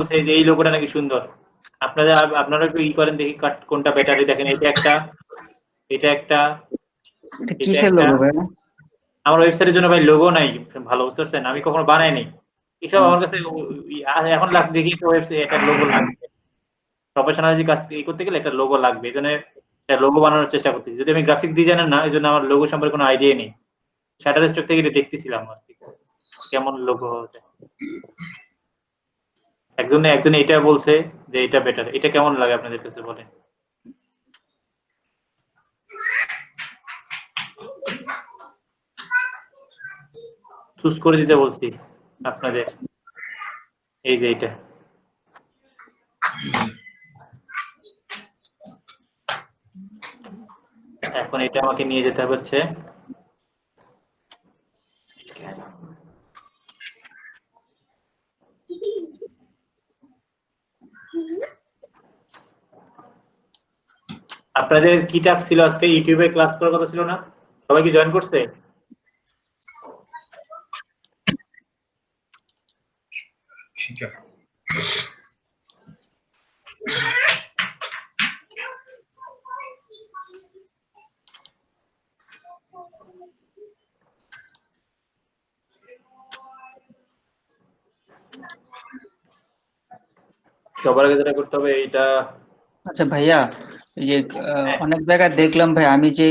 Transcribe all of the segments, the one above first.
বলছে যে এই লোগোটা নাকি সুন্দর। আপনারা একটু করেন দেখি কোনটা বেটার দেখেন এটা একটা এটা এটা কিসের একটা লোগো ভাই? আমার ওয়েবসাইটের জন্য ভাই লোগো নাই ভালো বুঝতে পারছেন আমি কখনো বানাই নাই এসব আমার কাছে এখন দেখি তো ওয়েবসাইট একটা লোগো লাগবে প্রফেশনাল যে কাজ করতে গেলে একটা লোগো লাগবে এজন্য একটা লোগো বানানোর চেষ্টা করতেছি যদি আমি গ্রাফিক ডিজাইনার না এজন্য আমার লোগো সম্পর্কে কোনো আইডিয়া নেই শাটারস্টক থেকে এটা দেখতেছিলাম আর কি কেমন লোগো হচ্ছে একজন এটা বলছে যে এটা বেটার এটা কেমন লাগে আপনাদের কাছে বলেন চুজ করে দিতে বলছি আপনাদের এই যে এটা এখন এটা আমাকে নিয়ে যেতে হচ্ছে আপনাদের কি টাস্ক ছিল আজকে ইউটিউবে ক্লাস করার কথা ছিল না সবাই কি জয়েন করছে সবার আগে যেটা করতে হবে এটা আচ্ছা ভাইয়া এই যে অনেক জায়গায় দেখলাম ভাই আমি যে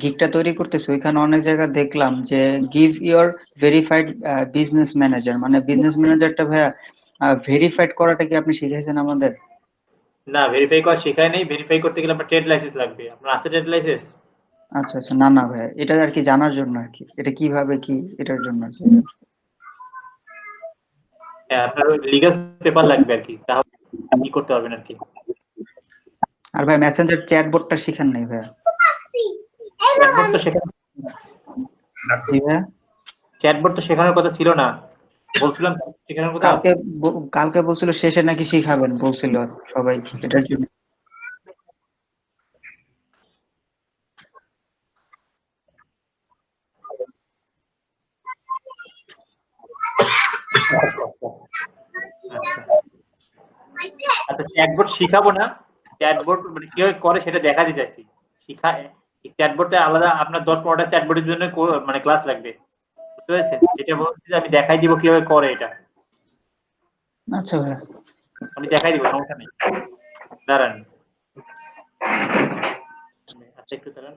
গিগটা তৈরি করতেছি ওইখানে অনেক জায়গায় দেখলাম যে give your verified business manager মানে বিজনেস ম্যানেজারটা ভাইয়া ভেরিফাইড করাটা কি আপনি শিখাইছেন আমাদের? না ভেরিফাই করা শেখায় নেই ভেরিফাই করতে গেলে আপনার ট্রেড লাইসেন্স লাগবে আপনার আছে ট্রেড লাইসেন্স আচ্ছা আচ্ছা না না ভাইয়া এটা আর কি জানার জন্য আর কি এটা কিভাবে কি এটার জন্য আর কি হ্যাঁ আপনার লিগ্যাল পেপার লাগবে আর কি তাহলে কি করতে পারবেন আর কি আর ভাই মেসেঞ্জার চ্যাটবটটা শিখান নাই ভাইয়া চ্যাটবট তো শেখানো জি ভাইয়া চ্যাটবট তো শেখানোর কথা ছিল না বলছিলাম শেখানোর কথা কালকে বলছিল শেষে নাকি শিখাবেন বলছিল সবাই এটার জন্য আচ্ছা চ্যাটবট শিখাবো না চ্যাটবট মানে কিভাবে করে সেটা দেখা দিতে চাইছি চ্যাটবটে আলাদা আপনার 10-15টা চ্যাটবটের জন্য মানে ক্লাস লাগবে বুঝতে পেরেছেন এটা বলছি যে আমি দেখাই দিব কিভাবে করে এটা আচ্ছা ভাইয়া আমি দেখাই দিব সমস্যা নেই দাঁড়ান আচ্ছা একটু দাঁড়ান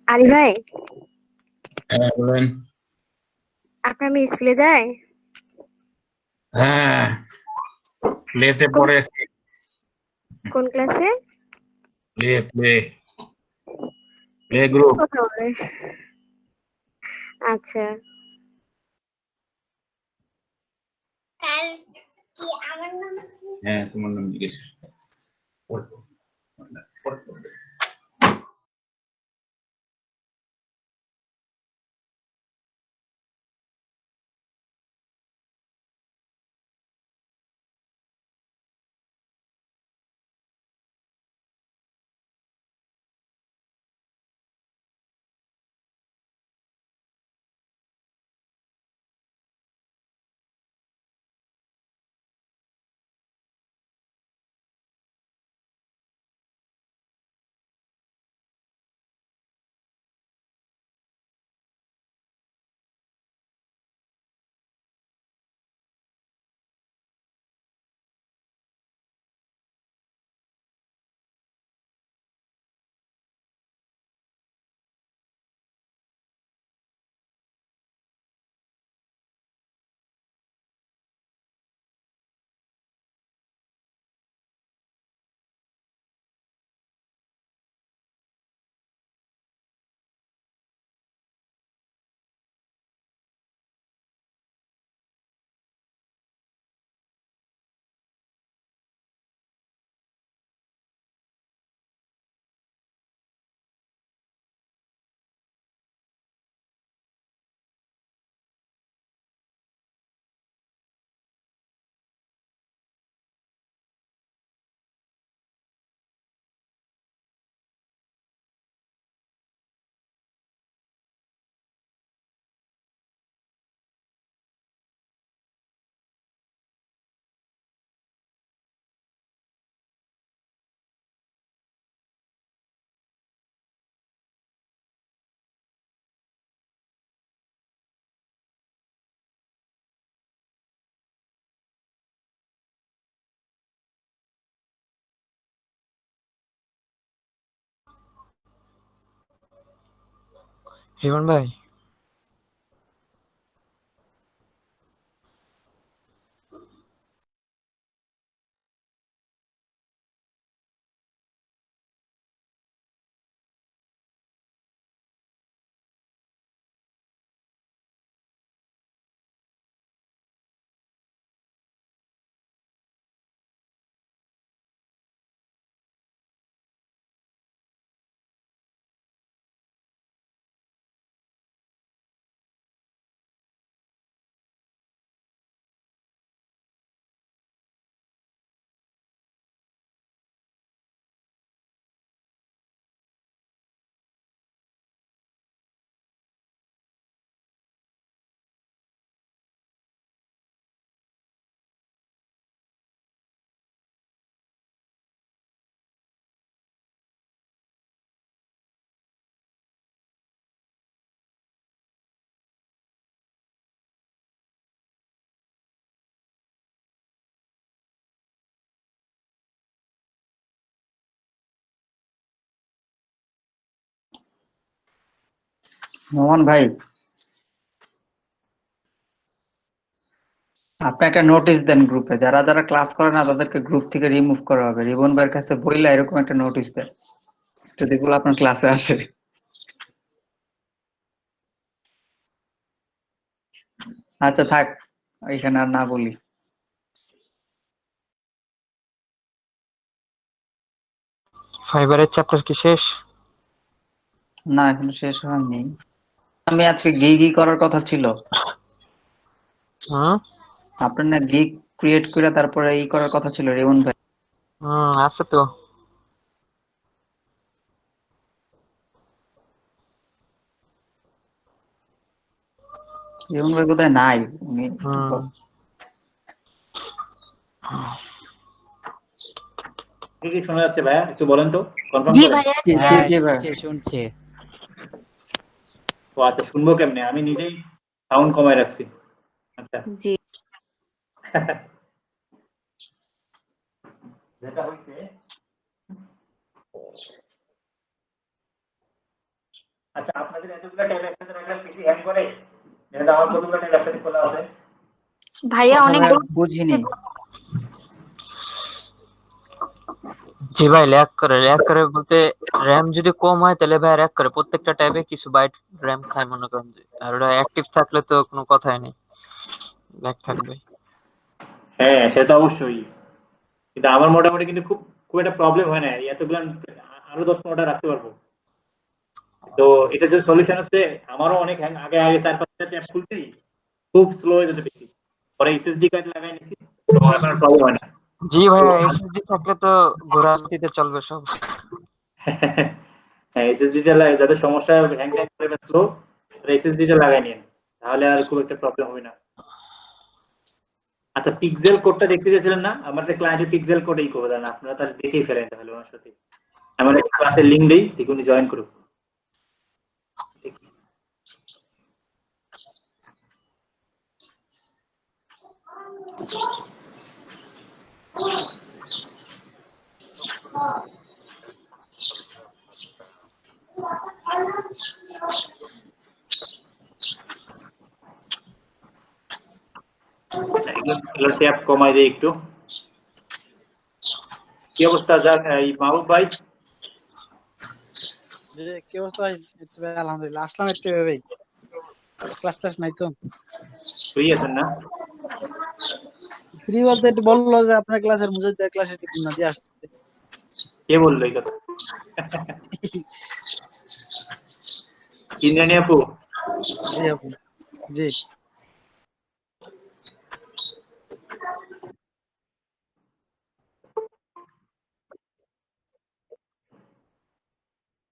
আলী ভাই হ্যাঁ বলেন আপনার মেয়ে স্কুলে যায় হ্যাঁ প্লেতে পড়ে কোন ক্লাসে প্লে প্লে প্লে গ্রুপ কথা বলে আচ্ছা হ্যাঁ তোমার নাম জিজ্ঞেস রিবন ভাই মোহন ভাই, আপনি একটা নোটিশ দেন গ্রুপে, যারা যারা ক্লাস করে না তাদেরকে গ্রুপ থেকে রিমুভ করা হবে। রিবন ভাইয়ের কাছে বইলা এরকম একটা নোটিশ দেন, যদি এগুলো আপনার ক্লাসে আসে। আচ্ছা থাক, এখানে আর না বলি। ফাইবারের চ্যাপ্টার কি শেষ? না, এখনো শেষ হয়নি। আমি আজকে গি করার কথা ছিল। হুম আপনার না গিগ ক্রিয়েট করে তারপরে করার কথা ছিল রিবন ভাই। আছে তো। রিবন ভাই কোথায় নাই উনি। হুম কি শোনা যাচ্ছে ভাইয়া? একটু বলেন তো, কনফার্ম জি করেন। ভাইয়া, জি জি হ্যাঁ জি ভাই। শুনছে। ও আচ্ছা, শুনবো কেমনে? আমি নিজেই সাউন্ড কমায় রাখছি। আচ্ছা। জি। যেটা হইছে, আচ্ছা আপনাদের এতগুলো ট্যাব একসাথে রাখলে পিসি হ্যাং করে? যেটা আমার কতগুলো ট্যাব একসাথে খোলা আছে? ভাইয়া কথা অনেক ভাই বুঝিনি। জি ভাই, ল্যাগ করে বলতে র্যাম যদি কম হয় তাহলে ভাই ল্যাগ করে, প্রত্যেকটা ট্যাবে কিছু বাইট র্যাম খায় মনে করেন যে। আর ওটা অ্যাক্টিভ থাকলে তো কোনো কথাই নেই, ল্যাগ থাকবে। হ্যাঁ সেটা অবশ্যই, কিন্তু আমার মোটামুটি কিন্তু খুব খুব একটা প্রবলেম হয় না, এতগুলো আরো 10-15টা রাখতে পারবো। তো এটা যে সলিউশন হচ্ছে, আমারও অনেক হ্যাং, আগে আগে 4-5টা ট্যাব খুলতেই খুব স্লো হয়ে যেত বেশি, পরে এসএসডি কার্ড লাগাই নিছি, তো এখন প্রবলেম হয় না। জি তো ভাইয়া, এসএসডি থাকলে তো ঘোরাঘুরিতে চলবে সব। হ্যাঁ এসএসডি টা যাদের সমস্যা হ্যাং ট্যাং করে বা স্লো, এসএসডি টা লাগাই নিন, তাহলে আর খুব একটা প্রবলেম হবে না। আচ্ছা, পিক্সেল কোডটা দেখতে চাইছিলেন না? আমার একটা ক্লায়েন্টের পিক্সেল কোডেই করবে না, আপনারা তাহলে দেখেই ফেলেন তাহলে ওনার সাথে। আমার একটা ক্লাসের লিংক দেই, দেখুন জয়েন করুন। আচ্ছা, এগুলো ট্যাব কমাই দেই একটু। কি অবস্থা? যাক, এই মাহবুব ভাই, কি অবস্থা ভাই? এই তো ভাই আলহামদুলিল্লাহ, আসলাম একটু ভাই, ক্লাস টাস নাই তো। ফ্রি আছেন না? ফ্রি বলতে একটু বললো যে আপনার ক্লাসের মুজাদ্দের ক্লাসে একটু না দিয়ে আসতে। কে বললো এই কথা? ইন্দ্রাণী আপু? জি আপু, জি।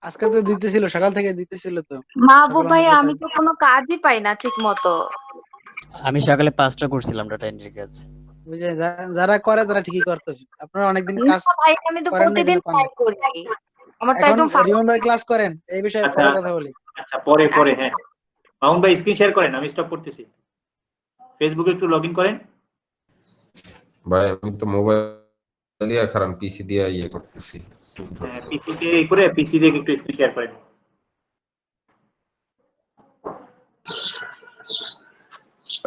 আজকে তো দিতেছিল, সকাল থেকে দিতেছিল তো। মাহবুব সকালে ভাই, অনেকগুলো আমি কাজ। তো কোনো কাজই পাই না ঠিক মতো। আমি সকালে 5টা করছিলাম ডাটা এন্ট্রি কাজ। বুঝে যারা করে তারা ঠিকই করতেছে, আপনারা অনেকদিন কাজ না ভাই, আমি তো করেন না, প্রতিদিন কিন্তু পান ট্রাই নাই। করি। আমার তো এখন একদম রিমন ভাই ক্লাস করেন, এই বিষয়ে আচ্ছা পরে কথা বলি। আচ্ছা, পরে পরে হ্যাঁ। মামুন ভাই স্ক্রিন শেয়ার করেন, আমি স্টপ করতেছি। ফেসবুকে একটু লগ ইন করেন। ভাই আমি তো মোবাইল দিয়ে খারাপ পিসি দিয়ে ইয়ে করতেছি। পিসি দিয়ে করে পিসি দিয়ে একটু স্ক্রিন শেয়ার করেন।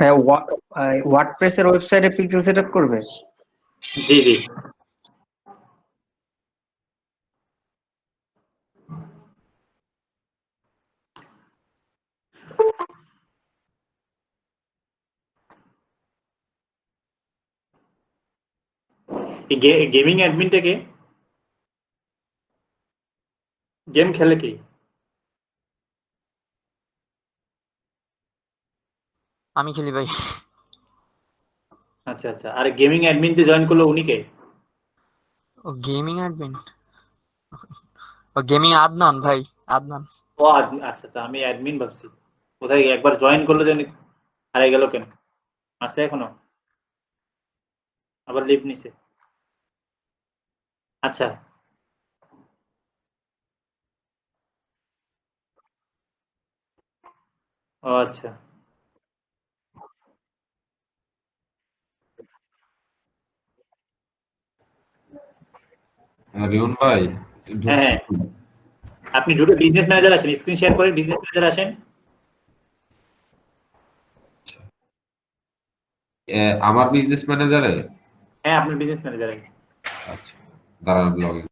ভাইয়া ওয়ার্ডপ্রেস এর ওয়েবসাইটে পিক্সেল সেটআপ করবে? জি জি। গেমিং অ্যাডমিনটা কে? গেম খেলে কি? আমি খেলি ভাই। আচ্ছা আচ্ছা, আর গেমিং অ্যাডমিনতে জয়েন করলো উনি কে? ও গেমিং অ্যাডমিন, ও গেমিং আদনান ভাই, আদনান। ও আচ্ছা আচ্ছা, আমি অ্যাডমিন ভাবছি। কোথায় একবার জয়েন করলো যেন হারিয়ে গেল কেন? আছে এখনো? আবার লিভ নিছে? আচ্ছা। ও আচ্ছা। রিয়ন ভাই হ্যাঁ ঢুকছি। হ্যাঁ, আপনি ঢুকে বিজনেস ম্যানেজার আসেন, স্ক্রিন শেয়ার করেন, বিজনেস ম্যানেজার আসেন। আমার বিজনেস ম্যানেজারে। হ্যাঁ, আপনার বিজনেস ম্যানেজার। আচ্ছা, দাঁড়ান লগে।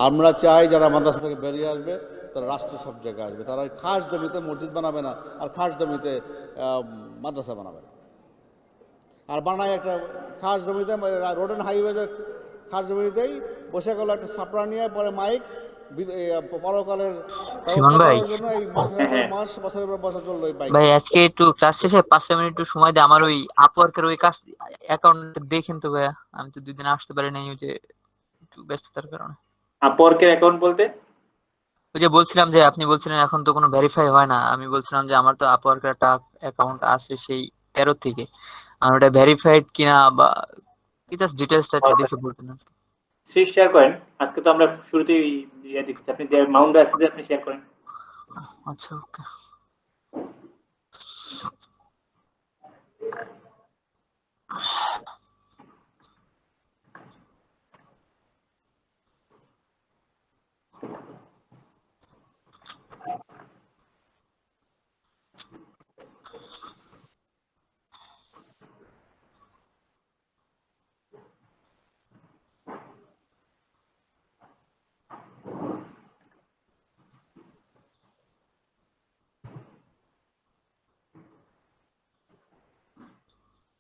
আমরা চাই যারা মাদ্রাসা থেকে বেরিয়ে আসবে তারা রাষ্ট্রের সব জায়গায় আসবে, তারা খাস জমিতে মসজিদ বানাবে না আর খাস জমিতে মাদ্রাসা বানাবে না, আর বানায় একটা খাস জমিতে রোড অ্যান্ড হাইওয়ে খাস জমিতেই বসে গেল একটা সাপড়া নিয়ে পরে মাইক পরকালের শিমন ব্যবস্থা ভাই, করার জন্য এই মাস বছরের পর বছর চললো এই বাইক। ভাই আজকে একটু ক্লাস শেষে 5 মিনিট একটু সময় দিয়ে আমার ওই আপওয়ার্কের ওই কাজ অ্যাকাউন্ট দেখেন তো ভাইয়া, আমি তো 2 দিন আসতে পারি নাই, ওই যে একটু ব্যস্ততার কারণে। আপওয়ার্কের অ্যাকাউন্ট বলতে? ওই যে বলছিলাম যে আপনি বলছিলেন এখন তো কোনো ভেরিফাই হয় না, আমি বলছিলাম যে আমার তো আপওয়ার্কের একটা অ্যাকাউন্ট আছে সেই 13 থেকে, আর ওটা ভেরিফাইড কিনা বা কি জাস্ট ডিটেইলসটা একটু দেখে বলতেন আর কি। শেয়ার করেন। আজকে তো আমরা শুরুতেই ইয়ে দিচ্ছি, আপনি মাউন্ট আসতে আপনি শেয়ার করেন। আচ্ছা ওকে।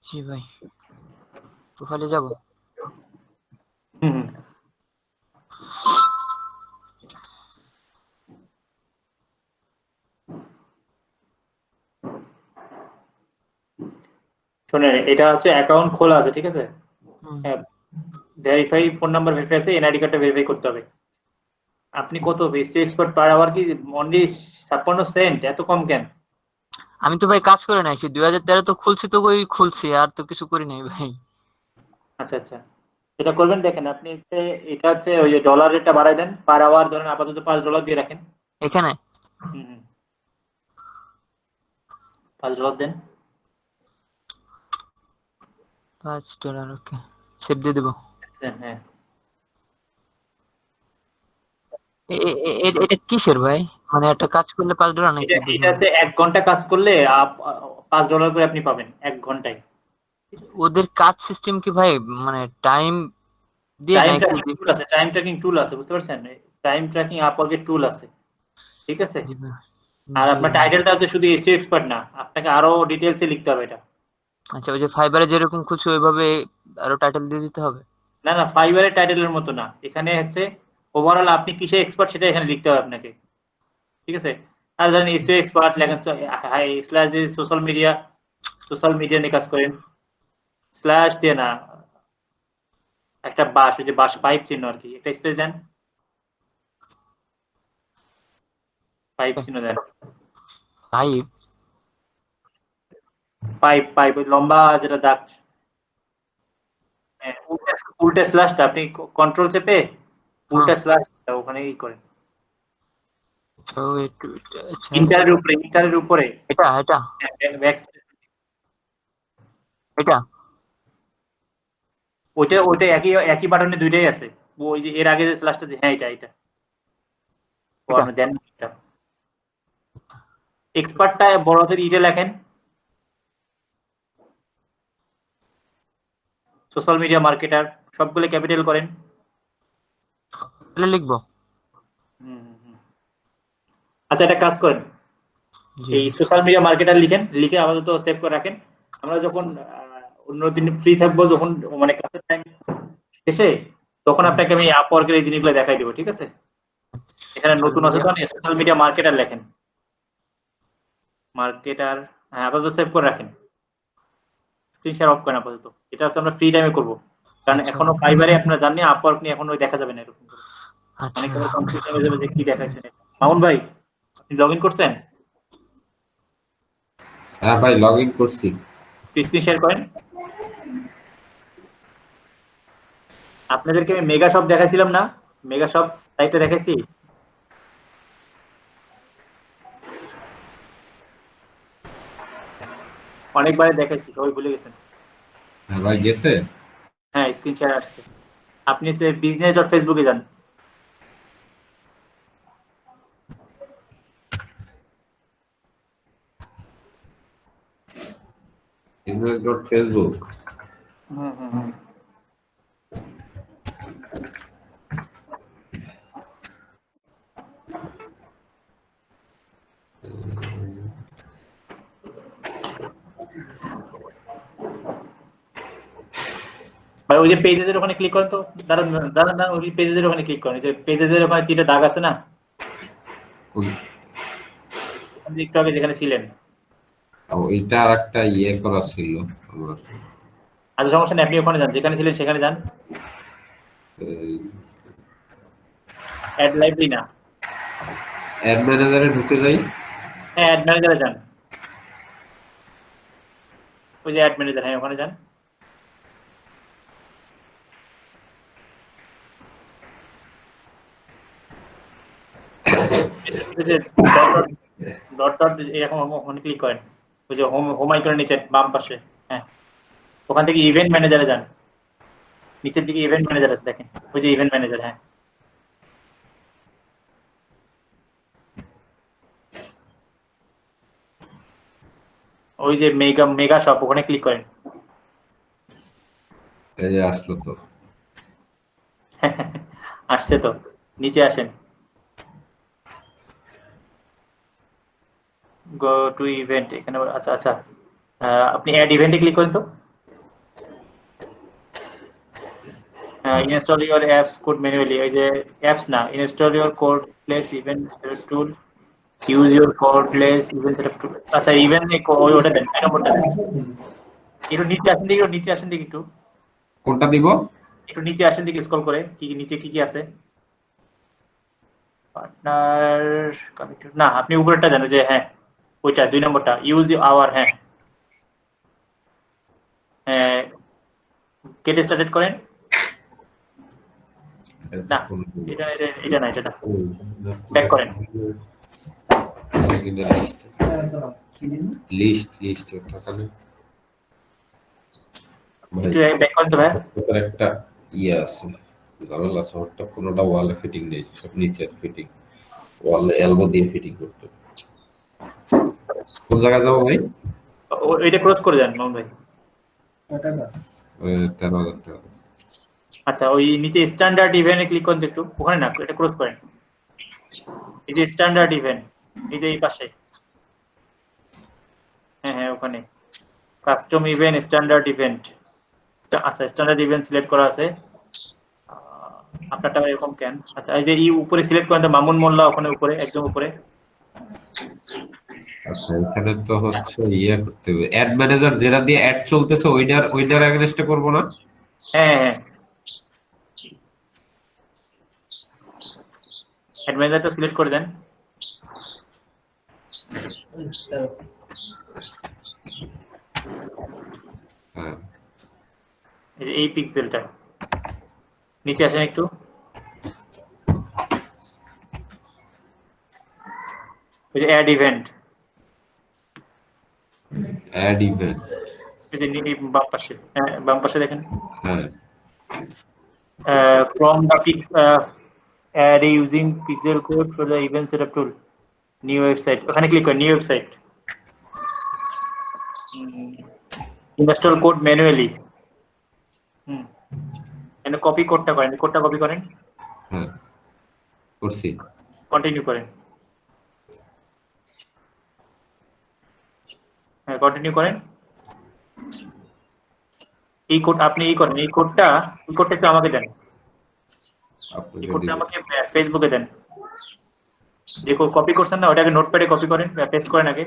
জি ভাই, প্রোফাইলে যাব। হুম হুম। শোনেন, এটা হচ্ছে অ্যাকাউন্ট খোলা আছে, ঠিক আছে? হ্যাঁ, ভেরিফাই ফোন নাম্বার ভেরিফাই আছে, এনআইডি কার্ডটা ভেরিফাই করতে হবে। আপনি কত বেশি এক্সপার্ট পার আওয়ার কি অনলি 56 সেন্ট? এত কম কেন? আমি তো ভাই কাজ করে নাই, সে 2013 তো খুলছি, তো ওই খুলছি, আর তো কিছু করি নাই ভাই। আচ্ছা আচ্ছা, এটা করবেন। দেখেন আপনি এটা হচ্ছে ওই যে ডলার রেটটা বাড়াই দেন পার আওয়ার, ধরেন আপাতত $5 দিয়ে রাখেন। এখানে হুম হুম, $5 দেন। $5, ওকে, সেভ দিয়ে দেবো। হ্যাঁ, এটা কিসের ভাই, মানে একটা কাজ করলে $5 নাকি? এটা হচ্ছে 1 ঘন্টা কাজ করলে $5 করে আপনি পাবেন 1 ঘন্টায়। ওদের কাজ সিস্টেম কি ভাই, মানে টাইম দিয়ে টাইম না একটু ট্র্যাকিং টুল আছে, টাইম ট্র্যাকিং টুল আছে, বুঝতে পারছেন? টাইম ট্র্যাকিং আপওয়ার্কের টুল আছে, ঠিক আছে? জি ভাই। আর জি আপনার ভাই। টাইটেলটা হচ্ছে শুধু এসইও এক্সপার্ট না, আপনাকে আরো ডিটেইলসে লিখতে হবে এটা। আচ্ছা, ওই যে ফাইবারে যেরকম খুলছে ওইভাবে আরো টাইটেল দিয়ে দিতে হবে? না না, ফাইবারের টাইটেলের মতো না, এখানে হচ্ছে ওভারঅল আপনি কিসে এক্সপার্ট সেটা এখানে লিখতে হবে আপনাকে। ঠিক আছে? আর ধরেন এসইও এক্সপার্ট লেখেন স্ল্যাশ দিয়ে সোশ্যাল মিডিয়া নিয়ে কাজ করেন, স্ল্যাশ দিয়ে না, একটা বাস, ওই যে বাস পাইপ চিহ্ন আর কি, একটা স্পেস দেন, পাইপ চিহ্ন দেন, ফাইভ পাইপ ওই লম্বা যেটা দাগ, হ্যাঁ, উল্টে স্ল্যাশটা আপনি কন্ট্রোল চেপে উল্টা স্ল্যাশ ওখানে ই করেন, তো একটু আচ্ছা, ইন্টারের উপরে এটা ব্যাকস্পেস, এটা ওইটা একই বাটনে দুইটাই আছে, ওই যে এর আগে যে স্ল্যাশটা, হ্যাঁ এটা ও আপনি দেন এটা। এক্সপার্টটা বড় হাতের ইটে লেখেন, সোশ্যাল মিডিয়া মার্কেটার সবগুলো ক্যাপিটাল করেন। তাহলে লিখবো। আচ্ছা একটা কাজ করেন, জি। এই সোশ্যাল মিডিয়া মার্কেটার লিখে আপাতত সেভ করে রাখেন। আমরা যখন অন্যদিন ফ্রি থাকবো, যখন মানে ক্লাসের টাইম শেষে, তখন আপনাকে আমি আপওয়ার্কের এই জিনিসগুলো দেখাই দেবো, ঠিক আছে? এখানে নতুন আছে তো, সোশ্যাল মিডিয়া মার্কেটার লেখেন, মার্কেটার, হ্যাঁ আপাতত সেভ করে রাখেন, স্ক্রিন শেয়ার অফ করেন আপাতত। এটা হচ্ছে আমরা ফ্রি টাইমে করবো, কারণ আচ্ছা। এখনো ফাইবারে আপনারা জানেন আপওয়ার্ক নিয়ে এখনো দেখা যাবে না এরকম করে, আচ্ছা অনেক কনফিউশন হয়ে যাবে যে কি দেখাইছেন। মামুন ভাই আপনি লগ ইন করছেন? হ্যাঁ ভাই লগ ইন করছি। স্ক্রিন শেয়ার করেন। আপনাদেরকে আমি মেগা শপ দেখাইছিলাম না, মেগা শপ সাইটটা দেখাইছি, অনেকবার দেখাইছি, সবাই ভুলে গেছেন। হ্যাঁ ভাই গেছে। হ্যাঁ স্ক্রিন শেয়ার আসছে। আপনি হচ্ছে business.facebook-এ যান, business.facebook। ভাই ওই যে পেজের ওখানে ক্লিক করেন তো, দাঁড়ান ওই পেজের ওখানে ক্লিক করেন, যে পেজের ওখানে তিনটা দাগ আছে না, একটু আগে যেখানে ছিলেন। ওইটা আর একটা ইয়ে করা ছিল আমার, আচ্ছা সমস্যা নেই, আপনি ওখানে যান, যেখানে ছিলেন সেখানে যান। অ্যাড লাইব্রেরি না, অ্যাড ম্যানেজারে ঢুকে যাই। হ্যাঁ অ্যাড ম্যানেজারে যান, ওই যে অ্যাড ম্যানেজার, হ্যাঁ ওখানে যান। ডট এরকম ওখানে ক্লিক করেন, ওই যে হোম আইকনের নিচে বাম পাশে, হ্যাঁ ওখান থেকে ইভেন্ট ম্যানেজারে যান, নিচের দিকে ইভেন্ট ম্যানেজার আছে দেখেন, ওই যে ইভেন্ট ম্যানেজার, হ্যাঁ ওই যে মেগা শপ, ওখানে ক্লিক করেন। এই যে আসলো তো, আসছে তো, নিচে আসেন, গো টু ইভেন্ট, এখানে আচ্ছা আপনি অ্যাড ইভেন্টে ক্লিক করেন তো, install your apps code manually, ওই যে অ্যাপস না, install your code place event tool, use your code place event setup tool. আচ্ছা ইভেন্ট ওটা দেন, এই নম্বরটা দেন, একটু নিচে আসেন দেখি একটু, কোনটা দিব? একটু নিচে আসেন দিকে স্ক্রল করে, নিচে কি আছে, পার্টনার কানেক্টেড না, আপনি উপরেরটা জানো যে, হ্যাঁ ওইটা 2 নম্বরটা, ইউজ আওয়ার, হ্যাঁ গেট স্টার্টেড করেন। না এটা না, এটা ব্যাক করেন, লিস্ট ওখানে একটু ব্যাক করেন তো ভাই। একটা ইয়ে আছে, ঝামেলা শহরটা কোনোটা ওয়ালে ফিটিং নেই, সব নিচে ফিটিং, ওয়ালে এলবো দিয়ে ফিটিং করতে। কোন জায়গায় যাবো ভাই? ওইটা ক্রস করে যান মামুন ভাই। 13,000 টাকা। আচ্ছা ওই নিচে স্ট্যান্ডার্ড ইভেন্টে ক্লিক করেন একটু, ওখানে না, এটা ক্রস করেন, এই যে স্ট্যান্ডার্ড ইভেন্ট, এই যে এই পাশে, হ্যাঁ ওখানে কাস্টম ইভেন্ট, স্ট্যান্ডার্ড ইভেন্ট, আচ্ছা স্ট্যান্ডার্ড ইভেন্ট সিলেক্ট করা আছে, আপনারটা এরকম কেন? আচ্ছা এই যে উপরে সিলেক্ট করেন, মামুন মোল্লা ওখানে উপরে, একদম উপরে আচ্ছা এখানে তো হচ্ছে ইয়ে করতে হবে, অ্যাড ম্যানেজার যেটা দিয়ে অ্যাড চলতেছে ওইটার এগেইনস্টে করব না? হ্যাঁ হ্যাঁ, অ্যাড ম্যানেজারটা সিলেক্ট করে দেন। হ্যাঁ এই পিক্সেলটা নিচে আসেন একটু, ওই যে অ্যাড ইভেন্ট, অ্যাড ইভেন্ট, বাম পাশে, হ্যাঁ বাম পাশে দেখেন, হ্যাঁ from the add using pixel code for the event setup tool, new website, ওখানে ক্লিক করেন, new website, install code manually, এখানে কপি কোডটা করেন, কোডটা কপি করেন, হ্যাঁ করছি। কন্টিনিউ করেন, হ্যাঁ কন্টিনিউ করেন। এই কোড আপনি করেন, এই কোডটা একটু আমাকে দেন, এই কোডটা আমাকে ফেসবুকে দেন, যে কপি করছেন না ওটাকে নোটপ্যাডে কপি করেন, পেস্ট করেন আগে।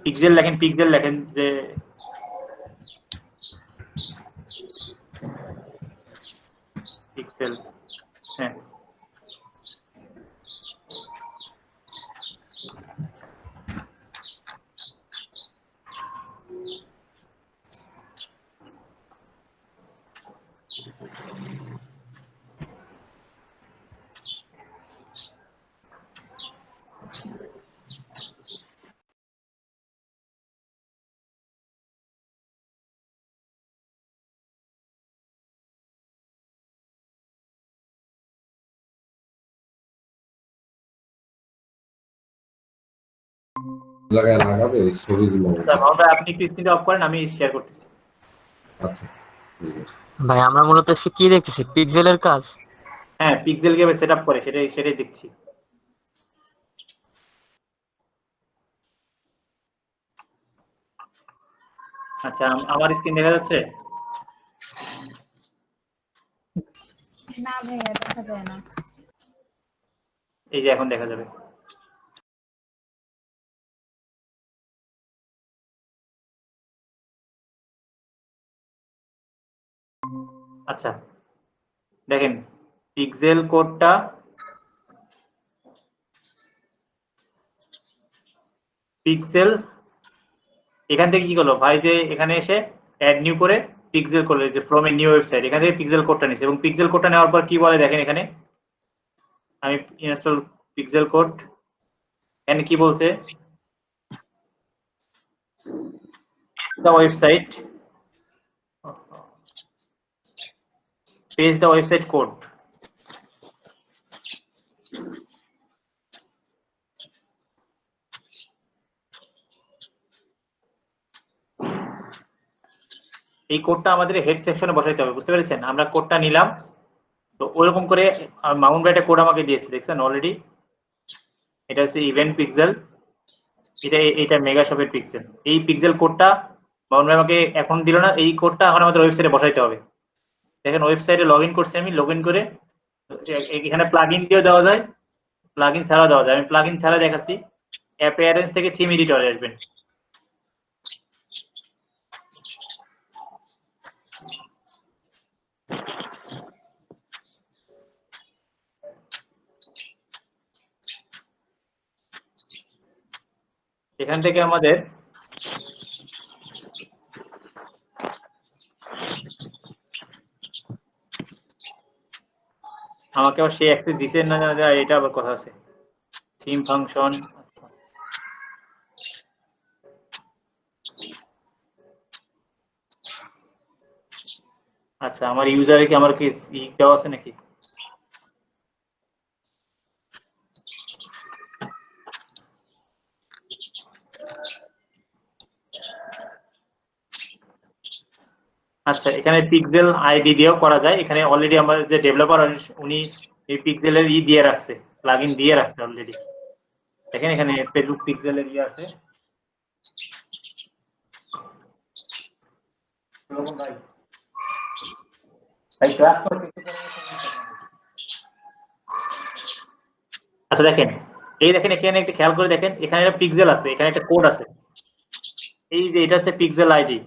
পিক্সেল লেখেন যে পিক্সেল, হ্যাঁ লাগায় লাগাবে ওই ছবিগুলো। আমরা, আপনি একটু স্ক্রিনটা অফ করেন, আমি শেয়ার করতেছি। আচ্ছা ঠিক আছে। ভাই আমরা মূলত আজকে কি দেখতেছি, পিক্সেলের কাজ। হ্যাঁ পিক্সেল কিভাবে সেটআপ করে সেটাই দেখছি। আচ্ছা আমার স্ক্রিন দেখা যাচ্ছে? না ভাইয়া দেখা যায় না। এই যে এখন দেখা যাবে। আচ্ছা দেখেন পিক্সেল কোডটা পিক্সেল এখান থেকে কি করলো ভাই, যে এখানে এসে অ্যাড নিউ করে পিক্সেল করলো, যে ফ্রম এ নিউ ওয়েবসাইট, এখান থেকে পিক্সেল কোডটা নিছে, এবং পিক্সেল কোডটা নেওয়ার পর কি বলে দেখেন, এখানে আমি ইনস্টল পিক্সেল কোড, এখানে কি বলছে, the website, paste the website code, এই কোডটা আমাদের হেড সেকশনে বসাইতে হবে, বুঝতে পেরেছেন? আমরা কোডটা নিলাম, তো ওরকম করে মাউন্ট ভাই একটা কোড আমাকে দিয়েছে, দেখছেন অলরেডি, এটা হচ্ছে ইভেন্ট পিক্সেল, এটা মেগাশপের পিক্সেল। এই পিক্সেল কোডটা মাউন্ট ভাই আমাকে এখন দিল না, এই কোডটা এখন আমাদের ওয়েবসাইটে বসাইতে হবে। দেখেন ওয়েবসাইটে লগ ইন করছি আমি, লগ ইন করে এখানে প্লাগ ইন দিয়েও দেওয়া যায়, প্লাগ ইন ছাড়াও দেওয়া যায়। আমি প্লাগ ইন ছাড়া দেখাচ্ছি, অ্যাপিয়ারেন্স থেকে থিম এডিটরে আসবেন, এখান থেকে আমাদের আমাকে আবার সেই অ্যাক্সেস দিছেন না, এটা আবার কথা আছে, থিম ফাংশন। আচ্ছা আমার ইউজারে কি আমার কি দেওয়া আছে নাকি? আচ্ছা এখানে পিক্সেল আইডি দিয়েও করা যায়, এখানে অলরেডি আমার যে ডেভেলপার উনি এই পিক্সেলের দিয়ে রাখছে, প্লাগইন দিয়ে রাখছে অলরেডি। দেখেন এখানে ফেসবুক পিক্সেলের আছে, ক্লাস করতে আচ্ছা দেখেন, এই দেখেন এখানে একটা খেয়াল করে দেখেন, এখানে একটা পিক্সেল আছে, এখানে একটা কোড আছে। এই যে এটা হচ্ছে পিক্সেল আইডি,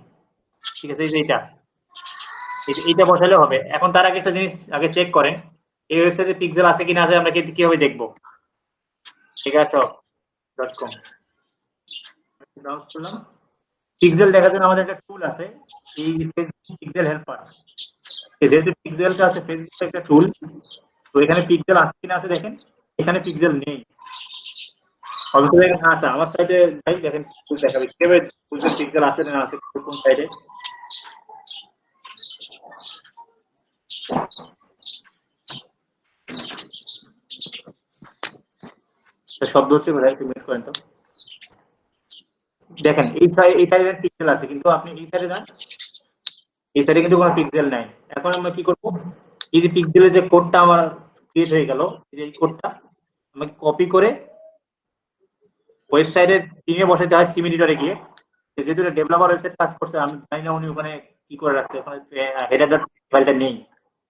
ঠিক আছে? এই যে এইটা বসালে হবে। এখন তার আগে একটা জিনিস আগে চেক করেন, এই ওয়েবসাইটে পিক্সেল আছে কিনা আছে আমরা কিভাবে দেখবো? pegaso.com ব্রাউজ করলাম, পিক্সেল দেখার জন্য আমাদের একটা টুল আছে, এই পিক্সেল হেল্পার। যেহেতু পিক্সেলটা আছে ফেসবুকের একটা টুল, তো এখানে পিক্সেল আছে কিনা আছে দেখেন, এখানে পিক্সেল নেই। অথচ দেখেন, আচ্ছা আমার সাইটে যাই, দেখেন টুল দেখাবে কিভাবে বুঝবেন পিক্সেল আছে না আছে কোন সাইডে। শব্দ হচ্ছে কোথায়, একটু মিউট করেন তো। দেখেন এই সাইডে পিক্সেল আছে, কিন্তু আপনি এই সাইডে যান, এই সাইডে কিন্তু কোনো পিক্সেল নাই। এখন আমরা কি করব, এই যে পিক্সেলের যে কোডটা আমার ক্রিয়েট হয়ে গেল, এই কোডটা আমাকে কপি করে ওয়েবসাইটের থিমে বসাতে হয়, থিম এডিটরে গিয়ে। যেহেতু ডেভেলপার ওয়েবসাইট কাজ করছে, আমি জানি না উনি ওখানে কি করে রাখছে, ওখানে হেডার ফাইলটা নেই,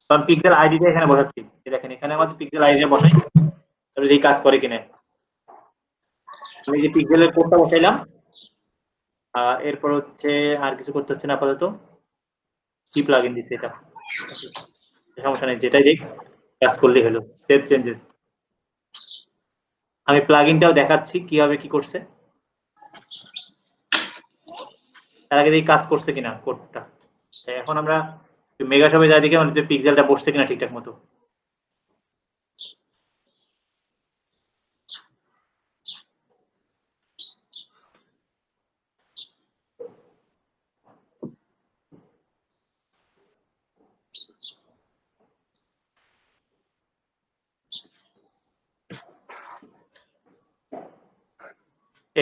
তো আমি পিক্সেল আইডিটা এখানে বসাচ্ছি। দেখেন এখানে আমাদের পিক্সেল আইডিটা বসাই, তাহলে এই কাজ করে কিনা। আমি যে পিক্সেলের কোডটা বসাইলাম, এরপর হচ্ছে আর কিছু করতে হচ্ছে না আপাতত। কি প্লাগইন দিছে এটা, সমস্যা নেই, যেটাই দেখ কাজ করলেই হলো। সেভ চেঞ্জেস, আমি প্লাগইনটাও দেখাচ্ছি কিভাবে কি করছে, তার আগে দেখি কাজ করছে কিনা কোডটা। এখন আমরা মেগাশপে যাই দেখি আমাদের পিক্সেলটা বসছে কিনা ঠিকঠাক মতো।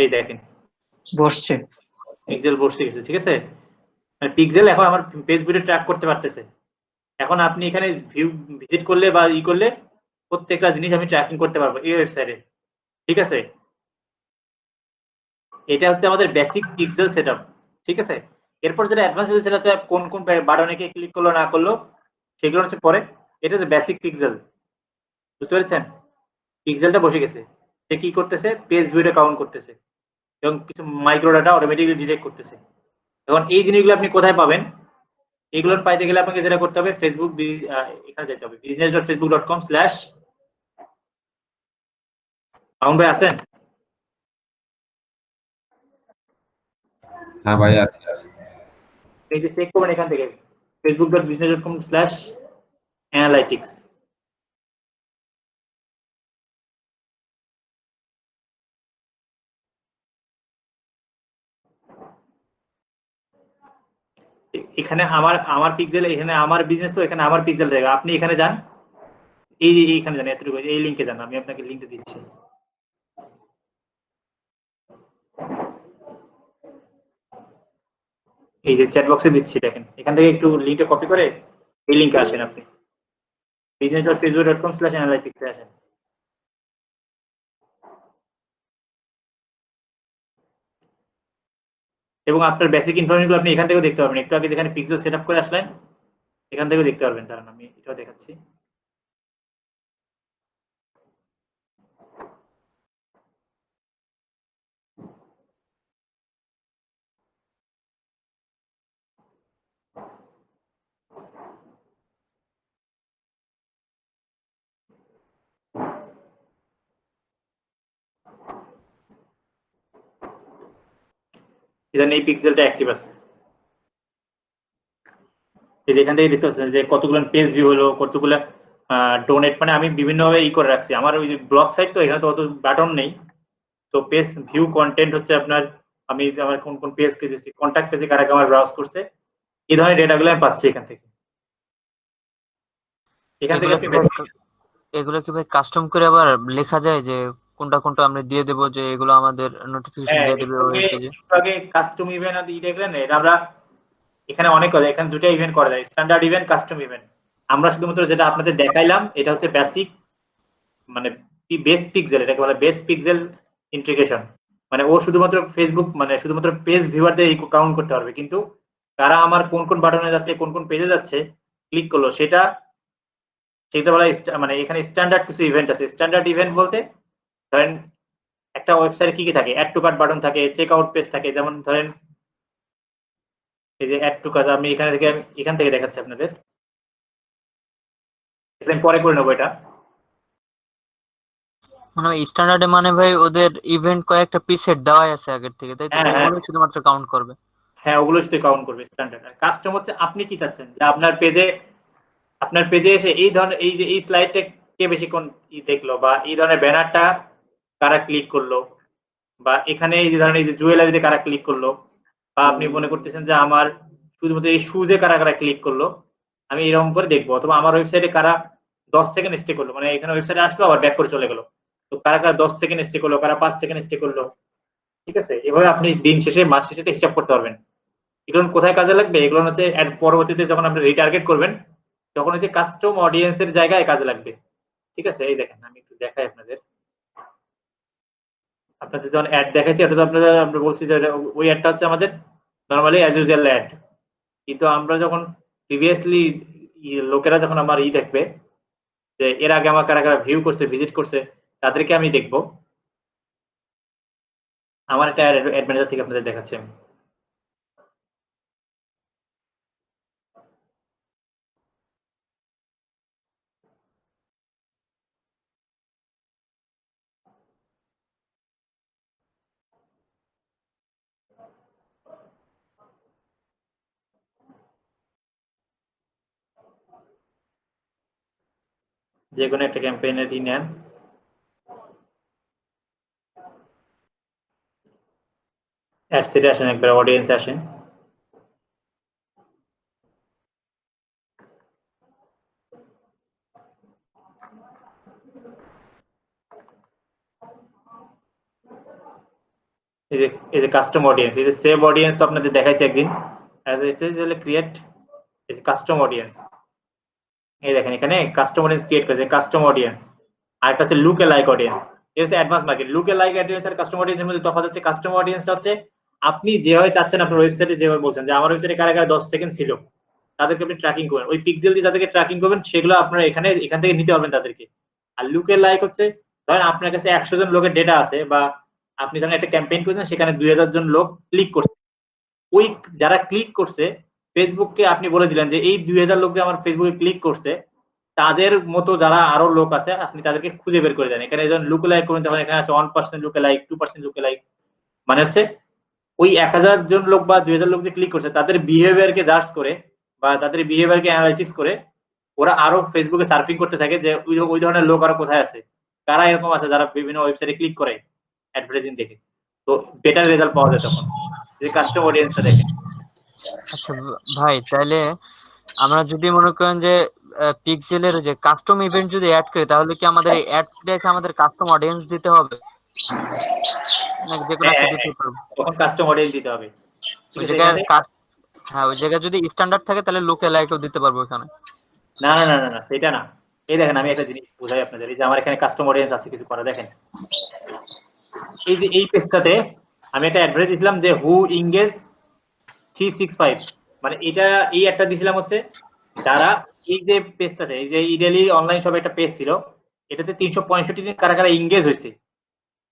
এই দেখেন বসছে। পিক্সেল বসে গেছে, ঠিক আছে? মানে পিক্সেল এখন আমার পেজ ভিউটা ট্র্যাক করতে পারতেছে। এখন আপনি এখানে ভিউ ভিজিট করলে বা করলে প্রত্যেকটা জিনিস আমি ট্র্যাকিং করতে পারবো এই ওয়েবসাইটে, ঠিক আছে? এটা হচ্ছে আমাদের বেসিক পিক্সেল সেটআপ, ঠিক আছে? এরপর যেটা অ্যাডভান্স হচ্ছে সেটা হচ্ছে কোন কোন বাটনে কে ক্লিক করলো না করলো সেগুলো হচ্ছে পরে। এটা হচ্ছে বেসিক পিক্সেল, বুঝতে পেরেছেন? পিক্সেলটা বসে গেছে, সে কি করতেছে, পেজ ভিউটা কাউন্ট করতেছে এবং কিছু মাইক্রো ডাটা অটোমেটিক্যালি ডিটেক্ট করতেছে। এখন এই জিনিসগুলো আপনি কোথায় পাবেন? এগুলো পাইতে গেলে আপনাকে যেটা করতে হবে, ফেসবুক এখানে যেতে হবে, business.facebook.com/ মামুন ভাই আছেন? হ্যাঁ ভাই, আছে আছে। এই যে চেক করবেন এখান থেকে facebook.business.com/analytics। এখানে আমার পিক্সেল, এখানে আমার বিজনেস, তো এখানে আমার পিক্সেল জায়গা। আপনি এখানে যান, এইখানে যান, এতটুকু এই লিংকে যান, আমি আপনাকে লিংকটা দিচ্ছি। এই যে চ্যাট বক্সে দিচ্ছি, দেখেন এখান থেকে একটু লিংকটা কপি করে এই লিংকে আসেন, আপনি business.facebook.com/analytics এ আসেন। এবং আপনার বেসিক ইনফরমেশনগুলো আপনি এখান থেকেও দেখতে পারবেন। একটু আগে যেখানে পিক্সেল সেটআপ করে আসলেন, এখান থেকেও দেখতে পারবেন। দাঁড়ান আমি এটাও দেখাচ্ছি। এখানে এই পিক্সেলটা অ্যাক্টিভ আছে, এই যে এখান থেকে দেখতে পাচ্ছেন যে কতগুলো পেজ ভিউ হলো, কতগুলো ডোনেট, মানে আমি বিভিন্নভাবে করে রাখছি। আমার ওই যে ব্লগ সাইট, তো এখানে তো অত বাটন নেই, তো পেজ ভিউ কন্টেন্ট হচ্ছে আপনার, আমি আমার কোন কোন পেজকে দিচ্ছি, কন্ট্যাক্ট পেজে কারা আমার ব্রাউজ করছে, এই ধরনের ডেটাগুলো আমি পাচ্ছি এখান থেকে। এখান থেকে আপনি এগুলো কি ভাই কাস্টম করে আবার লেখা যায় যে কোনটা কোনটা আমরা দিয়ে দেব, যে এগুলো আমাদের নোটিফিকেশন দিয়ে দেবে ওই পেজে? আগে কাস্টম ইভেন্ট আর দেখলেন, এটা আমরা এখানে অনেক কথা, এখানে দুটো ইভেন্ট করা যায়, স্ট্যান্ডার্ড ইভেন্ট, কাস্টম ইভেন্ট। আমরা শুধুমাত্র যেটা আপনাদের দেখাইলাম এটা হচ্ছে বেসিক, মানে বেস পিক্সেল, এটাকে বলে বেস পিক্সেল ইন্টিগ্রেশন। মানে ও শুধুমাত্র ফেসবুক, মানে শুধুমাত্র পেজ ভিউয়ারদের কাউন্ট করতে পারবে, কিন্তু কারা আমার কোন কোন বাটনে যাচ্ছে, কোন কোন পেজে যাচ্ছে ক্লিক করলো, সেটা বলা মানে এখানে স্ট্যান্ডার্ড কিছু ইভেন্ট আছে। স্ট্যান্ডার্ড ইভেন্ট বলতে ধরেন একটা ওয়েবসাইটে কি কি থাকে, অ্যাড টু কার্ট বাটন থাকে, চেক আউট পেজ থাকে। যেমন ধরেন এই যে অ্যাড টু কার্ট, আমি এখান থেকে দেখাচ্ছি আপনাদের, পরে করে নেবো এটা। মানে স্ট্যান্ডার্ডে মানে ভাই ওদের ইভেন্ট কয়েকটা প্রিসেট দেওয়াই আছে আগের থেকে, তাই তো? হ্যাঁ, হ্যাঁ, ওগুলো শুধুমাত্র কাউন্ট করবে। হ্যাঁ, ওগুলো শুধু কাউন্ট করবে স্ট্যান্ডার্ড। আর কাস্টম হচ্ছে আপনি কি চাচ্ছেন, যে আপনার পেজে এসে এই ধরনের এই যে এই স্লাইডটা কে বেশিক্ষণ দেখলো, বা এই ধরনের ব্যানারটা কারা ক্লিক করলো, বা এখানে এই যে ধরেন এই যে জুয়েলারিতে কারা ক্লিক করলো, বা আপনি মনে করতেছেন যে আমার শুধুমাত্র এই শুজে কারা কারা ক্লিক করলো, আমি এরকম করে দেখবো। অথবা আমার ওয়েবসাইটে কারা 10 সেকেন্ড স্টে করলো, মানে এখানে ওয়েবসাইটে আসলো আবার ব্যাক করে চলে গেলো, তো কারা কারা 10 সেকেন্ড স্টে করলো, কারা 5 সেকেন্ড স্টে করলো। ঠিক আছে, এভাবে আপনি দিন শেষে মাস শেষে হিসাব করতে পারবেন। এগুলো কোথায় কাজে লাগবে, এগুলো হচ্ছে পরবর্তীতে যখন আপনি রিটার্গেট করবেন তখন হচ্ছে কাস্টম অডিয়েন্সের জায়গায় কাজে লাগবে। ঠিক আছে, এই দেখেন আমি একটু দেখাই আপনাদের যখন অ্যাড দেখাচ্ছি, এটা তো আমরা বলছি যে ওই অ্যাডটা হচ্ছে আমাদের নরমালি অ্যাজ ইউজুয়াল অ্যাড। কিন্তু আমরা যখন প্রিভিয়াসলি লোকেরা যখন আমার দেখবে যে এর আগে আমার কারা কারা ভিউ করছে, ভিজিট করছে, তাদেরকে আমি দেখবো। আমার একটা অ্যাড ম্যানেজার থেকে আপনাদের দেখাচ্ছি আমি। যে কোনো একটা ক্যাম্পেইনের নেন, অ্যাড সেটে আসেন, একবার অডিয়েন্সে আসেন। এই যে কাস্টম অডিয়েন্স, এই যে সেভ অডিয়েন্স তো আপনাদের দেখাইছে একদিন, ক্রিয়েট কাস্টম অডিয়েন্স। এই দেখেন এখানে কাস্টম অডিয়েন্স ক্রিয়েট করেছে, কাস্টম অডিয়েন্স। আর একটা হচ্ছে লুক এলাইক অডিয়েন্স, এটা হচ্ছে advance market. Look alike audience আর কাস্টম অডিয়েন্সের মধ্যে তফাৎ হচ্ছে, কাস্টম অডিয়েন্সটা হচ্ছে আপনি যেভাবে চাচ্ছেন, আপনার ওয়েবসাইটে যেভাবে বলছেন যে আমার ওয়েবসাইটে কারা কারা 10 সেকেন্ড ছিল, তাদেরকে আপনি ট্র্যাকিং করবেন, ওই পিক্সেল দিয়ে তাদেরকে ট্র্যাকিং করবেন, সেগুলো আপনারা এখান থেকে নিতে পারবেন তাদেরকে। আর লুক এলাইক হচ্ছে ধরেন আপনার কাছে 100 জন লোকের ডেটা আছে, বা আপনি ধরেন একটা ক্যাম্পেইন করেছেন, সেখানে 2000 জন লোক ক্লিক করছে, ওই যারা ক্লিক করছে ফেসবুককে আপনি বলে দিলেন যে এই 2000 লোক যে আমার ফেসবুকে ক্লিক করছে, তাদের মতো যারা আরো লোক আছে আপনি তাদেরকে খুঁজে বের করে দেন। এখানে যখন লুক এলাইক করবেন তখন এখানে আছে 1% লুক এলাইক, 2% লুক এলাইক, মানে হচ্ছে ওই 1000 জন লোক বা 2000 লোক যে ক্লিক করছে তাদের বিহেভিয়ারকে জাজ করে বা তাদের বিহেভিয়ারকে অ্যানালাইটিক্স করে ওরা আরো ফেসবুকে সার্ফিং করতে থাকে যে ওই ধরনের লোক আরো কোথায় আছে, কারা এরকম আছে যারা বিভিন্ন ওয়েবসাইটে ক্লিক করে অ্যাডভার্টাইজিং দেখে, তো বেটার রেজাল্ট পাওয়া যায় তখন যদি কাস্টম অডিয়েন্সটা দেখে। আচ্ছা ভাই, তাহলে আমরা যদি মনে করেন যে পিক্সেলের যে কাস্টম ইভেন্ট যদি অ্যাড করি, তাহলে কি আমাদের এই অ্যাড দেখে আমাদের কাস্টম অডিয়েন্স দিতে হবে, নাকি যে কোনো একটা দিতে পারবো? তখন কাস্টম অডিয়েন্স দিতে হবে। ওই জায়গায় হ্যাঁ, ওই জায়গায় যদি স্ট্যান্ডার্ড থাকে তাহলে লুক এলাইকও দিতে পারবো এখানে। না না না না, সেটা না। এই দেখেন আমি একটা জিনিস বোঝাই আপনাদের, এই যে আমার এখানে কাস্টম অডিয়েন্স আছে কিছু করা, দেখেন এই যে এই পেজটাতে আমি একটা অ্যাডভার্টাইজ দিয়েছিলাম যে হু ইংগেজ 365, মানে এটা এই একটা দিয়েছিলাম হচ্ছে যারা এই যে পেজটাতে, এই যে ইডেলি অনলাইন শপে একটা পেজ ছিল, এটাতে 365 দিন কারা কারা ইংগেজ হয়েছে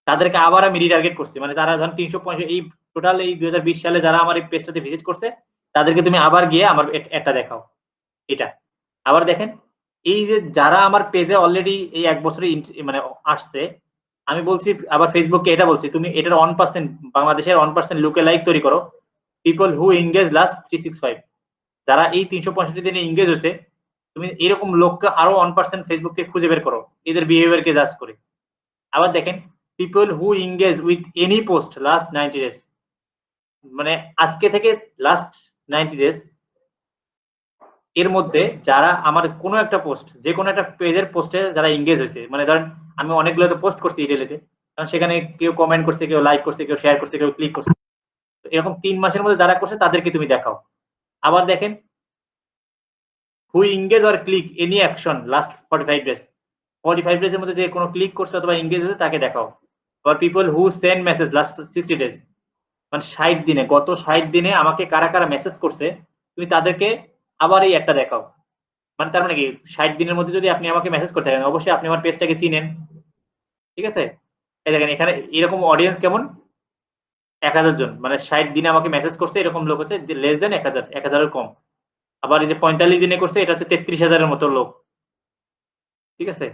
তাদেরকে আবার আমি রিটার্গেট করছি। মানে তারা ধরেন 365 এই টোটাল এই 2020 সালে যারা আমার এই পেজটাতে ভিজিট করছে তাদেরকে তুমি আবার গিয়ে আমার একটা দেখাও। এটা আবার দেখেন, এই যে যারা আমার পেজে অলরেডি এই 1 বছরে মানে আসছে, আমি বলছি আবার ফেসবুককে এটা বলছি তুমি এটার 1% বাংলাদেশের 1% লুকে লাইক তৈরি করো, পিপল হু এনগেজ লাস্ট 365, যারা এই 365 দিনে এনগেজ হচ্ছে, তুমি এরকম লোককে আরো 1% ফেসবুক থেকে খুঁজে বের করো এদের বিহেভিয়ারকে জাজ করে। আবার দেখেন people who engage with any post last 90 days, মানে আজকে থেকে লাস্ট 90 ডেজ এর মধ্যে যারা আমার কোনো একটা পোস্ট, যে কোনো একটা পেজের পোস্টে যারা এনগেজ হয়েছে, মানে ধরেন আমি অনেকগুলোতে পোস্ট করছি ইডেলিতে, কারণ সেখানে কেউ কমেন্ট করছে, কেউ লাইক করছে, কেউ শেয়ার করছে, কেউ ক্লিক করছে, এরকম 3 মাসের মধ্যে যারা করছে তাদেরকে তুমি দেখাও। আবার দেখেন who engage or click any action last 45 days, 45 ডেজের মধ্যে যে কোনো ক্লিক করছে অথবা এনগেজ হয়েছে তাকে দেখাও। আবার people who send message last 60 days, মানে 60 দিনে, গত 60 দিনে আমাকে কারা কারা মেসেজ করছে তুমি তাদেরকে আবার এই একটা দেখাও। মানে তার মানে কি 60 দিনের মধ্যে যদি আপনি আমাকে মেসেজ করতে থাকেন অবশ্যই আপনি আমার পেজটাকে চিনেন। ঠিক আছে? এই দেখেন এখানে এরকম অডিয়েন্স কেমন 1000 জন, মানে 60 দিনে আমাকে মেসেজ করছে এরকম লোক হচ্ছে লেস দেন 1000 এর কম। আবার এই যে 45 দিনে করছে এটা হচ্ছে 33,000 এর মতো লোক। ঠিক আছে?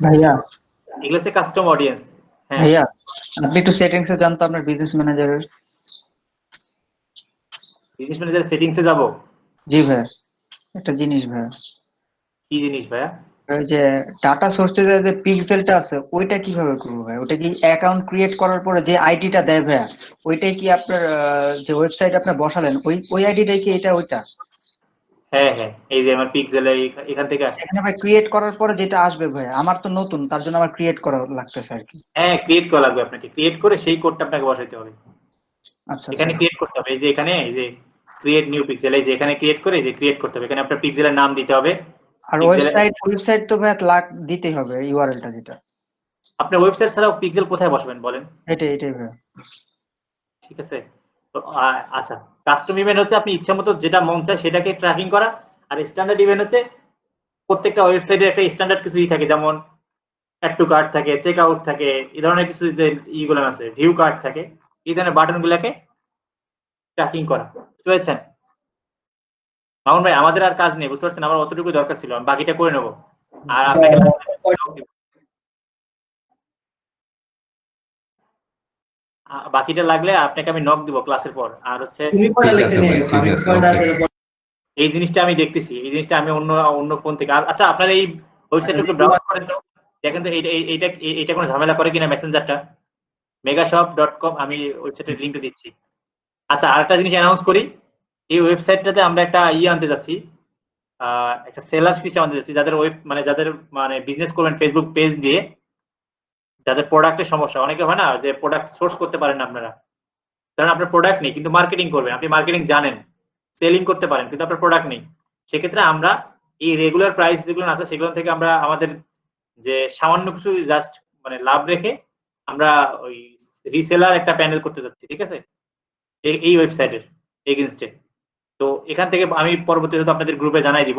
ভাইয়া এগুলো হচ্ছে কাস্টম অডিয়েন্স। হ্যাঁ, ভাইয়া আপনি একটু সেটিংসে যান তো আপনার বিজনেস ম্যানেজারের। বিজনেস ম্যানেজার সেটিংস এ যাব। জি ভাইয়া, একটা জিনিস ভাইয়া, কি জিনিস ভাইয়া? ওই যে ডাটা সোর্সে যে পিক্সেলটা আছে ওইটা কিভাবে করবো ভাই? ওটা কি অ্যাকাউন্ট ক্রিয়েট করার পরে যে আইডিটা দেয় ভাইয়া, ওইটাই কি আপনার যে ওয়েবসাইট আপনি বসালেন ওই আইডিটাই কি এটা ওইটা? হ্যাঁ, হ্যাঁ, এই যে আমার পিক্সেলে এখান থেকে আসছে। এখানে ভাই ক্রিয়েট করার পরে যেটা আসবে ভাইয়া, আমার তো নতুন, তার জন্য আমার ক্রিয়েট করা লাগতেছে আর কি। হ্যাঁ, ক্রিয়েট করা লাগবে আপনাকে। ক্রিয়েট করে সেই কোডটা আপনাকে বসাইতে হবে। আচ্ছা আচ্ছা। এখানে ক্রিয়েট করতে হবে। এই যে এখানে এই যে ক্রিয়েট নিউ পিক্সেল, এই যে এখানে ক্রিয়েট করে এই যে ক্রিয়েট করতে হবে। এখানে আপনার পিক্সেলের নাম দিতে হবে। আর পিক্সেলের ওয়েবসাইট তো ভাইয়া দিতেই হবে ইউআরএলটা যেটা। আপনার ওয়েবসাইট ছাড়াও পিক্সেল কোথায় বসাবেন বলেন? এটাই ভাইয়া। ঠিক আছে? তো আচ্ছা, কাস্টম ইভেন্ট হচ্ছে আপনি ইচ্ছামতো যেটা মন চায় সেটাকে ট্র্যাকিং করা। আর স্ট্যান্ডার্ড ইভেন্ট হচ্ছে প্রত্যেকটা ওয়েবসাইটের একটা স্ট্যান্ডার্ড কিছুই থাকে, যেমন অ্যাড টু কার্ট থাকে, চেক আউট থাকে, এই ধরনের কিছু যে ইগুলো আছে, ভিউ কার্ড থাকে, এই ধরনের বাটনগুলোকে ট্র্যাকিং করা। বুঝতে পেরেছেন? মামুন ভাই আমাদের আর কাজ নেই, বুঝতে পারছেন? আমার অতটুকু দরকার ছিল, আমি বাকিটা করে নেবো। আর আপনাকে বাকিটা লাগলে আপনাকে আমি নক দিব ক্লাসের পর। আর হচ্ছে ঠিক আছে ভাই, ঠিক আছে, ওকে। এই জিনিসটা আমি দেখতেছি, এই জিনিসটা আমি অন্য ফোন থেকে আচ্ছা আপনার এই ওয়েবসাইটটা একটু ব্রাউজ করেন তো, দেখেন তো এইটা কোনো ঝামেলা করে কিনা মেসেঞ্জারটা। megashop.com, আমি ওয়েবসাইটের লিংকটা দিচ্ছি। আচ্ছা আরেকটা জিনিস অ্যানাউন্স করি, এই ওয়েবসাইটটাতে আমরা একটা আনতে যাচ্ছি, একটা সেলার সিস্টেম আনতে যাচ্ছি, যাদের বিজনেস করবেন ফেসবুক পেজ দিয়ে, যাদের প্রোডাক্টের সমস্যা, অনেকে হয় না যে প্রোডাক্ট সোর্স করতে পারেন না আপনারা, কারণ আপনার প্রোডাক্ট নেই কিন্তু মার্কেটিং করবেন, আপনি মার্কেটিং জানেন, সেলিং করতে পারেন কিন্তু আপনার প্রোডাক্ট নেই। সেক্ষেত্রে আমরা এই রেগুলার প্রাইস যেগুলো আছে সেগুলো থেকে আমরা আমাদের যে সামান্য কিছু জাস্ট লাভ রেখে আমরা ওই রিসেলার একটা প্যানেল করতে যাচ্ছি। ঠিক আছে? এই ওয়েবসাইটের এগেইনস্টে। তো এখান থেকে আমি পরবর্তীতে আপনাদের গ্রুপে জানাই দিব,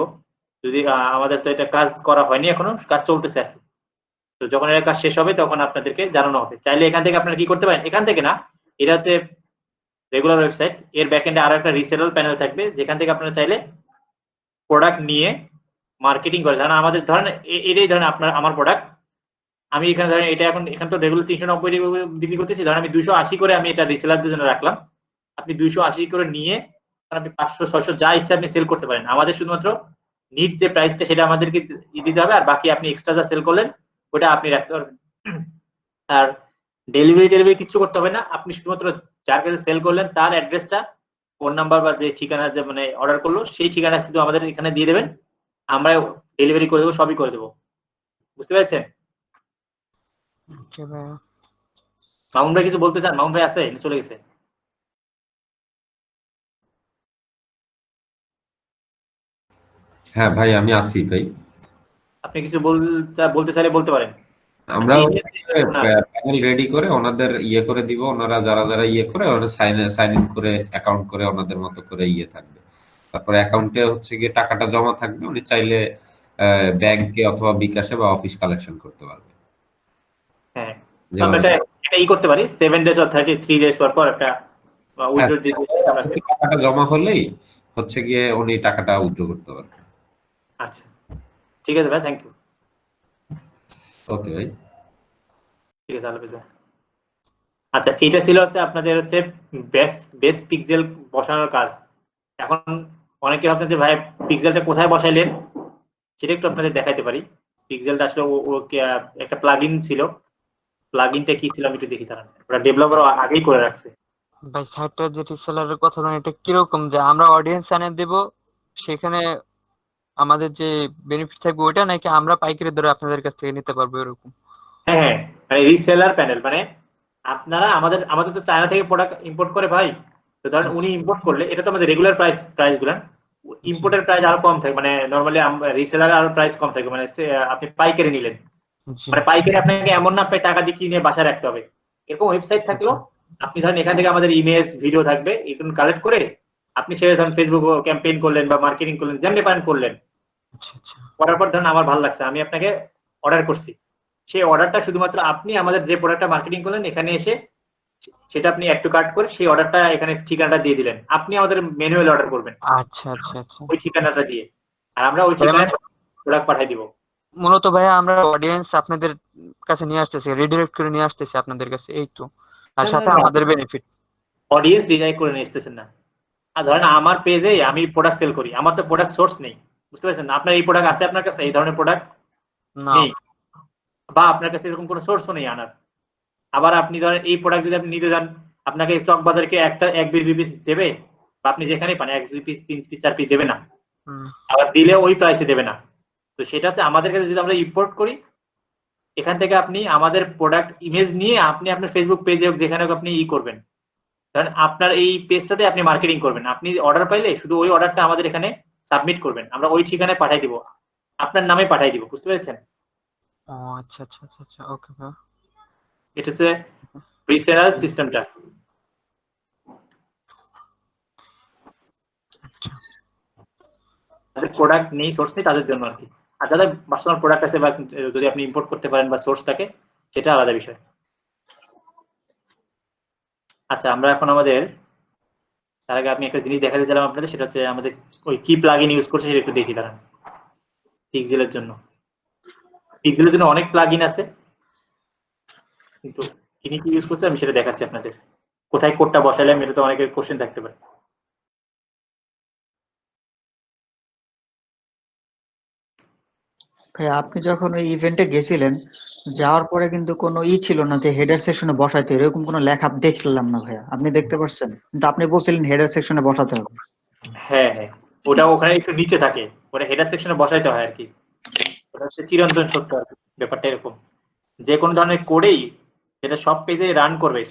যদি আমাদের তো এটা কাজ করা হয়নি এখনো, কাজ চলতেছে আর কি। তো যখন এর কাজ শেষ হবে তখন আপনাদেরকে জানানো হবে। চাইলে এখান থেকে আপনারা কি করতে পারেন, এখান থেকে না, এটা হচ্ছে রেগুলার ওয়েবসাইট, এর ব্যাকএন্ডে আরো একটা রিসেলার প্যানেল থাকবে যেখান থেকে আপনারা চাইলে প্রোডাক্ট নিয়ে মার্কেটিং করে। ধরেন এটাই ধরেন আমার প্রোডাক্ট, আমি এখানে ধরেন এটা এখানে তো রেগুলার 390 বিক্রি করতেছি, ধরেন আমি 280 করে আমি এটা রিসেলারদের জন্য রাখলাম। আপনি 280 করে নিয়ে আপনি 500 600 যা ইচ্ছা আপনি সেল করতে পারেন। আমাদের শুধুমাত্র নিট যে প্রাইসটা সেটা আমাদেরকে দিতে হবে, আর বাকি আপনি এক্সট্রা যা সেল করলেন ওটা আপনি রাখতে পারবেন। আর ডেলিভারি কিছু করতে হবে না, আপনি শুধুমাত্র যার কাছে সেল করলেন তার অ্যাড্রেসটা, ফোন নাম্বার বা যে ঠিকানা যে অর্ডার করলো সেই ঠিকানা শুধু আমাদের এখানে দিয়ে দেবেন, আমরা ডেলিভারি করে দেবো, সবই করে দেবো। বুঝতে পেরেছেন? মামুন ভাই কিছু বলতে চান? মামুন ভাই আছে, চলে গেছে? হ্যাঁ ভাই, আমি আছি ভাই। আপনি কিছু বলতে চাইলে বলতে পারেন। আমরা প্যানেল রেডি করে ওনাদের ইয়ে করে দিব, ওনারা যারা যারা ইয়ে করে ওরা সাইন ইন করে অ্যাকাউন্ট করে ওনাদের মতো করে ইয়ে থাকবে। তারপরে অ্যাকাউন্টে হচ্ছে গিয়ে টাকাটা জমা থাকবে, উনি চাইলে ব্যাংকে অথবা বিকাশে বা অফিস কালেকশন করতে পারবে। হ্যাঁ, আমরা এটা করতে পারি 7 ডেজ অর 33 ডেজ পর একটা উইথড্র দিয়ে টাকাটা জমা হলেই হচ্ছে গিয়ে উনি টাকাটা উইথড্র করতে পারবে। আচ্ছা ঠিক আছে ভাই, থ্যাংক ইউ। ওকে ভাই, ঠিক আছে, আল্লাহ হাফেজ। আচ্ছা এটা ছিল হচ্ছে আপনাদের হচ্ছে বেস পিক্সেল বসানোর কাজ। এখন অনেকে ভাবছেন যে ভাই পিক্সেলটা কোথায় বসাইলেন, সেটা একটু আপনাদের দেখাইতে পারি। পিক্সেলটা আসলে একটা প্লাগইন ছিল, প্লাগইনটা কি ছিল আমি একটু দেখি। তারা ওরা ডেভেলপার আগেই করে রাখছে। ভাই সাইটটা যে রিসেলারের কথা বলেন এটা কিরকম, যে আমরা অডিয়েন্স এনে দেব সেখানে আমাদের যে বেনিফিট থাকবে ওইটা, নাকি আমরা পাইকারি দরে আপনাদের কাছ থেকে নিতে পারবো এরকম? হ্যাঁ, রিসেলার প্যানেল আপনারা আমাদের তো চায়না থেকে প্রোডাক্ট ইম্পোর্ট করে ভাই। তো ধরেন উনি ইম্পোর্ট করলে, এটা তো আমাদের রেগুলার প্রাইস গুলো, ইম্পোর্টের প্রাইস আরো কম থাকে, নরমালি রিসেলার আরো প্রাইস কম থাকে, আপনি পাইকারি নিলেন, পাইকারি আপনাকে এমন না আপনি টাকা দিয়ে কিনে বাসায় রাখতে হবে, এরকম ওয়েবসাইট থাকলো আপনি ধরেন এখান থেকে আমাদের ইমেজ ভিডিও থাকবে এগুলো কালেক্ট করে আপনি সেটা ধরেন ফেসবুক ক্যাম্পেইন করলেন বা মার্কেটিং করলেন যেমনি পারেন করলেন। আচ্ছা আচ্ছা করার পর ধরেন আমার ভালো লাগছে আমি আপনাকে অর্ডার করছি, সেই অর্ডারটা শুধুমাত্র আপনি আমাদের যে প্রোডাক্টটা মার্কেটিং করলেন এখানে এসে সেটা আপনি অ্যাড টু কার্ট করে সেই অর্ডারটা এখানে ঠিকানাটা দিয়ে দিলেন, আপনি আমাদের ম্যানুয়াল অর্ডার করবেন আচ্ছা আচ্ছা আচ্ছা ওই ঠিকানাটা দিয়ে, আর আমরা ওই তার মানে ঠিকানায় প্রোডাক্ট পাঠিয়ে দিব। মূলত ভাইয়া আমরা অডিয়েন্স আপনাদের কাছে নিয়ে আসতেছি, রিডিরেক্ট করে নিয়ে আসতেছি আপনাদের কাছে, এই তো, আর সাথে আমাদের বেনিফিট। অডিয়েন্স ডিজাইন করে নিয়ে আসতেছেন না। আর ধরেন আমার পেজে আমি প্রোডাক্ট সেল করি, আমার তো প্রোডাক্ট সোর্স নেই, বুঝতে পারছেন না? আপনার এই প্রোডাক্ট আছে আপনার কাছে, এই ধরনের প্রোডাক্ট না নেই বা আপনার কাছে এরকম কোনো সোর্সও নেই আনার। আবার আপনি ধরেন এই প্রোডাক্ট যদি আপনি নিতে যান আপনাকে চক বাজারকে একটা 1 পিস 2 পিস দেবে, বা আপনি যেখানেই পান 1 2 পিস 3 পিস 4 পিস দেবে না, আবার দিলে ওই প্রাইসে দেবে না। তো সেটা হচ্ছে আমাদের কাছে যদি আমরা ইম্পোর্ট করি এখান থেকে আপনি আমাদের প্রোডাক্ট ইমেজ নিয়ে আপনি আপনার ফেসবুক পেজে হোক যেখানে হোক আপনি করবেন, কারণ আপনার এই পেজটাতে আপনি মার্কেটিং করবেন, আপনি অর্ডার পাইলে শুধু ওই অর্ডারটা আমাদের এখানে সাবমিট করবেন, আমরা ওই ঠিকানায় পাঠিয়ে দিব, আপনার নামে পাঠিয়ে দিব, বুঝতে পেরেছেন? ও আচ্ছা আচ্ছা আচ্ছা আচ্ছা ওকে ভাইয়া। এটা হচ্ছে প্রিসেলার সিস্টেমটা। যাদের প্রোডাক্ট নেই সোর্স নেই তাদের জন্য আর কি, আর যাদের পার্সোনাল প্রোডাক্ট আছে বা যদি আপনি ইম্পোর্ট করতে পারেন বা সোর্স থাকে সেটা আলাদা বিষয়। আচ্ছা আমরা এখন আমাদের তার আগে আমি একটা জিনিস দেখাতে চাইলাম আপনাদের, সেটা হচ্ছে আমাদের ওই কি প্লাগইন ইউজ করছে সেটা একটু দেখি দাঁড়ান। পিক্সেলের জন্য অনেক প্লাগইন আছে, কিন্তু তিনি কি ইউজ করছে আমি সেটা দেখাচ্ছি আপনাদের। কোথায় কোডটা বসাইলাম এটা তো অনেকের কোশ্চেন থাকতে পারে। ভাই আপনি যখন ওই ইভেন্টে গেছিলেন যাওয়ার পরে কিন্তু কোনো ছিল না যে হেডার সেকশনে বসাইতে, এরকম কোনো লেখা দেখলাম না ভাইয়া, আপনি দেখতে পাচ্ছেন? কিন্তু আপনি বলছিলেন হেডার সেকশনে বসাতে হবে। হ্যাঁ হ্যাঁ, ওটা ওখানে একটু নিচে থাকে, ওটা হেডার সেকশনে বসাইতে হয় আর কি, ওটা হচ্ছে চিরন্তন সত্য আর কি। ব্যাপারটা এরকম যে কোনো ধরনের কোডেই যেটা সব পেজে রান করবে,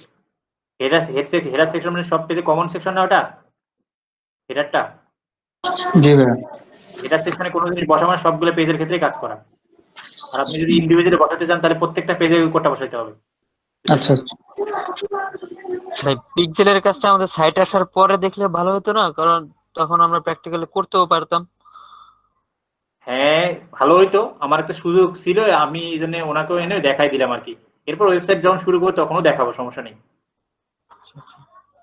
হেডার সেকশন মানে সব পেজে কমন সেকশন না ওটা হেডারটা, জি ভাইয়া। হেডার সেকশনে কোনো জিনিস বসা মানে সবগুলো পেজের ক্ষেত্রে কাজ করা, আর আপনি যদি ইন্ডিভিজুয়ালি বসাতে চান তাহলে প্রত্যেকটা পেজে ওই কোডটা বসাইতে হবে। আচ্ছা ভাই পিক্সেলের কাজটা আমাদের সাইট আসার পরে দেখলে ভালো হতো না, কারণ তখন আমরা প্র্যাকটিক্যালি করতেও পারতাম। হ্যাঁ ভালো হইতো, আমার একটা সুযোগ ছিল, আমি এই জন্য ওনাকেও এনে দেখাই দিলাম আর কি। এরপর ওয়েবসাইট যখন শুরু করবো তখনও দেখাবো, সমস্যা নেই।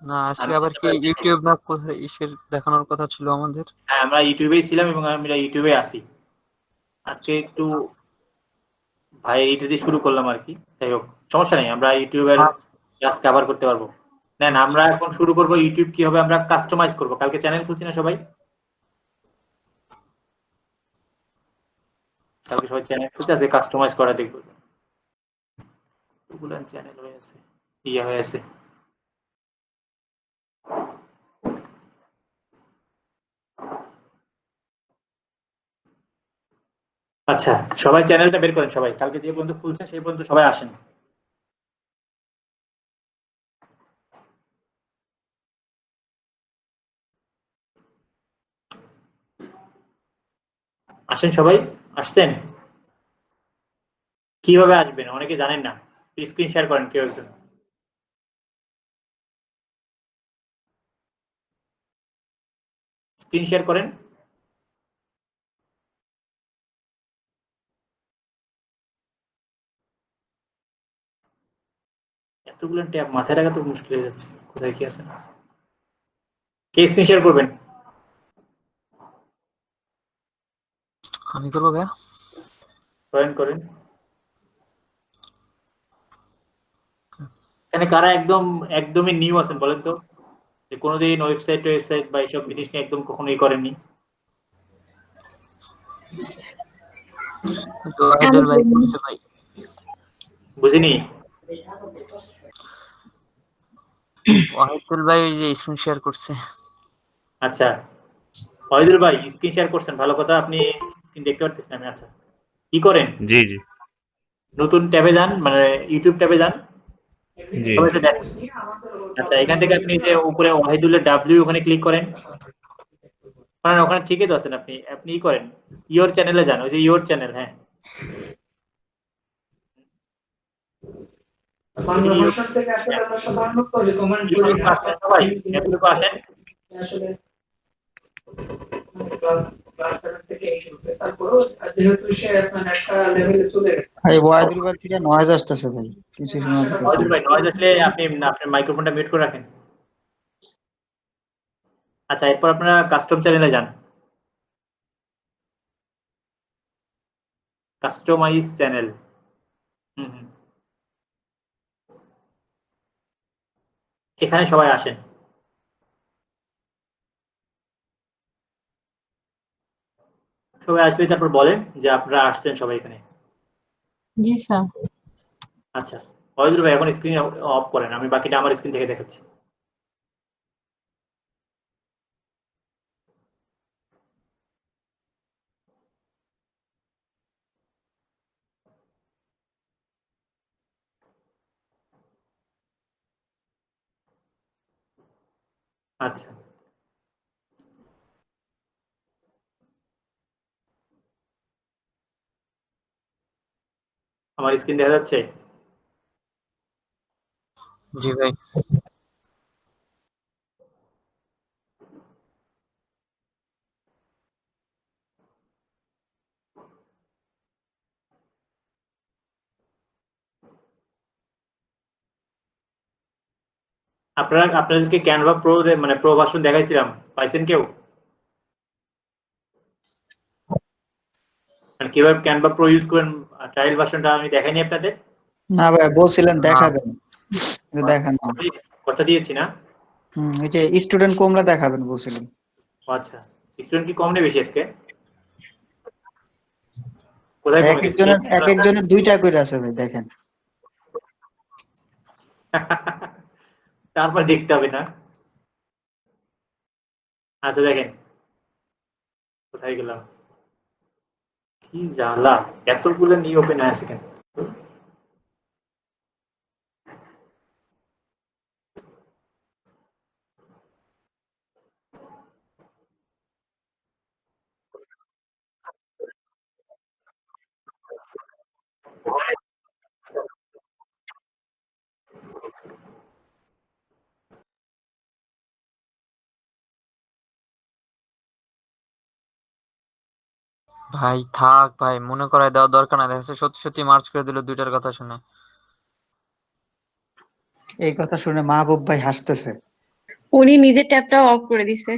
না আজকে আবার কি ইউটিউব না কোথায় ইসের দেখানোর কথা ছিল আমাদের? হ্যাঁ আমরা ইউটিউবেই ছিলাম এবং আমরা ইউটিউবে আসি আজকে একটু, ভাই এইটা দিয়ে শুরু করলাম আর কি। যাই হোক সমস্যা নেই, আমরা ইউটিউবের কাজ কভার করতে পারবো। না আমরা এখন শুরু করবো ইউটিউব কিভাবে আমরা কাস্টমাইজ করবো। কালকে চ্যানেল খুলছি না সবাই, কালকে সবাই চ্যানেল খুলছে, আজকে কাস্টমাইজ করা দেখবো। চ্যানেল হয়ে আছে, ইয়ে হয়ে আছে। আচ্ছা সবাই চ্যানেলটা বের করেন, সবাই কালকে যে পর্যন্ত খুলছে সেই পর্যন্ত সবাই আসেন। আসেন সবাই, আসছেন? কিভাবে আসবেন অনেকে জানেন না, স্ক্রিন শেয়ার করেন কেউ একজন। স্ক্রিন শেয়ার করেন। এতগুলো ট্যাব মাথায় রাখা তো মুশকিল হয়ে যাচ্ছে, কোথায় কি আছে না আছে। কে স্ক্রিন শেয়ার করবেন? আমি করবো ভাইয়া। করেন করেন। এখানে কারা একদমই নিউ আছেন বলেন তো, যে কোনোদিন ওয়েবসাইট বা এইসব জিনিস নিয়ে একদম কখনোই করেননি? তো আইদুল ভাই করছে ভাই। বুঝিনি। ওয়াহিদুল ভাই যে স্ক্রিন শেয়ার করছে। আচ্ছা ওয়াহিদুল ভাই স্ক্রিন শেয়ার করছেন, ভালো কথা, আপনি স্ক্রিন দেখতে পারতেছেন আমি। আচ্ছা কি করেন? জি জি নতুন ট্যাবে যান, মানে ইউটিউব ট্যাবে যান, জি সবাই তো দেখেন। আচ্ছা এখান থেকে আপনি যে উপরে ওয়াহিদুলের ডাব্লিউ ওখানে ক্লিক করেন, কারণ ওখানে ঠিকই তো আছেন আপনি, আপনি করেন ইওর চ্যানেলে যান, ওই যে ইওর চ্যানেল, হ্যাঁ এতটুকু আসছেন সবাই, এতটুকু আসেন। ভাই ওয়াহিদুল ভাই থেকে নয়েজ আসতেছে ভাই, কিছু শোনা যাচ্ছে না। ভাই নয়েজ আসলে আপনি আপনার মাইক্রোফোনটা মিউট করে রাখেন। আচ্ছা, এরপর আপনারা কাস্টম চ্যানেলে যান। Customise channel. হুম। এখানে সবাই আসেন। সবাই আসলে তারপর বলেন যে আপনারা আসছেন সবাই এখানে। জি স্যার। আচ্ছা, ওয়াহিদুল ভাই এখন স্ক্রিন অফ করেন, আমি বাকিটা আমার স্ক্রিন থেকে দেখাচ্ছি। আচ্ছা, আমার স্ক্রিন দেখা যাচ্ছে? জি ভাই। আপনাদেরকে ক্যানভা প্রো মানে প্রো ভার্সন দেখাইছিলাম, পাইছেন কেউ? মানে কিভাবে ক্যানভা প্রো ইউজ করেন ট্রায়াল ভার্সনটা আমি দেখাইনি আপনাদের? না ভাই বলছিলেন না। দেখাবেন, কিন্তু দেখান না। কথা দিয়েছি না? ওই যে স্টুডেন্ট কমলা দেখাবেন বলছিলেন। আচ্ছা, স্টুডেন্ট কি কম নেই বেশি আজকে? কোথায় এক কমে গেছে? একজনের 2টা করে আছে ভাই, দেখেন। তারপর দেখতে হবে না? আচ্ছা দেখেন, কোথায় গেলাম? কি জ্বালা, এতগুলো নিয়ে ওপেন আছে কেন? ভাই থাক ভাই, মনে করায় দেওয়ার দরকার নাই, দেখা যাচ্ছে সত্যি সত্যি মার্চ করে দিল 2টার কথা শুনে। এই কথা শুনে মাহবুব ভাই হাসতেছে। উনি নিজের ট্যাবটাও অফ করে দিছে।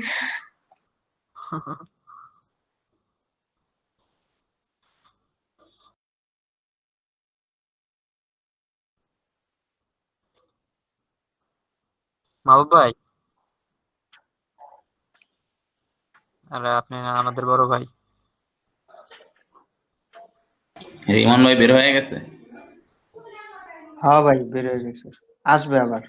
মাহবুব ভাই, আরে আপনি না আমাদের বড় ভাই। ইমান ভাই বের হয়ে গেছে। হ্যাঁ ভাই বের হয়ে গেছে, আসবে আবার।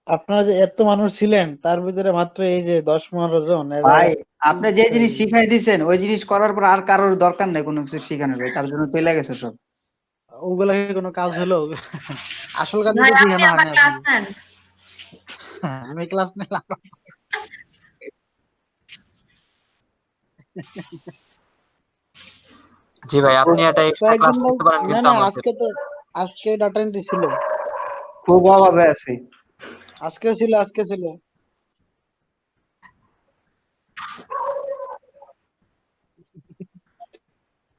আপনারা যে এত মানুষ ছিলেন তার ভিতরে মাত্র এই যে 10-15 জন এরা ভাই আপনি যে জিনিস শিখাই দিয়েছেন ওই জিনিস করার পর আর কারোর দরকার নেই কোনো কিছু শিখানোর, ভাই তার জন্য পেলে গেছে সব। ওগুলা কি কোনো কাজ হলো? আসল কাজ তো ভাই আপনি শিখানো আমার হয়নি ক্লাস আপনাকে। নেন। আমি ক্লাস নিলাম। জি ভাই, আপনি একটা এক্সট্রা ক্লাস কয়েকদিন নিতে পারেন না কিন্তু না আমাদের। আজকে ডাটা এন্ট্রি ছিল। খুব অভাবে আছি। আজকে ছিল।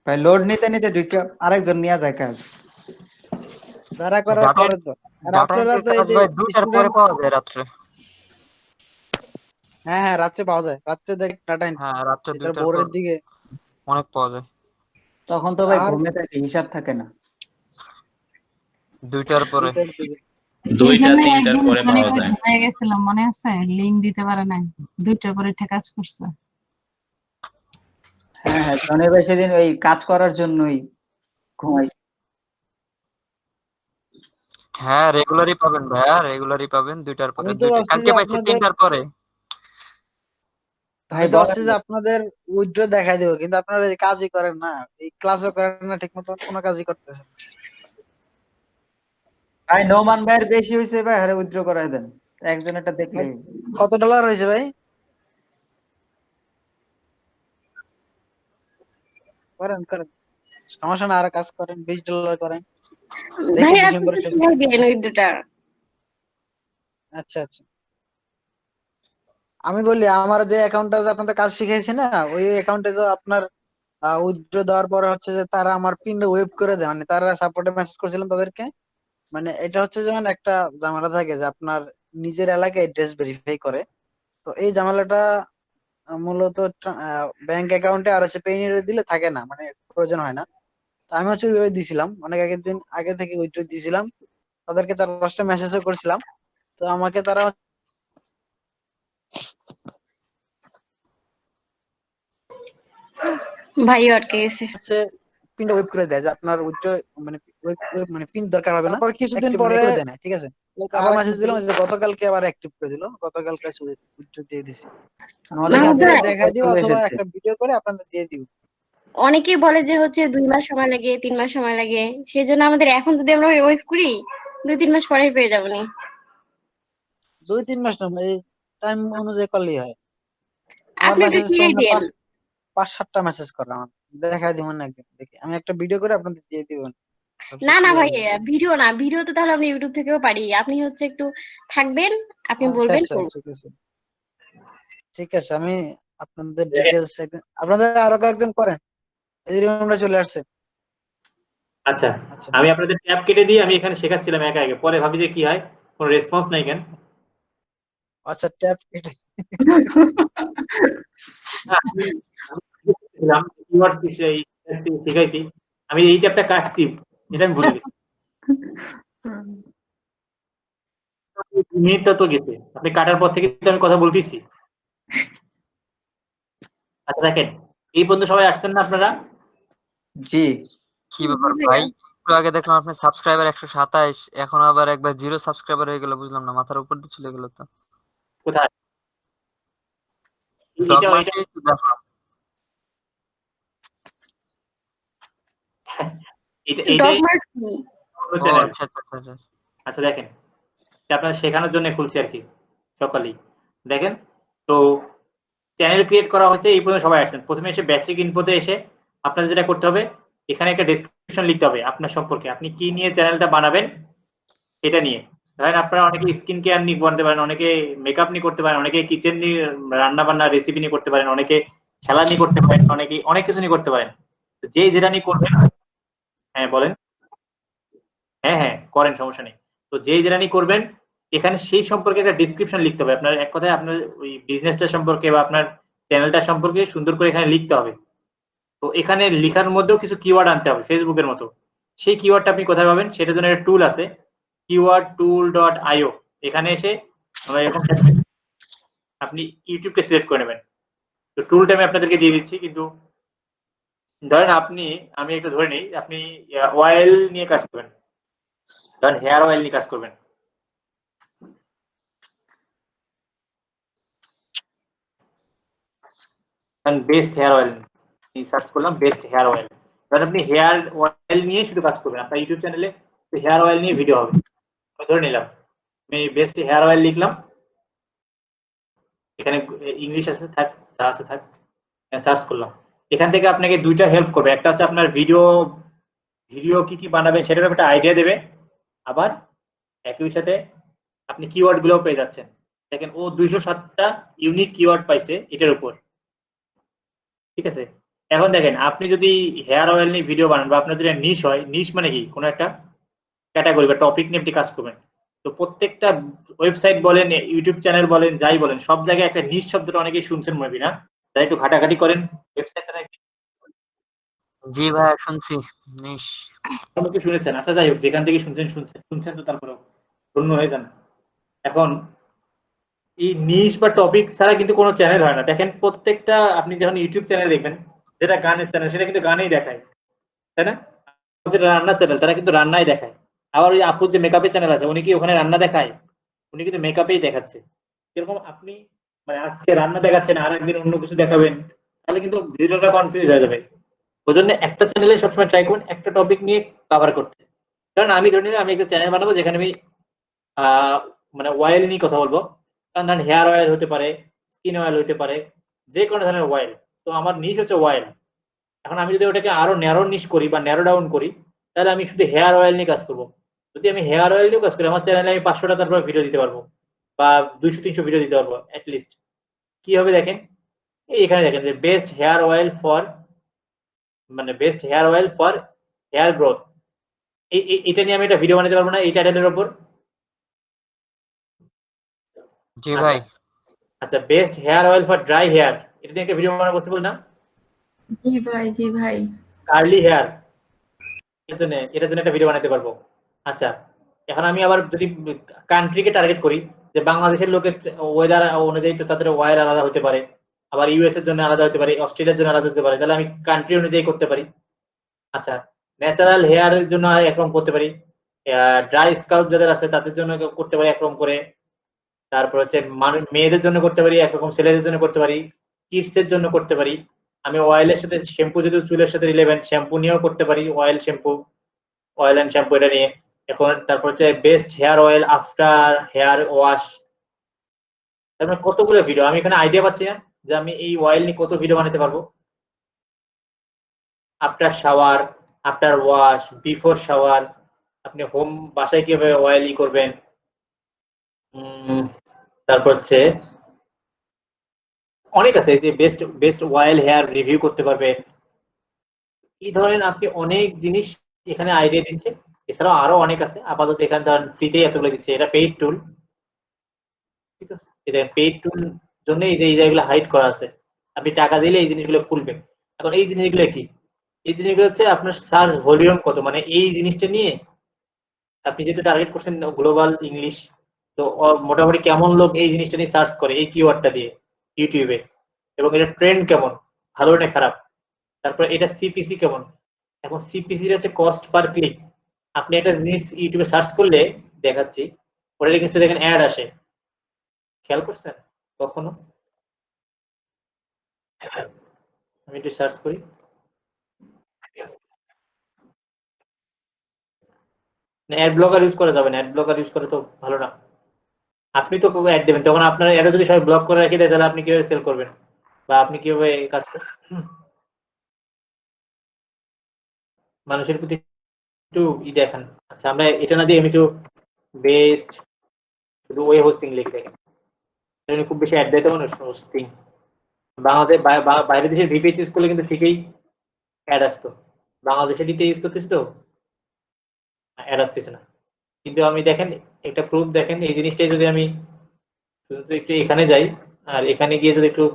ভাই লোড নিতে নিতে ঢুকে আরেকজন নিয়ে যায় কাজ। যারা করার ডাটা করে তো। আর ডাটা আপনারা এন্ট্রির তো এই কাজ যে ভাই 2টার পরে স্টুডেন্ট। পাওয়া যায় রাত্রে। হ্যাঁ রাত্রে পাওয়া যায়, রাত্রে দেখ ডাটা এন্ট্রি হ্যাঁ, রাত্রে এদের 2টার পর ভোরের দিকে। অনেক পাওয়া যায়। তখন তো ভাই আর ঘুমে থাকে, হিসাব থাকে না। 2টার পরে। দুইটার দিকে। এই 2টা জন্য 3টার একদিন পরে মানে পাওয়া করে যায়। ঘুমায় গেছিলাম, মনে আছে? লিঙ্ক দিতে পারে নাই, 2টার পরে উঠে কাজ করছে। হ্যাঁ হ্যাঁ, জনি ভাই সেদিন ওই কাজ করার জন্যই ঘুমাইছে। হ্যাঁ রেগুলারই পাবেন ভাইয়া, রেগুলারই পাবেন 2টার পরে। আমি তো ভাবছি কালকে যে পাইছি আপনাদের 3টার পরে। ভাই আমি তো বলেন ভাবছি যে না। আপনাদের উইথড্র দেখাই দেবো, কিন্তু আপনারা এই কাজই করেন না, এই ক্লাসও করেন না ঠিক মতো, কোনো কাজই করতেছেন না। ভাই নোমান ভাইয়ের বেশি হয়েছে ভাই, আরে উইথড্র করাই দেন, একজন এটা দেখলে। কত ডলার হয়েছে ভাই? করেন সমস্যা না, আর কাজ করেন, $20 করেন। দেখি ভাই আপনি ডিসেম্বরের তো শেষে। শিখাই দিলেন ওই দুটা। আচ্ছা আচ্ছা, আমি বলি আমার যে অ্যাকাউন্টটা আপনাদের কাজ শিখাইছি না, ওই অ্যাকাউন্টে তো আপনার উইথড্র দেওয়ার পরে হচ্ছে যে তারা আমার পিনটা ওয়েব করে দেয়, মানে তারা সাপোর্টে মেসেজ করেছিলাম তাদেরকে। মানে এটা হচ্ছে যেমন একটা ঝামেলা থাকে যে আপনার নিজের এলাকায় অ্যাড্রেস ভেরিফাই করে। তো এই ঝামেলাটা মূলত ব্যাংক অ্যাকাউন্টে আর হচ্ছে পেইনিয়ারে দিলে থাকে না, মানে প্রয়োজন হয় না। তো আমি হচ্ছে ওইভাবে দিছিলাম, অনেক আগের দিন আগে থেকে উইথড্র দিয়েছিলাম, তাদেরকে 4-5টা মেসেজও করছিলাম। তো আমাকে তারা ভাইও আটকে গেছে। হচ্ছে পিনটা ওয়েব করে দেয় যে আপনার উইথড্র মানে মানে পিন দরকার হবে না, তারপর কিছুদিন পরে করে দেয় না, ঠিক আছে। আবার মেসেজ দিলাম যে গতকালকে আবার অ্যাক্টিভ করে দিল, গতকালকে উইথড্র দিয়ে দিছি। ওদেরকে মাহমুদ আপনাদের ভাই, দেখাই দিব চলে অথবা এসেছে। একটা ভিডিও করে আপনাদের দিয়ে দিব। অনেকেই বলে যে হচ্ছে 2 মাস সময় লাগে, 3 মাস সময় লাগে। সেই জন্য আমাদের এখন যদি আমরা ওয়েট করি 2-3 মাস পরেই পেয়ে যাবো নি। 2-3 মাস না, এই টাইম অনুযায়ী করলেই হয়। আমার আপনি একটু মেসেজ তো শিখাই মনে হয় দিন। 5-7টা মেসেজ করে আমার, দেখাই দিব না একদিন, দেখি আমি একটা ভিডিও করে আপনাদের দিয়ে দিব, না সবচেয়ে না ক্লিয়ার ভাই, হবে। ভিডিও না, ভিডিও তো তাহলে আমরা ইউটিউব থেকেও পারি। আপনি হচ্ছে একটু থাকবেন, আপনি আচ্ছা বলবেন আচ্ছা, করবো। ঠিক আছে ঠিক আছে, আমি আপনাদের দেখেন, ডিটেলস আপনাদের আরো কয়েকজন করেন, এই রুমটা চলে আসছে। আচ্ছা আচ্ছা আমি আপনাদের ট্যাব কেটে দিয়ে আমি এখানে শেখাচ্ছিলাম একা একা, পরে ভাবি যে কি হয়, কোনো রেসপন্স নাই কেন। আচ্ছা, ট্যাপ কেটে আমি শিখেছিলাম কিওয়ার্ড শিখাইছি, আমি এই ট্যাবটা কাটছি, এটা আমি ভুলে গেছি। মিনিটটা তো গেছে, আপনি কাটার পর থেকে তো আমি কথা বলতেছি। আচ্ছা দেখেন, এই পর্যন্ত সবাই আসছেন না আপনারা? জি। কি ব্যাপার ভাই? একটু আগে দেখলাম আপনার সাবস্ক্রাইবার 127, এখন আবার একবার 0 সাবস্ক্রাইবার হয়ে গেল, বুঝলাম না, মাথার উপর দিয়ে চলে গেল তো। কোথায়? এটা এটা ডগমার্কেই তো দেখলাম। এইটাই ডগমার্ক কি? অন্য ও চ্যানেল। আচ্ছা আচ্ছা আচ্ছা। আচ্ছা দেখেন, এটা আপনার শেখানোর জন্য খুলছি আর কি, সকালেই দেখেন। তো চ্যানেল ক্রিয়েট করা হয়েছে, এই পর্যন্ত সবাই আসছেন। প্রথমে এসে বেসিক ইনফোতে এসে আপনাদের যেটা করতে হবে, এখানে একটা ডেসক্রিপশন লিখতে হবে আপনার সম্পর্কে, আপনি কি নিয়ে চ্যানেলটা বানাবেন এটা নিয়ে। ধরেন আপনারা অনেকে স্কিন কেয়ার নিয়ে করতে পারেন, অনেকে মেকআপ নিয়ে করতে পারেন, অনেকে কিচেন নিয়ে রান্না বান্না রেসিপি নিয়ে করতে পারেন, অনেকে খেলা নিয়ে করতে পারেন, অনেকে অনেক কিছু নিয়ে করতে পারেন। যে যেটা নিয়ে করবেন। হ্যাঁ বলেন। হ্যাঁ হ্যাঁ করেন, সমস্যা নেই। তো যে যেটা নিয়ে করবেন, এখানে সেই সম্পর্কে একটা ডিসক্রিপশন লিখতে হবে আপনার, এক কথায় আপনার ওই বিজনেসটা সম্পর্কে বা আপনার চ্যানেলটা সম্পর্কে সুন্দর করে এখানে লিখতে হবে। তো এখানে লিখার মধ্যেও কিছু কিওয়ার্ড আনতে হবে ফেসবুকের মতো। সেই কিওয়ার্ডটা আপনি কোথায় পাবেন, সেটার জন্য একটা টুল আছে, keywordtool.io। এখানে এসে আমরা এরকম আপনি ইউটিউবকে সিলেক্ট করে নেবেন। তো টুলটা আমি আপনাদেরকে দিয়ে দিচ্ছি, কিন্তু ধরেন আপনি, আমি একটু ধরে নিই, আপনি অয়েল নিয়ে কাজ করবেন, ধরেন হেয়ার অয়েল নিয়ে কাজ করবেন। বেস্ট হেয়ার অয়েল সার্চ করলাম, বেস্ট হেয়ার অয়েল। ধরেন আপনি হেয়ার অয়েল নিয়ে শুধু কাজ করবেন, আপনার ইউটিউব চ্যানেলে হেয়ার অয়েল নিয়ে ভিডিও হবে। আমি ধরে নিলাম, আমি বেস্ট হেয়ার অয়েল লিখলাম, এখানে ইংলিশ আছে থাক, যা আছে থাক, সার্চ করলাম। এখান থেকে আপনাকে দুইটা হেল্প করবে, একটা হচ্ছে আপনার ভিডিও ভিডিও কি কি বানাবেন সেটার একটা আইডিয়া দেবে, আবার একই সাথে আপনি কিওয়ার্ড গুলোও পেয়ে যাচ্ছেন। দেখেন ও 207টা ইউনিক কিওয়ার্ড পাইছে এটার উপর, ঠিক আছে। এখন দেখেন আপনি যদি হেয়ার অয়েল নিয়ে ভিডিও বানান বা আপনার যদি নিশ হয়, নিশ মানে কি কোনো একটা ক্যাটাগরি বা টপিক নিয়ে আপনি কাজ করবেন। তো প্রত্যেকটা ওয়েবসাইট বলেন, ইউটিউব চ্যানেল বলেন, যাই বলেন, সব জায়গায় একটা নিশ শব্দটা অনেকেই শুনছেন মেবি না, তাই একটু ঘাটাঘাটি করেন ওয়েবসাইটটা। জি ভাইয়া শুনছি। নিশ। অনেকে শুনেছেন, আচ্ছা যাই হোক, যেখান থেকে শুনছেন শুনছেন শুনছেন, তো তারপরেও ধন্য হয়ে যান। এখন এই নিশ বা টপিক ছাড়া কিন্তু কোনো চ্যানেল হয় না। দেখেন প্রত্যেকটা আপনি যখন ইউটিউব চ্যানেল দেখবেন, যেটা গানের চ্যানেল সেটা কিন্তু গানেই দেখায়, তাই না? যেটা রান্নার চ্যানেল তারা কিন্তু রান্নাই দেখায়। আবার ওই আপুর যে মেকআপের চ্যানেল আছে, উনি কি ওখানে রান্না দেখায়? উনি কিন্তু মেকআপেই দেখাচ্ছে। এরকম আপনি মানে আজকে রান্না দেখাচ্ছেন, আর একদিন অন্য কিছু দেখাবেন, তাহলে কিন্তু ভিডিওটা কনফিউজ হয়ে যাবে। ওই জন্য একটা চ্যানেলে সবসময় ট্রাই করুন একটা টপিক নিয়ে কভার করতে। কারণ আমি ধরে নিলাম আমি একটা চ্যানেল বানাবো যেখানে আমি মানে অয়েল নিয়ে কথা বলবো। কারণ ধরেন হেয়ার অয়েল হতে পারে, স্কিন অয়েল হতে পারে, যে কোনো ধরনের অয়েল। তো আমার নিশ হচ্ছে অয়েল। এখন আমি যদি ওটাকে আরো ন্যারো নিশ করি বা ন্যারো ডাউন করি, তাহলে আমি শুধু হেয়ার অয়েল নিয়ে কাজ করব। যদি আমি হেয়ার অয়েল নিয়ে কাজ করি, আমার চ্যানেলে আমি 500টা তারপর ভিডিও দিতে পারবো বা 200-300 ভিডিও দিতে পারবো এট লিস্ট। কি হবে দেখেন, এখানে দেখেন যে বেস্ট হেয়ার অয়েল ফর, মানে best hair oil for hair growth. এটা নিয়ে আমি একটা ভিডিও বানাতে পারবো না এই টাইটেলের উপর? জি আচ্ছা ভাই। আচ্ছা, best hair oil for dry hair, এটা নিয়ে একটা ভিডিও বানানো পসিবল না? জি ভাই, জি ভাই। কার্লি হেয়ার, এটার জন্য একটা ভিডিও বানাতে পারবো। আচ্ছা, এখন আমি আবার যদি কান্ট্রিকে টার্গেট করি, যে বাংলাদেশের লোকের ওয়েদার অনুযায়ী তো তাদের অয়েল আলাদা হতে পারে, আবার ইউএস এর জন্য আলাদা হতে পারে, অস্ট্রেলিয়ার জন্য আলাদা হতে পারে, তাহলে আমি কান্ট্রি অনুযায়ী করতে পারি। আচ্ছা, ন্যাচারাল হেয়ারের জন্য একরকম করতে পারি, ড্রাই স্কাল্প যাদের আছে তাদের জন্য করতে পারি একরকম করে, তারপর হচ্ছে মেয়েদের জন্য করতে পারি একরকম, ছেলেদের জন্য করতে পারি, কিডস এর জন্য করতে পারি। আমি অয়েলের সাথে শ্যাম্পু, যদি চুলের সাথে রিলেভেন্ট, শ্যাম্পু নিয়েও করতে পারি, oil shampoo, oil and shampoo এটা নিয়ে। এখন তারপর হচ্ছে best hair oil after hair wash. তারপরে কতগুলো ভিডিও, আমি এখানে আইডিয়া পাচ্ছি না যে আমি এই অয়েল নিয়ে কত ভিডিও বানাতে পারবো। After shower, after wash, before shower, আপনি হোম বাসায় কিভাবে অয়েল করবেন। তারপর হচ্ছে অনেক আছে, যে best best oil hair review করতে পারবেন। এই ধরনের আপনি অনেক জিনিস এখানে আইডিয়া দিচ্ছে। এছাড়াও আরো অনেক আছে, আপাতত এখানে ধরেন ফ্রিতে এতগুলো দিচ্ছে, এটা পেইড টুল। ঠিক আছে, এটা পেইড টুল জন্য এই যে এই জায়গাগুলো হাইড করা আছে, আপনি টাকা দিলে এই জিনিসগুলো খুলবে। এখন এই জিনিসগুলো কি, এই জিনিসগুলো হচ্ছে আপনার সার্চ ভলিউম কত, মানে এই জিনিসটা নিয়ে আপনি যেটা টার্গেট করছেন গ্লোবাল ইংলিশ, তো মোটামুটি কেমন লোক এই জিনিসটা নিয়ে সার্চ করে এই কিওয়ার্ডটা দিয়ে ইউটিউবে, এবং এটা ট্রেন্ড কেমন, ভালো না খারাপ। তারপর এটা সিপিসি কেমন। এখন সিপিসি হচ্ছে কস্ট পার ক্লিক। আপনি একটা জিনিস ইউটিউবে সার্চ করলে, দেখাচ্ছি, ওটার এগেইনস্টে দেখেন অ্যাড আসে, খেয়াল করছেন কখনো? আমি একটু সার্চ করি। অ্যাড ব্লকার ইউজ করা যাবে না, অ্যাড ব্লকার ইউজ করে তো ভালো না। আপনি তো অ্যাড দেবেন, তখন আপনার অ্যাডও যদি সবাই ব্লক করে রেখে দেয়, তাহলে আপনি কিভাবে সেল করবেন বা আপনি কিভাবে কাজ করবেন? মানুষের প্রতি একটু দেখান। আচ্ছা, আমরা এটা না দিয়ে আমি একটু বেস্ট শুধু ওয়ে হোস্টিং লিখে দেখেন, এটা খুব বেশি অ্যাড দেয় তো মানুষ হোস্টিং। বাংলাদেশ বাইরের দেশের ভিপিএইচ ইউজ করলে কিন্তু ঠিকই অ্যাড আসতো, বাংলাদেশে দিতে ইউজ করতেছি তো অ্যাড আসতেছে না। কিন্তু আমি দেখেন একটা প্রুফ দেখেন, এই জিনিসটাই যদি আমি শুধু একটু এখানে যাই, আর এখানে গিয়ে যদি একটু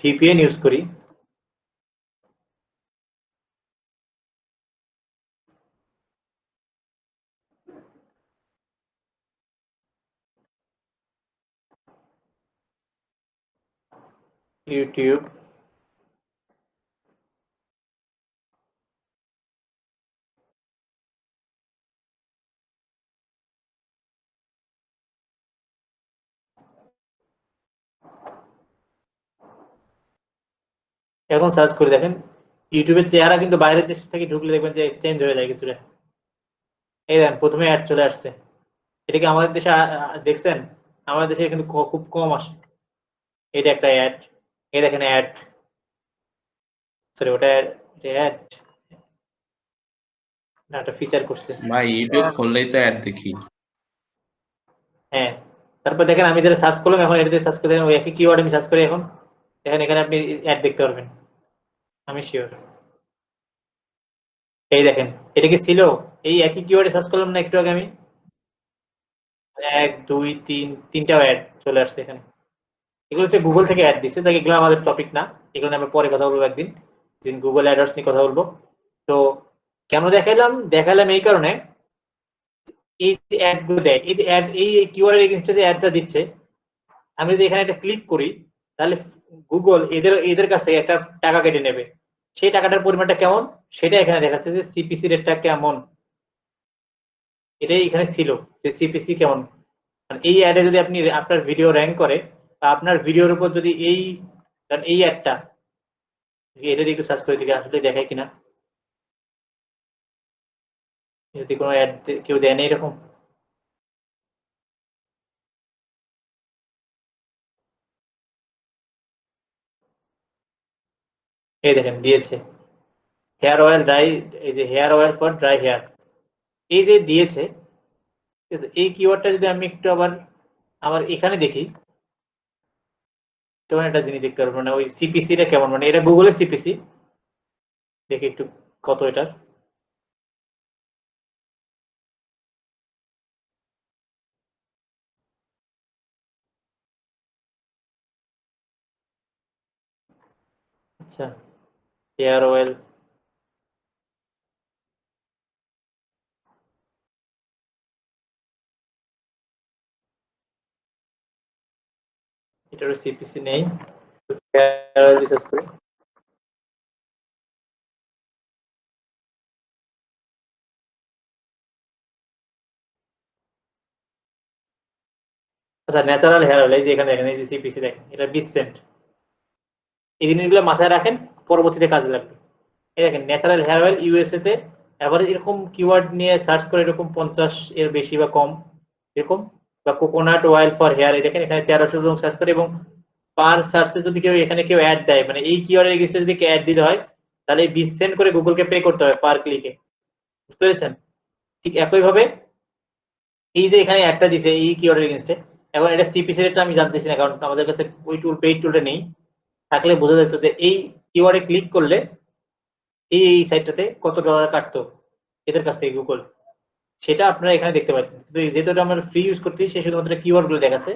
ভিপিএন ইউজ করি, ইউটিউব, এখন সার্চ করে দেখেন ইউটিউবের চেহারা কিন্তু বাইরের দেশ থেকে ঢুকলে দেখবেন যে চেঞ্জ হয়ে যায় কিছুটা। এই দেখেন প্রথমে অ্যাড চলে আসছে, এটা কি আমাদের দেশে দেখছেন? আমাদের দেশে কিন্তু খুব কম আসে। এটা একটা অ্যাড, এই দেখেন অ্যাড, সরি ওটা অ্যাড না, একটা ফিচার করছে। ভাই ইউটিউব খুললেই তো অ্যাড দেখি। হ্যাঁ, তারপর দেখেন আমি যেটা সার্চ করলাম, এখন এটাতে সার্চ করে দেখেন ওই একই কিওয়ার্ড আমি সার্চ করি, এখন দেখেন এখানে আপনি অ্যাড দেখতে পারবেন, আমি শিওর। এই দেখেন, এটা কি ছিল এই একই কিওয়ার্ডে সার্চ করলাম না একটু আগে আমি, 1 2 3 তিনটাও অ্যাড চলে আসছে এখানে। এগুলো হচ্ছে গুগল থেকে অ্যাড দিচ্ছে, তাই এগুলো আমাদের টপিক না, এগুলো নিয়ে আমরা পরে কথা বলবো একদিন, যেদিন গুগল অ্যাডস নিয়ে কথা বলবো। তো কেন দেখালাম এই কারণে, এই যে অ্যাড গুলো দেয়, এই যে অ্যাড, এই কিওয়ার্ড এগেইনস্টে যে অ্যাডটা দিচ্ছে, আমি যদি এখানে একটা ক্লিক করি, তাহলে গুগল এদের কাছ থেকে একটা টাকা কেটে নেবে। সেই টাকাটার পরিমাণটা কেমন সেটা এখানে দেখাচ্ছে, যে সিপিসি রেটটা কেমন, এটাই এখানে ছিল, যে সিপিসি কেমন। মানে এই অ্যাডে যদি আপনি আপনার ভিডিও র্যাঙ্ক করে, বা আপনার ভিডিওর উপর যদি এই অ্যাডটা, এটা দিয়ে একটু সার্চ করে দিকে আসলে দেখায় কিনা, যদি কোনো অ্যাড কেউ দেয় না এরকম। এই দেখেন দিয়েছে, হেয়ার অয়েল ড্রাই, এই যে hair oil for dry hair, এই যে দিয়েছে, ঠিক আছে? এই কিওয়ার্ডটা যদি আমি একটু আবার আমার এখানে দেখি, তখন একটা জিনিস দেখতে পারবো, মানে ওই সিপিসি টা কেমন, মানে এটা গুগলের সিপিসি, দেখি একটু কত এটার। আচ্ছা, হেয়ার অয়েল, এটারও সিপিসি নেই, হেয়ার অয়েল রিসার্চ করি। আচ্ছা, ন্যাচারাল হেয়ার অয়েল, এই যে এখানে দেখেন, এই যে সিপিসি দেখেন, এটা 20 সেন্ট। এই জিনিসগুলো মাথায় রাখেন, পরবর্তীতে কাজে লাগবে। এই দেখেন, ন্যাচারাল হেয়ার অয়েল ইউএসএ তে এভারেজ এরকম কিওয়ার্ড নিয়ে সার্চ করে এরকম 50 এর বেশি বা কম এরকম, বা কোকোনাট অয়েল ফর হেয়ার, এই দেখেন এখানে 1300 জন সার্চ করে, এবং পার সার্চে যদি কেউ এখানে কেউ অ্যাড দেয়, মানে এই কিওয়ার্ডের এগেইনস্টে যদি অ্যাড দিতে হয়, তাহলে 20 সেন্ট করে গুগলকে পে করতে হবে পার ক্লিকে, বুঝতে পেরেছেন? ঠিক একই ভাবে এই যে এখানে অ্যাডটা দিছে এই কিওয়ার্ডের এগেইনস্টে, এখন এটা সিপিসি রেটটা আমি জানতেছি না, কারণ আমাদের কাছে ওই টুল, পেইড টুলটা নেই। থাকলে বোঝা যেত যে এই কিওয়ার্ডে ক্লিক করলে এই সাইটটাতে কত ডলার কাটতো এদের কাছ থেকে গুগল, সেটা আপনারা এখানে দেখতে পাচ্ছেন। কিন্তু যেহেতু এটা আমরা ফ্রি ইউজ করতেছি, সে শুধুমাত্র কিওয়ার্ড গুলো দেখাচ্ছে,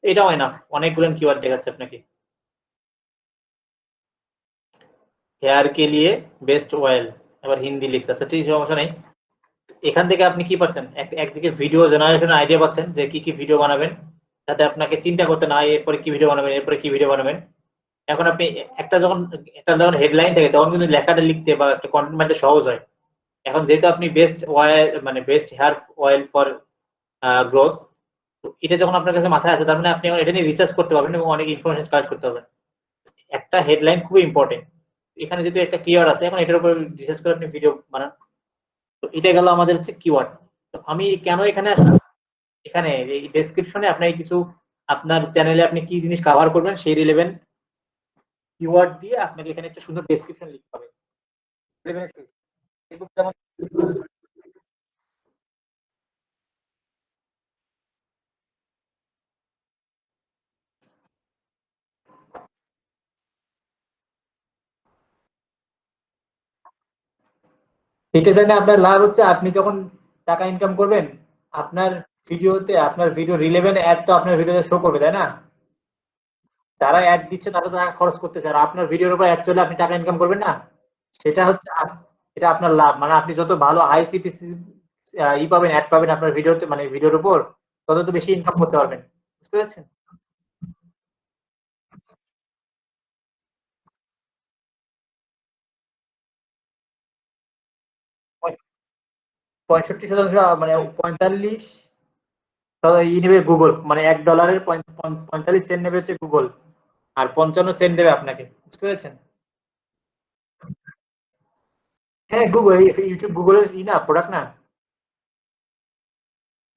এটাও এনাফ, অনেকগুলো কিওয়ার্ড দেখাচ্ছে আপনাকে। হেয়ার কে লিয়ে বেস্ট অয়েল, আবার হিন্দি লিখছে, আচ্ছা ঠিক সমস্যা নেই। এখান থেকে আপনি কি পাচ্ছেন, একদিকে ভিডিও জেনারেশনের আইডিয়া পাচ্ছেন যে কি কি ভিডিও বানাবেন, যাতে আপনাকে চিন্তা করতে না হয় এরপরে কি ভিডিও বানাবেন, এরপরে কি ভিডিও বানাবেন। এখন আপনি একটা যখন হেডলাইন থাকে, তখন কিন্তু লেখাটা লিখতে বা একটা কন্টেন্ট বানাতে সহজ হয়। এখন যেহেতু আপনি বেস্ট অয়েল, মানে best hair oil for growth, এটা যখন আপনার কাছে মাথায় আছে, তার মানে আপনি এটা নিয়ে রিসার্চ করতে পারবেন এবং অনেক ইনফরমেশন কালেক্ট করতে পারবেন। একটা হেডলাইন খুবই ইম্পর্টেন্ট। এখানে যেহেতু একটা কিওয়ার্ড আছে, এখন এটার উপর রিসার্চ করে আপনি ভিডিও বানান। তো এটা গেল আমাদের হচ্ছে কিওয়ার্ড। তো আমি কেন এখানে আসলাম, এখানে এই ডেসক্রিপশনে আপনি কিছু আপনার চ্যানেলে আপনি কি জিনিস কভার করবেন সেই রিলেভেন্ট কিওয়ার্ড দিয়ে আপনাকে এখানে একটা সুন্দর ডেসক্রিপশন লিখতে হবে। ফেসবুক যেমন, এটা জানে আপনার লাভ হচ্ছে, আপনি যখন টাকা ইনকাম করবেন, আপনার ভিডিওতে, আপনার ভিডিও রিলেভেন্ট অ্যাড তো আপনার ভিডিওতে শো করবে, তাই না? যারা অ্যাড দিচ্ছে তারা তো টাকা খরচ করতেছে, আর আপনার ভিডিওর উপর অ্যাড চলে আপনি টাকা ইনকাম করবেন না, সেটা হচ্ছে এটা আপনার লাভ। মানে আপনি যত ভালো হাই সিপিসি পাবেন, অ্যাড পাবেন আপনার ভিডিওতে, মানে ভিডিওর উপর, তত তো বেশি ইনকাম করতে পারবেন, বুঝতে পেরেছেন? 65% মানে 45 ই নেবে গুগল, মানে $1 45 সেন্ট নেবে হচ্ছে গুগল, আর 55 সেন্ট দেবে আপনাকে, বুঝতে পেরেছেন? হ্যাঁ, গুগল, ইউটিউব গুগলের না, প্রোডাক্ট না,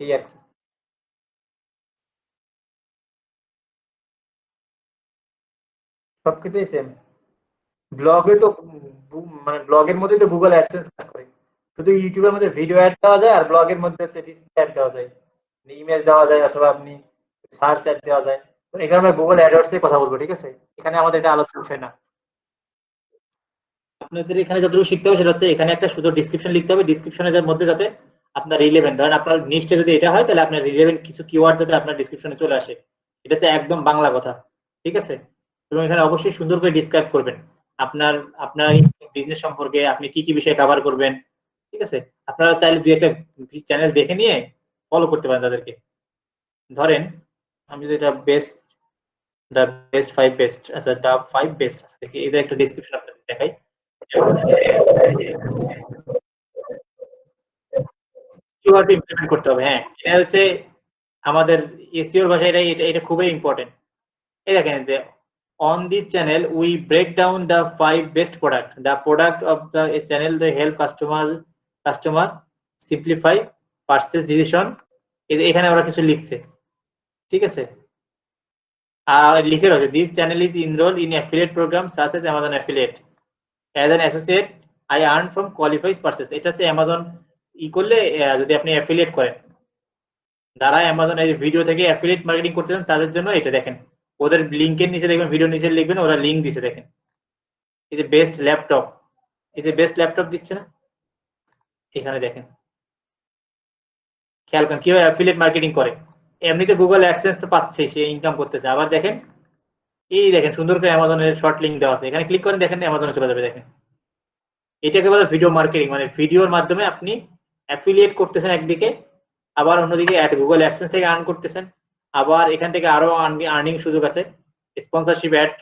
এই আর কি। সবকিছুই সেম। ব্লগে তো মানে ব্লগের মধ্যে তো গুগল অ্যাডসেন্স কাজ করে, শুধু ইউটিউবের মধ্যে ভিডিও অ্যাড দেওয়া যায়, আর ব্লগের মধ্যে হচ্ছে ডিসপ্লে অ্যাড দেওয়া যায়, ইমেজ দেওয়া যায়, অথবা আপনি সার্চ অ্যাড দেওয়া যায়। তো এখানে আমরা গুগল অ্যাডওয়ার্ডস এর কথা বলবো, ঠিক আছে? এখানে আমাদের এটা আলোচনা বিষয় না। আপনাদের এখানে যতটুকু শিখতে হবে সেটা হচ্ছে এখানে একটা সুন্দর ডিসক্রিপশন লিখতে হবে, ডিসক্রিপশনের মধ্যে যাতে আপনার রিলেভেন্ট, ধরেন আপনার নিচটা যদি এটা হয়, তাহলে আপনার রিলেভেন্ট কিছু কিওয়ার্ড যাতে আপনার ডিসক্রিপশনে চলে আসে, এটা হচ্ছে একদম বাংলা কথা, ঠিক আছে? এবং এখানে অবশ্যই সুন্দর করে ডিসক্রাইব করবেন আপনার আপনার বিজনেস সম্পর্কে, আপনি কি কি বিষয় কভার করবেন, ঠিক আছে? আপনারা চাইলে দুই একটা চ্যানেল দেখে নিয়ে ফলো করতে পারেন তাদেরকে। ধরেন আমি যদি এটা বেস্ট, দ্য বেস্ট 5 বেস্ট, আচ্ছা দ্য 5 বেস্ট, আচ্ছা দেখি এদের একটা ডেসক্রিপশন আপনাদের দেখাই। কিওয়ার্ড ইমপ্লিমেন্ট করতে হবে, হ্যাঁ, এটা হচ্ছে আমাদের এসইওর ভাষায় এটা খুবই ইম্পর্টেন্ট। এই দেখেন যে on this channel we break down the 5 best product, the product of the channel they help customer simplify purchase decision, এখানে ওরা কিছু লিখছে, ঠিক আছে? আর লিখে রয়েছে this channel is enrolled in affiliate program such as Amazon affiliate, as an associate I earn from qualified purchase, এটা হচ্ছে অ্যামাজন ই করলে যদি আপনি অ্যাফিলিয়েট করেন, যারা অ্যামাজন এই ভিডিও থেকে অ্যাফিলিয়েট মার্কেটিং করতেছেন তাদের জন্য এটা দেখেন, ওদের লিংকের নিচে দেখবেন, ভিডিও নিচে লিখবেন, ওরা লিংক দিছে দেখেন, এই যে বেস্ট ল্যাপটপ, এই যে বেস্ট ল্যাপটপ দিচ্ছে না, এখানে দেখেন, খেয়াল করেন কিভাবে অ্যাফিলিয়েট মার্কেটিং করে। এমনিতে গুগল অ্যাডসেন্স তো পাচ্ছে, সে ইনকাম করতেছে, আবার দেখেন এই দেখেন সুন্দর করে অ্যামাজনের শর্ট লিংক দেওয়া আছে, এখানে ক্লিক করেন দেখেন অ্যামাজনে চলে যাবে দেখেন। এটাকে বলে ভিডিও মার্কেটিং, মানে ভিডিওর মাধ্যমে আপনি অ্যাফিলিয়েট করতেছেন একদিকে, আবার অন্যদিকে গুগল অ্যাডসেন্স থেকে আর্ন করতেছেন, আবার এখান থেকে আরো আর্নিং সুযোগ আছে, স্পন্সরশিপ অ্যাড।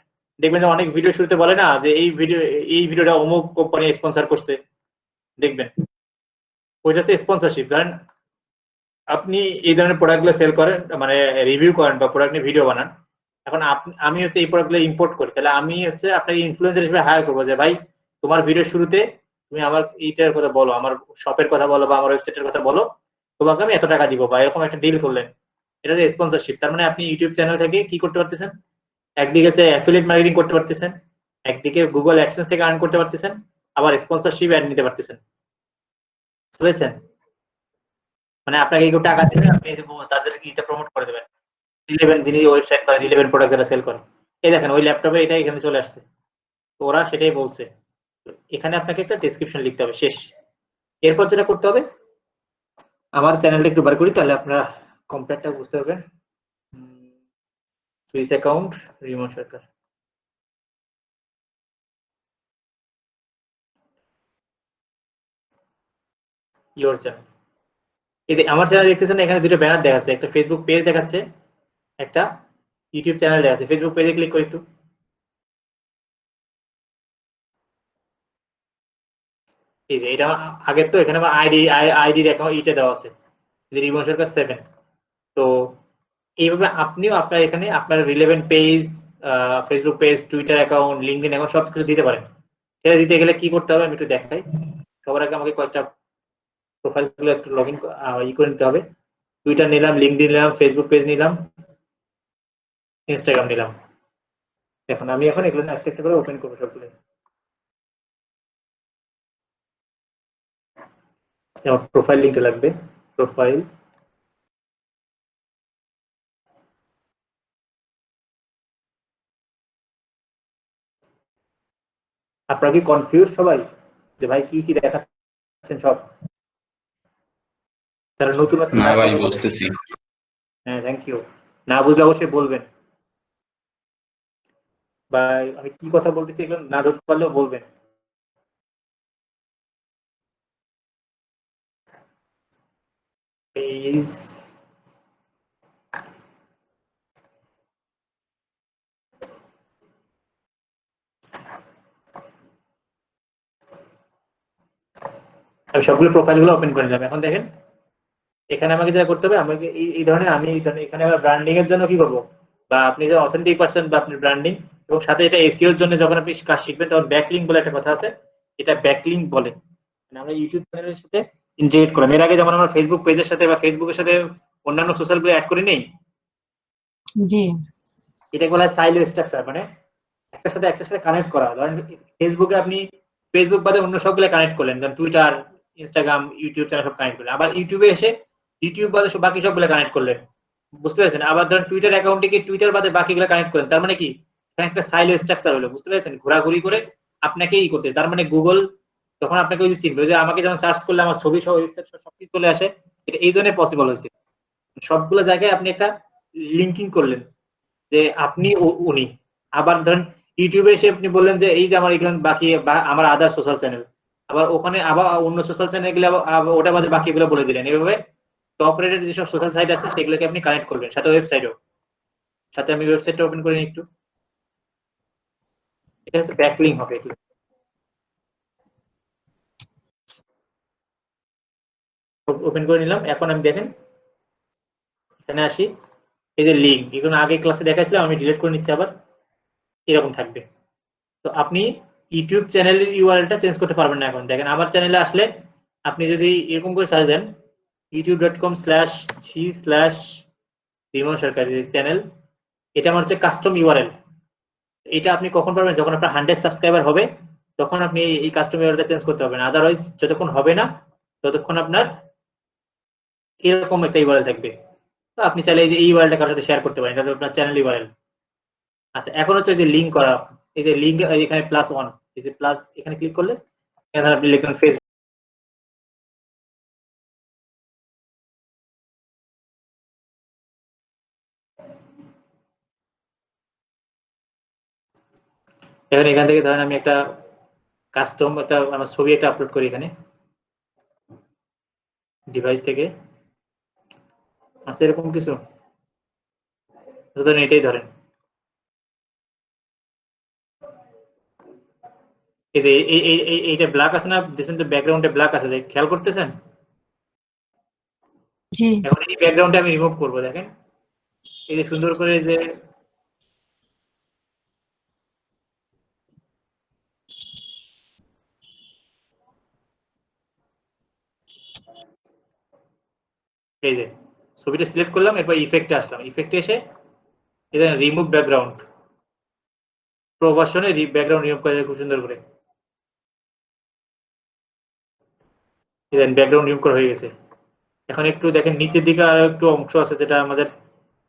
দেখবেন যে অনেক ভিডিও শুরুতে বলে না যে এই ভিডিওটা অমুক কোম্পানি স্পন্সর করছে, দেখবেন ওইটা হচ্ছে স্পন্সরশিপ। ধরেন আপনি এই ধরনের প্রোডাক্টগুলো সেল করেন, মানে রিভিউ করেন বা প্রোডাক্ট নিয়ে ভিডিও বানান, এখন আমি হচ্ছে এই প্রোডাক্টগুলো ইম্পোর্ট করি, তাহলে আমি হচ্ছে আপনাকে ইনফ্লুয়েন্সার হিসেবে হায়ার করবো যে ভাই তোমার ভিডিও শুরুতে তুমি আমার এইটার কথা বলো, আমার শপের কথা বলো বা আমার ওয়েবসাইটের কথা বলো, তোমাকে আমি এত টাকা দিব, বা এরকম একটা ডিল করলেন, এটা হচ্ছে স্পন্সরশিপ। তার মানে আপনি ইউটিউব চ্যানেল থেকে কি করতে পারতেছেন, একদিকে হচ্ছে অ্যাফিলিয়েট মার্কেটিং করতে পারতেছেন, একদিকে গুগল অ্যাডসেন্স থেকে আর্ন করতে পারতেছেন, আবার স্পন্সরশিপ অ্যাড নিতে পারতেছেন, বুঝেছেন? মানে আপনাকে কেউ টাকা দিলে আপনি তাদেরকে এটা প্রমোট করে দেবেন, রিলেভেন্ট যিনি ওয়েবসাইট বা রিলেভেন্ট প্রোডাক্ট যারা সেল করেন। এই দেখেন ওই ল্যাপটপে এটা এখানে চলে আসছে, তো ওরা সেটাই বলছে। এখানে আপনাকে একটা ডেসক্রিপশন লিখতে হবে, শেষ। এরপর যেটা করতে হবে, আমার চ্যানেলটা একটু বার করি তাহলে আপনারা কম্পেয়ারটা বুঝতে পারবেন। Swiss account, Rimon Sarkar, your channel. এই আমার চ্যানেল দেখতেছেন, এখানে দুটো ব্যানার দেখাচ্ছে, একটা ফেসবুক পেজ দেখাচ্ছে, একটা ইউটিউব চ্যানেল দেখাচ্ছে। ফেসবুক পেজে ক্লিক করি একটু, এই যে এটা আগের, তো এখানে আমার আইডির অ্যাকাউন্ট ইটা দেওয়া আছে, রিমন সরকার 7। তো এইভাবে আপনিও আপনার এখানে আপনার relevant page, Facebook page, Twitter account, LinkedIn account সবকিছু দিতে পারেন। সেটা দিতে গেলে কি করতে হবে আমি একটু দেখাই। সবার আগে আমাকে কয়েকটা প্রোফাইল গুলো একটু লগ ইন করে নিতে হবে। টুইটার নিলাম, লিঙ্কডইন নিলাম, ফেসবুক পেজ নিলাম, ইনস্টাগ্রাম নিলাম। এখন আমি এগুলো একটা একটা করে ওপেন করবো সবগুলো। যেমন প্রোফাইল লিঙ্কটা লাগবে, প্রোফাইল, আপনারা কি কনফিউজ সবাই যে ভাই কি কি দেখাচ্ছেন সব? তারা নতুন আছে, না ভাই বুঝতেছি। হ্যাঁ থ্যাংক ইউ। না বুঝলে অবশ্যই বলবেন, বা আমি কি কথা বলতেছি এগুলো না ধরতে পারলেও বলবেন। পেজ, আমি সবগুলো প্রোফাইল গুলো ওপেন করে নিলাম। এখন দেখেন এখানে আমাকে যেটা করতে হবে, আমাকে এই ধরনের এখানে ব্র্যান্ডিং এর জন্য কি করব, বা আপনি যে অথেন্টিক পারসন বা আপনি ব্র্যান্ডিং, এবং সাথে এটা এসইও এর জন্য যখন আপনি কাজ শিখবেন তখন ব্যাকলিংক বলে একটা কথা আছে, এটা ব্যাকলিংক বলে, মানে আমরা ইউটিউব চ্যানেলের সাথে ইন্টিগ্রেট করলাম। এর আগে যেমন আমরা ফেসবুক পেজের সাথে বা ফেসবুকের সাথে অন্যান্য সোশ্যাল মিডিয়া অ্যাড করি নেই, জি এটাকে বলা হয় সাইলো স্ট্রাকচার, মানে একটার সাথে কানেক্ট করা। ধরেন ফেসবুকে আপনি ফেসবুক বাদে অন্য সবগুলো কানেক্ট করলেন, যেমন টুইটার, ইনস্টাগ্রাম, ইউটিউব চ্যানেল সব কানেক্ট করলেন, আবার ইউটিউবে এসে ইউটিউব বাদে বাকি সবগুলো কানেক্ট করলেন, বুঝতে পেরেছেন? আবার ধরেন টুইটার অ্যাকাউন্টে কি টুইটার বাদে বাকিগুলো কানেক্ট করেন, তার মানে কি এখানে একটা সাইলো স্ট্রাকচার হলো, বুঝতে পেরেছেন? ঘোরাঘুরি করে আপনাকে ই করতে, তার মানে গুগল তখন আপনাকে ওই যে চিনবে, যে আমাকে যখন সার্চ করলে আমার ছবি সহ ওয়েবসাইট সহ সবকিছু চলে আসে, এটা এই জন্য পসিবল হয়েছে। সবগুলো জায়গায় আপনি একটা লিঙ্কিং করলেন যে আপনি উনি। আবার ধরেন ইউটিউবে এসে আপনি বললেন যে এই যে আমার এখানে বাকি বা আমার আদার সোশ্যাল চ্যানেল, আবার ওখানে আবার অন্য সোশ্যাল চ্যানেল গুলো ওটা বাদে বাকিগুলো বলে দিলেন। এইভাবে টপ রেটেড যেসব সোশ্যাল সাইট আছে সেগুলোকে আপনি কানেক্ট করবেন, সাথে ওয়েবসাইটও। সাথে আমি ওয়েবসাইটটা ওপেন করে নিই একটু, এটা হচ্ছে ব্যাকলিংক হবে। এগুলো ওপেন করে নিলাম। এখন আমি দেখেন এখানে আসি, এই যে লিঙ্ক, এগুলো আগে ক্লাসে দেখাইছিলাম, আমি ডিলিট করে নিচ্ছি, আবার এরকম থাকবে। তো আপনি ইউটিউব চ্যানেলের ইউআরএলটা চেঞ্জ করতে পারবেন না। এখন দেখেন আমার চ্যানেলে আসলে আপনি যদি এরকম করে সার্চ দেন youtube.com/c/রিমন সরকার চ্যানেল, এটা আমার হচ্ছে কাস্টম ইউআরএল। এটা আপনি কখন পারবেন, যখন আপনার 100 সাবস্ক্রাইবার হবে, তখন আপনি এই কাস্টম ইউআরএলটা চেঞ্জ করতে পারবেন। আদারওয়াইজ যতক্ষণ হবে না ততক্ষণ আপনার এরকম একটা ইউআরএল থাকবে। তো আপনি চাইলে এই যে এই ইউআরএলটা কারোর সাথে শেয়ার করতে পারেন। এটা আপনার চ্যানেল ইউআরএল। আচ্ছা, এখন হচ্ছে যে লিংক করা। এই যে লিংক এখানে +1, এই যে প্লাস এখানে ক্লিক করলে এখানে আপনি লিখবেন ফেসবুক। এখান থেকে ধরেন আমি একটা কাস্টম একটা আমার ছবি একটা আপলোড করি এখানে ডিভাইস থেকে। আছে এরকম কিছু? ধরেন এটাই ধরেন। এই যে এইটা ব্ল্যাক আছে না, দেখছেন তো ব্যাকগ্রাউন্ডে ব্ল্যাক আছে, খেয়াল করতেছেন? জি। এখন এই ব্যাকগ্রাউন্ডটা আমি রিমুভ করব। দেখেন এই যে সুন্দর করে যে এই যে ছবিটা সিলেক্ট করলাম, এরপর ইফেক্টে আসলাম। ইফেক্টে এসে এটা রিমুভ ব্যাকগ্রাউন্ড, প্রো ভার্সনে ব্যাকগ্রাউন্ড রিমুভ করা যায় খুব সুন্দর করে। ব্যাকগ্রাউন্ড রিমুভ করা হয়ে গেছে। এখন একটু দেখেন নিচের দিকে আর একটু অংশ আছে যেটা আমাদের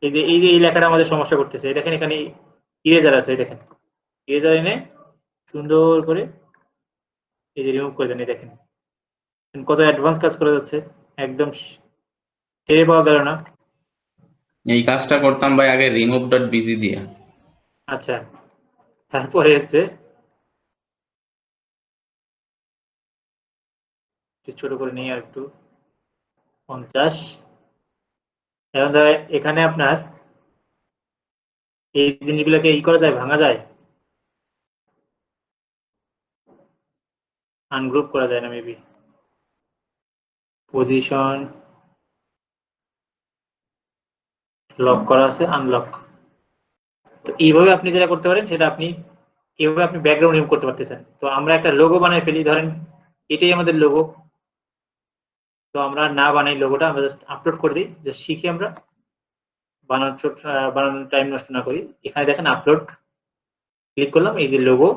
এই যে এই লেখাটা আমাদের সমস্যা করতেছে। দেখেন এখানে ইরেজার আছে, দেখেন ইরেজার এনে সুন্দর করে এই যে রিমুভ করে দেন। দেখেন কত অ্যাডভান্স কাজ করা যাচ্ছে, একদম টেরে পাওয়া গেল না। এই কাজটা করতাম ভাই আগে remove.bg দিয়ে। আচ্ছা, তারপরে হচ্ছে ছোট করে নিয়ে আর একটু 50। এখন এখানে আপনার এই জিনিসগুলোকে করা যায়, ভাঙা যায়, আনগ্রুপ করা যায় না মেবি। পজিশন লক করা আছে, আনলক। তো এইভাবে আপনি যেটা করতে পারেন সেটা আপনি এইভাবে আপনি ব্যাকগ্রাউন্ড রিমুভ করতে পারতেছেন। তো আমরা একটা লোগো বানাই ফেলি, ধরেন এটাই আমাদের লোগো। তো আমরা না বানাই লোগোটা, আমরা জাস্ট আপলোড করে দিই, জাস্ট শিখি আমরা বানানোর টাইম নষ্ট না করি। এখানে দেখেন আপলোড ক্লিক করলাম, এই যে লোগো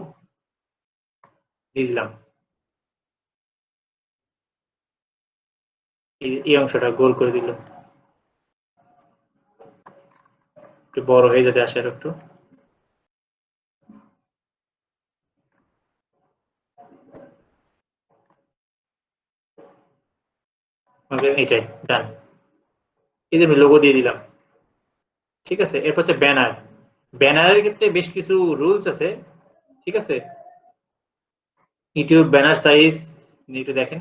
দিয়ে দিলাম। এই অংশটা গোল করে দিল, একটু বড় হয়ে যাবে আসে আর একটু। এটাই ডান। এই যে আমি লোগো দিয়ে দিলাম, ঠিক আছে। এরপর হচ্ছে ব্যানার। ব্যানারের ক্ষেত্রে বেশ কিছু রুলস আছে, ঠিক আছে। ইউটিউব ব্যানার সাইজ একটু দেখেন,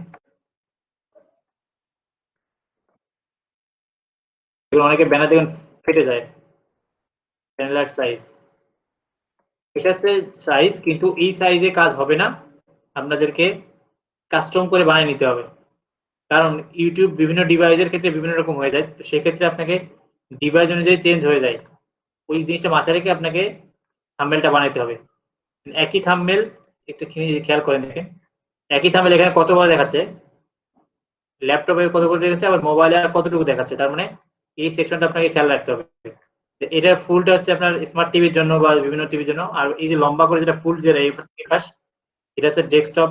অনেকে ব্যানার দেখেন ফেটে যায়। ব্যানার সাইজ, এটা হচ্ছে সাইজ, কিন্তু এই সাইজে কাজ হবে না, আপনাদেরকে কাস্টম করে বানিয়ে নিতে হবে। কারণ ইউটিউব বিভিন্ন ডিভাইসের ক্ষেত্রে বিভিন্ন রকম হয়ে যায়, তো সেক্ষেত্রে আপনাকে ডিভাইস অনুযায়ী চেঞ্জ হয়ে যায়। ওই জিনিসটা মাথায় রেখে আপনাকে থাম্বনেলটা বানাইতে হবে। একই থাম্বনেল একটু খেয়াল করেন, দেখেন একই থাম্বনেল এখানে কত বড় দেখাচ্ছে, ল্যাপটপে কত করে দেখাচ্ছে, আবার মোবাইলে আর কতটুকু দেখাচ্ছে। তার মানে এই সেকশনটা আপনাকে খেয়াল রাখতে হবে। এটা ফুলটা হচ্ছে আপনার স্মার্ট টিভির জন্য বা বিভিন্ন টিভির জন্য, আর এই যে লম্বা করে যেটা ফুল যেটা এই পাশ এটা হচ্ছে ডেস্কটপ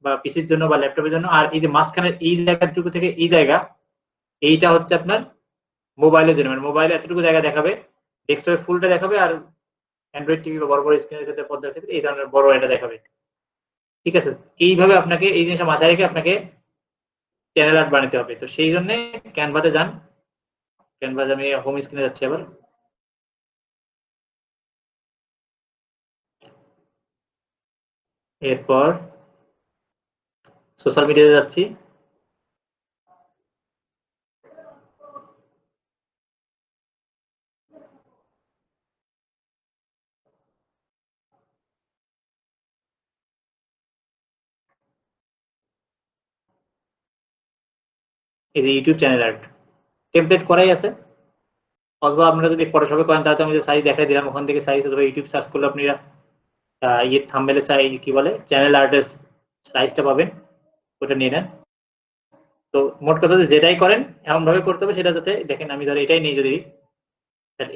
বা পিসির জন্য বা ল্যাপটপের জন্য। আর এই যে মাঝখানের এই জায়গাটুকু থেকে এই জায়গা, এইটা হচ্ছে আপনার মোবাইলের জন্য, মানে মোবাইলে এতটুকু জায়গা দেখাবে, ডেস্কটপে ফুলটা দেখাবে, আর অ্যান্ড্রয়েড টিভি বা বড় বড় স্ক্রিনের ক্ষেত্রে পর্দার ক্ষেত্রে এই ধরনের বড় এটা দেখাবে, ঠিক আছে। এইভাবে আপনাকে এই জিনিসটা মাথায় রেখে আপনাকে চ্যানেল আর্ট বানাতে হবে। তো সেই জন্য ক্যানভাতে যান। ক্যানভাস আমি হোম স্ক্রিনে যাচ্ছি আবার। এরপর সোশ্যাল মিডিয়াতে যাচ্ছি। এই যে ইউটিউব চ্যানেল আর্ট টেমপ্লেট করাই আছে, অথবা আপনারা যদি ফটোশপে করেন তাহলে আমি যে সাইজ দেখাই দিলাম, ওখান থেকে সাইজ, অথবা ইউটিউব সার্চ করলে আপনারা থাম্বনেলের সাইজ কি বলে চ্যানেল আর্টের সাইজটা পাবেন, ওটা নিয়ে নেন। তো মোট কথা যেটাই করেন এমন ভাবে করতে হবে সেটা যাতে দেখেন, আমি ধর এটাই নেই, যদি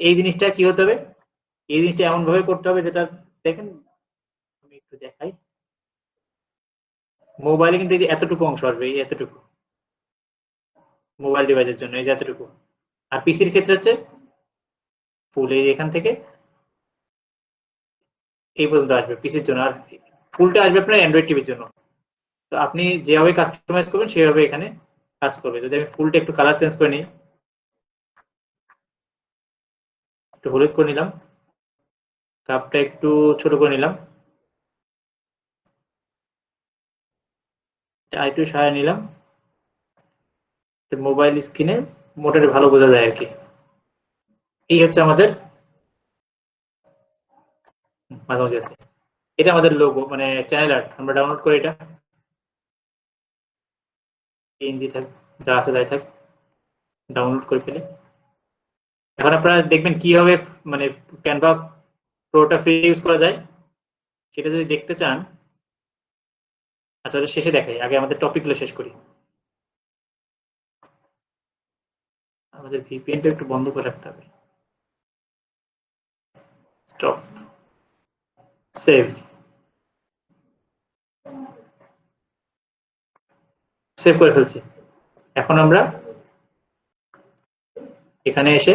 এই জিনিসটা কি হতে হবে, এই জিনিসটা এমন ভাবে করতে হবে যেটা দেখেন, আমি একটু দেখাই। মোবাইলে কিন্তু এই যে এতটুকু অংশ আসবে, এই এতটুকু মোবাইল ডিভাইসের জন্য, এই যে এতটুকু। আর পিসির ক্ষেত্রে হচ্ছে ফুল এই এখান থেকে এই পর্যন্ত আসবে পিসির জন্য, আর ফুলটা আসবে আপনার অ্যান্ড্রয়েড টিভির জন্য। তো আপনি যেভাবে কাস্টমাইজ করবেন সেভাবে এখানে কাজ করবে। যদি আমি ফুলটা একটু কালার চেঞ্জ করে নিই, একটু হলুদ করে নিলাম, কাপটা একটু ছোট করে নিলাম, একটু সারিয়ে নিলাম, মোবাইল স্ক্রিনে মোটামুটি ভালো বোঝা যায় আর কি। এই হচ্ছে আমাদের মাঝামাঝি আছে, এটা আমাদের লোগো মানে চ্যানেল আর্ট। আমরা ডাউনলোড করি এটা, পিএনজি থাক যা আছে তাই থাক, ডাউনলোড করে ফেলে। এখন আপনারা দেখবেন কিভাবে মানে ক্যানভা প্রোটা ফ্রি ইউজ করা যায়, সেটা যদি দেখতে চান। আচ্ছা ওটা শেষে দেখাই, আগে আমাদের টপিকগুলো শেষ করি। আমাদের ভিপিএনটা একটু বন্ধ করে রাখতে হবে। স্টপ, সেভ, সেভ করে ফেলছি। এখন আমরা এখানে এসে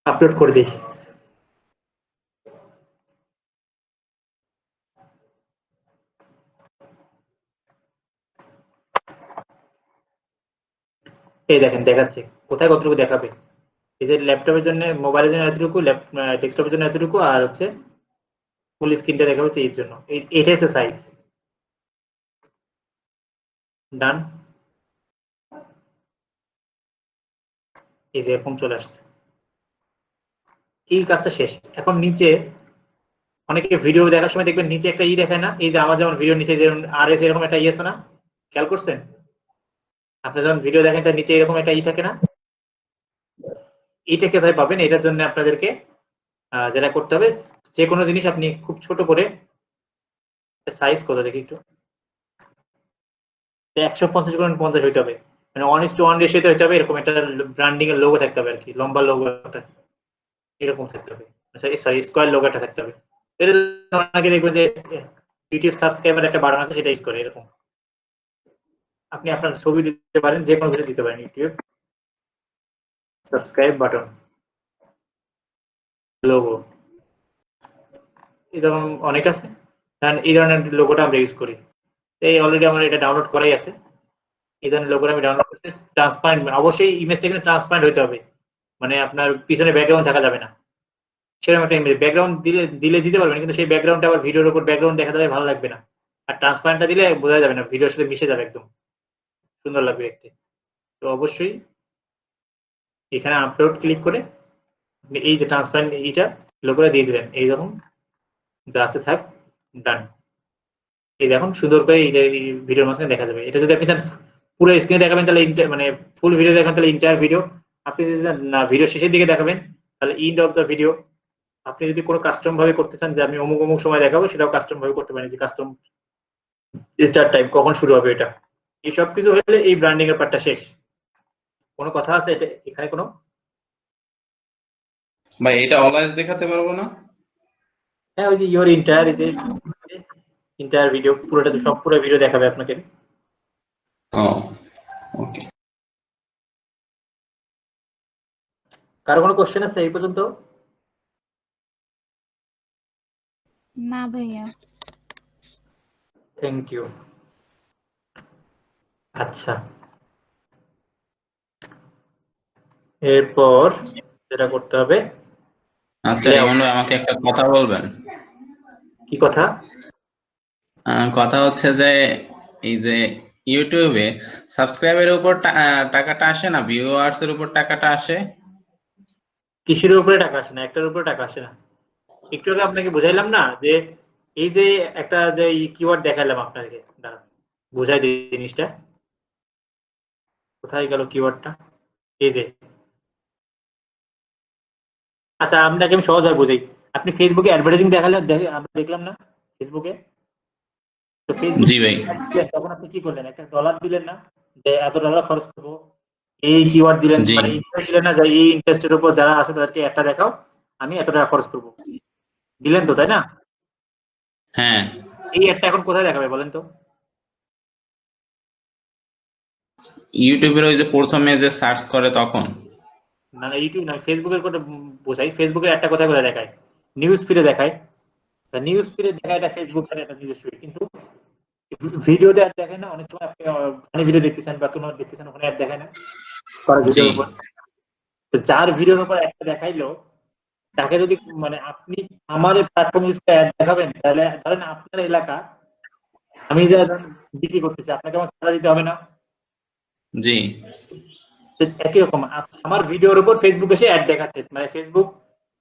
আপলোড করে দিই। এই দেখেন দেখাচ্ছে কোথায় কতটুকু দেখাবে। এই যে ল্যাপটপের জন্য, মোবাইলের জন্য এতটুকু, ডেস্কটপের জন্য এতটুকু, আর হচ্ছে ফুল স্ক্রিনটা দেখা হচ্ছে এর জন্য। এটা হচ্ছে সাইজ। ডান, এই যে এরকম চলে আসছে। এই কাজটা শেষ। এখন নিচে অনেকে ভিডিও দেখার সময় দেখবেন নিচে একটা দেখায় না, এই যে আমার যেমন ভিডিও নিচে যেমন আরএস এরকম একটা আছে না, খেয়াল করছেন? আপনি যখন ভিডিও দেখেন তার নিচে এরকম একটা থাকে না, এইটা কোথায় পাবেন? এটার জন্য আপনাদেরকে যেটা করতে হবে, যে কোনো জিনিস আপনি খুব ছোট করে, সাইজ কত দেখি একটু, 150x50 হইতে হবে, মানে 1:1 রেশিওতে হইতে হবে। এরকম একটা ব্র্যান্ডিং এর লোগো থাকতে হবে আর কি, লম্বা লোগো একটা এরকম থাকতে হবে, সরি স্কোয়ার লোগোটা থাকতে হবে। এটা অনেকে দেখবেন যে ইউটিউব সাবস্ক্রাইবার একটা বাটন আছে, সেটা ইউজ করে এরকম। আপনি আপনার ছবি দিতে পারেন, যে কোনো কিছু দিতে পারেন। ইউটিউব সাবস্ক্রাইব বাটন লোগো, এরকম অনেক আছে, এই ধরনের লোগোটা আমরা ইউজ করি। এই অলরেডি আমার এটা ডাউনলোড করাই আছে। এই ধরনের লোগোটা আমি ডাউনলোড করতে, ট্রান্সপারেন্ট, অবশ্যই ইমেজটা কিন্তু ট্রান্সপারেন্ট হতে হবে, মানে আপনার পিছনে ব্যাকগ্রাউন্ড থাকা যাবে না। সেরকম একটা ইমেজ ব্যাকগ্রাউন্ড দিলে দিতে পারবেন, কিন্তু সেই ব্যাকগ্রাউন্ডটা আবার ভিডিওর উপর ব্যাকগ্রাউন্ড দেখা যাবে, ভালো লাগবে না। আর ট্রান্সপারেন্টটা দিলে বোঝা যাবে না, ভিডিওর সাথে মিশে যাবে, একদম সুন্দর লাগবে দেখতে। তো অবশ্যই এখানে আপলোড ক্লিক করে আপনি এই যে ট্রান্সপারেন্ট এইটা লোগোটা দিয়ে দিলেন, এইরকম যা আছে থাক, ডান। এই দেখুন সুন্দর করে এইটা ভিডিওর মাঝখানে দেখা যাবে। এটা যদি আপনি চান পুরো স্ক্রিনে দেখাবেন তাহলে মানে ফুল ভিডিও দেখাবেন তাহলে ইন্টায়ার ভিডিও। আপনি যদি না ভিডিও শেষের দিকে দেখাবেন তাহলে এন্ড অফ দ্য ভিডিও। আপনি যদি কোনো কাস্টম ভাবে করতে চান যে আমি অমুক অমুক সময় দেখাবো, সেটাও কাস্টম ভাবে করতে পারেন, যে কাস্টম স্টার্ট টাইম কখন শুরু হবে এটা। এই সব কিছু হলে এই ব্র্যান্ডিং এর পার্টটা শেষ। কোনো কথা আছে এটা এখানে কোনো? ভাই এটা অলওয়েজ দেখাতে পারবো না? হ্যাঁ, ওই যে ইওর ইন্টায়ার, এই যে ইন্টায়ার ভিডিও পুরোটা, সব পুরো ভিডিও দেখাবে আপনাকে। ও ওকে। কারো কোনো কোশ্চেন আছে এই পর্যন্ত? না ভাইয়া। Thank you. আচ্ছা, এরপর যেটা করতে হবে, আচ্ছা ইমন ভাই আমাকে একটা কথা বলবেন? কি কথা? কথা হচ্ছে যে এই যে ইউটিউবে সাবস্ক্রাইবের উপর টাকাটা আসে না, ভিউয়ার্স এর উপর টাকাটা আসে? কিসের উপরে টাকা আসে না? একটার উপরে টাকা আসে না। একটু আগে আপনাকে বুঝাইলাম না যে এই যে একটা যে কিওয়ার্ড দেখাইলাম আপনাকে, দাঁড়ান বুঝাই দিই জিনিসটা। কোথায় গেল কিওয়ার্ডটা? এই যে, আচ্ছা আপনাকে আমি সহজভাবে বুঝাই। আপনি ফেসবুকে অ্যাডভার্টাইজিং দেখালে আমরা দেখলাম না ফেসবুকে, তো ফেসবুক জি ভাই। তখন আপনি কি করলেন? একটা ডলার দিলেন না, যে এত ডলার খরচ করবো, এই কিওয়ার্ড দিলেন, জি মানে ইন্টারেস্ট দিলেন না, যে এই ইন্টারেস্টের উপর যারা আছে তাদেরকে একটা দেখাও, আমি এত টাকা খরচ করবো, দিলেন তো তাই না? হ্যাঁ। এই অ্যাডটা এখন কোথায় দেখাবে বলেন তো? ইউটিউবের ওই যে প্রথমে যে সার্চ করে তখন। না না ইউটিউব না, ফেসবুকের কথা বোঝাই। ফেসবুকের একটা কোথায় কোথায় দেখায়, নিউজ ফিডে দেখায়। নিউজ ফিডে দেখায় এটা ফেসবুকের একটা নিজস্ব, কিন্তু ভিডিওতে অ্যাড দেখায় না। অনেক সময় আপনি ফানি ভিডিও দেখতেছেন বা কোনো দেখতেছেন, ওখানে অ্যাড দেখায় না করা জি ভিডিওর উপর। তো যার ভিডিওর উপর একটা দেখাইলো, তাকে যদি মানে আপনি আমার প্ল্যাটফর্ম ইউজ করে অ্যাড দেখাবেন, তাহলে ধরেন আপনার এলাকা আমি যা বিক্রি করতেছি, আপনাকে আমার চাঁদা দিতে হবে না? জি তো একই রকম আমার ভিডিওর উপর ফেসবুক এসে অ্যাড দেখাচ্ছে, মানে ফেসবুক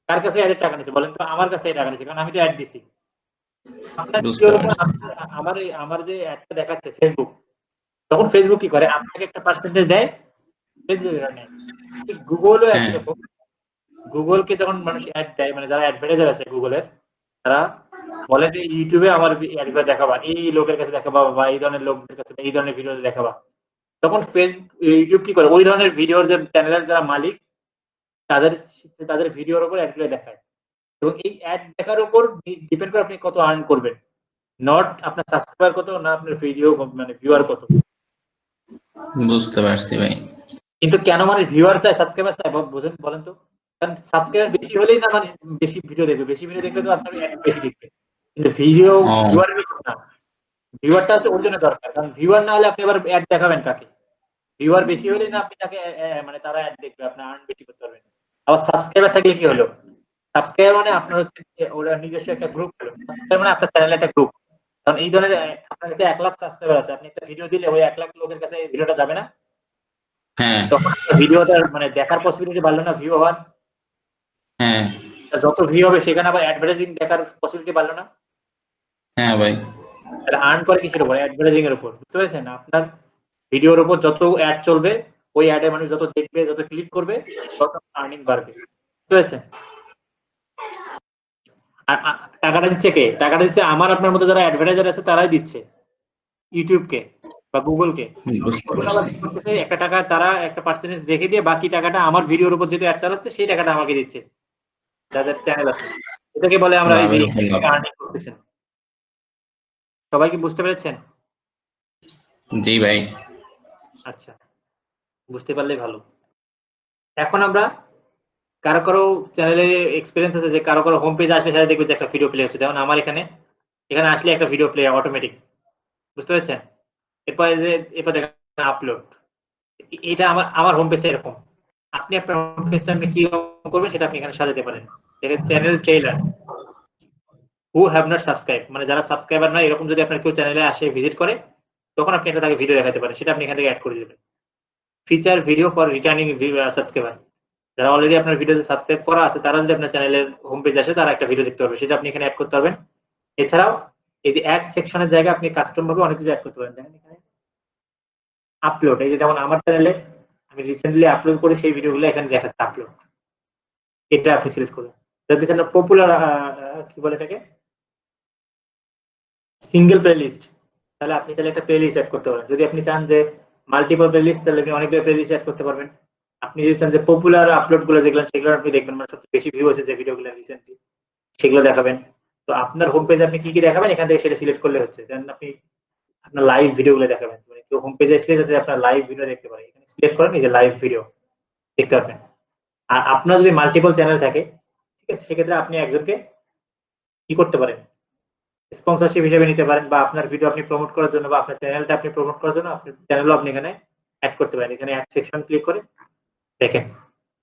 কার কাছে অ্যাডের টাকা নিচ্ছে বলেন তো? আমার কাছে টাকা নিচ্ছে, কারণ আমি তো অ্যাড দিছি। আপনার বুঝতে ভিডিওর উপর পারছি। আমার যে অ্যাডটা দেখাচ্ছে ফেসবুক, তখন ফেসবুক কি করে, আপনাকে একটা পার্সেন্টেজ দেয়, ফেসবুক এটা নেয়। গুগলও একই হ্যাঁ রকম। গুগলকে যখন মানুষ অ্যাড দেয়, মানে যারা অ্যাডভার্টাইজার আছে গুগলের, তারা বলে যে ইউটিউবে আমার অ্যাডগুলো দেখাবা, এই লোকের কাছে দেখাবা বা এই ধরনের লোকদের কাছে এই ধরনের ভিডিও দেখাবা। তখন ফেসবুক ইউটিউব কি করে, ওই ধরনের ভিডিওর যে চ্যানেলের যারা মালিক, তাদের তাদের ভিডিওর উপর অ্যাডগুলো দেখায়। এবং এই অ্যাড দেখার উপর ডিপেন্ড করে আপনি কত আর্ন করবেন, নট আপনার সাবস্ক্রাইবার কত, না আপনার ভিডিও মানে ভিউয়ার কত। বুঝতে পারছি ভাই। কিন্তু কেন মানে ভিউয়ার চাই সাবস্ক্রাইবার চাই বুঝেন বলেন তো? কারণ সাবস্ক্রাইবার বেশি হলেই না মানে বেশি ভিডিও দেখবে, বেশি ভিডিও দেখলে তো আপনার অ্যাড বেশি দেখবে। কিন্তু ভিডিও ও ভিউয়ার বেশি না, ভিউয়ারটা হচ্ছে ওর জন্য দরকার। কারণ ভিউয়ার না হলে আপনি এবার অ্যাড দেখাবেন কাকে? ভিউয়ার বেশি হলেই না আপনি তাকে মানে তারা অ্যাড দেখবে, আপনার আর্ন বেশি করতে পারবেন। আবার সাবস্ক্রাইবার থাকলে কি হলো, সাবস্ক্রাইবার মানে আপনার হচ্ছে ওরা নিজস্ব একটা গ্রুপ হলো। সাবস্ক্রাইবার মানে আপনার চ্যানেলে একটা গ্রুপ। কারণ এই ধরনের আপনার কাছে 1 লাখ সাবস্ক্রাইবার আছে, আপনি একটা ভিডিও দিলে ওই 1 লাখ লোকের কাছে ভিডিওটা যাবে না? হ্যাঁ তখন আপনার ভিডিওটার মানে দেখার পসিবিলিটি বাড়লো না, ভিউ হওয়ার? হ্যাঁ যত ভিউ হবে সেখানে আবার অ্যাডভার্টাইজিং দেখার পসিবিলিটি বাড়লো না? হ্যাঁ ভাই। তাহলে আর্ন করে কিসের উপর? অ্যাডভার্টাইজিং এর উপর, বুঝতে পেরেছেন? আপনার ভিডিওর উপর যত অ্যাড চলবে, ওই অ্যাডে মানুষ যত দেখবে, যত ক্লিক করবে, তত আর্নিং বাড়বে, বুঝতে পেরেছেন? আর টাকাটা দিচ্ছে কে? টাকাটা দিচ্ছে আমার আপনার মতো যারা অ্যাডভার্টাইজার আছে, তারাই দিচ্ছে ইউটিউবকে বা গুগলকে। বুঝতে গুগল আবার পারছি। কি করতেছে, একটা টাকা তারা একটা পার্সেন্টেজ রেখে দিয়ে বাকি টাকাটা আমার ভিডিওর উপর যেটা অ্যাড চালাচ্ছে সেই টাকাটা আমাকে দিচ্ছে, যাদের চ্যানেল আছে। এটাকে বলে আমরা এই যে লাভের উপর এখান লাভ। থেকে আর্নিং করতেছেন। সবাই কি বুঝতে পেরেছেন? জি ভাই। আচ্ছা, বুঝতে পারলেই ভালো। এখন আমরা কারো কারো চ্যানেলে এক্সপিরিয়েন্স আছে যে কারো কারো হোম পেজ আসলে সাথে দেখবে যে একটা ভিডিও প্লে হচ্ছে, যেমন আমার এখানে আসলে একটা ভিডিও প্লে অটোমেটিক, বুঝতে পেরেছেন? এরপর দেখেন আপলোড। এটা আমার হোম পেজটা এরকম। আপনি আপনার হোম পেজটা আপনি কি করবেন সেটা আপনি এখানে সাজাতে পারেন। দেখেন channel trailer, who have not subscribe, মানে যারা সাবস্ক্রাইবার নয় এরকম যদি আপনার কেউ চ্যানেলে আসে ভিজিট করে, তখন আপনি একটা তাকে ভিডিও দেখাতে পারেন, সেটা আপনি এখান থেকে অ্যাড করে দেবেন। Feature video for returning subscriber, যারা অলরেডি আপনার ভিডিওতে সাবস্ক্রাইব করা আছে তারা যদি আপনার চ্যানেলের হোম পেজ আসে, তারা একটা ভিডিও দেখতে পারবে, সেটা আপনি এখানে অ্যাড করতে পারবেন। এছাড়াও এই যে অ্যাড সেকশনের জায়গায় আপনি কাস্টম ভাবে অনেক কিছু অ্যাড করতে পারেন। দেখেন এখানে আপলোড, এই যে যেমন আমার চ্যানেলে আমি রিসেন্টলি আপলোড করে সেই ভিডিওগুলো এখানে দেখাচ্ছে আপলোড, এটা আপনি সিলেক্ট করুন। যদি চান পপুলার কি বলে এটাকে, সিঙ্গেল প্লেলিস্ট, তাহলে আপনি চাইলে একটা প্লেলিস্ট অ্যাড করতে পারেন। যদি আপনি চান যে মাল্টিপল প্লেলিস্ট, তাহলে আপনি অনেকগুলো প্লেলিস্ট অ্যাড করতে পারবেন। আপনি যদি চান যে পপুলার আপলোড গুলো যেগুলো সেগুলো আপনি দেখবেন, মানে সবচেয়ে বেশি ভিউ আছে যে ভিডিওগুলো রিসেন্টলি, সেগুলো দেখাবেন। তো আপনার হোম পেজে আপনি কি কি দেখাবেন এখান থেকে সেটা সিলেক্ট করলে হচ্ছে, দেন আপনি আপনার লাইভ ভিডিওগুলো দেখাবেন, মানে কেউ হোম পেজে আসলে যাতে আপনার লাইভ ভিডিও দেখতে পারে, এখানে সিলেক্ট করেন এই যে লাইভ ভিডিও দেখতে পারবেন। আর আপনার যদি মাল্টিপল চ্যানেল থাকে, ঠিক আছে, সেক্ষেত্রে আপনি একজনকে কি করতে পারেন, স্পন্সরশিপ হিসেবে নিতে পারেন, বা আপনার ভিডিও আপনি প্রমোট করার জন্য বা আপনার চ্যানেলটা আপনি প্রমোট করার জন্য আপনার চ্যানেলও আপনি এখানে অ্যাড করতে পারেন। এখানে অ্যাড সেকশন ক্লিক করে দেখেন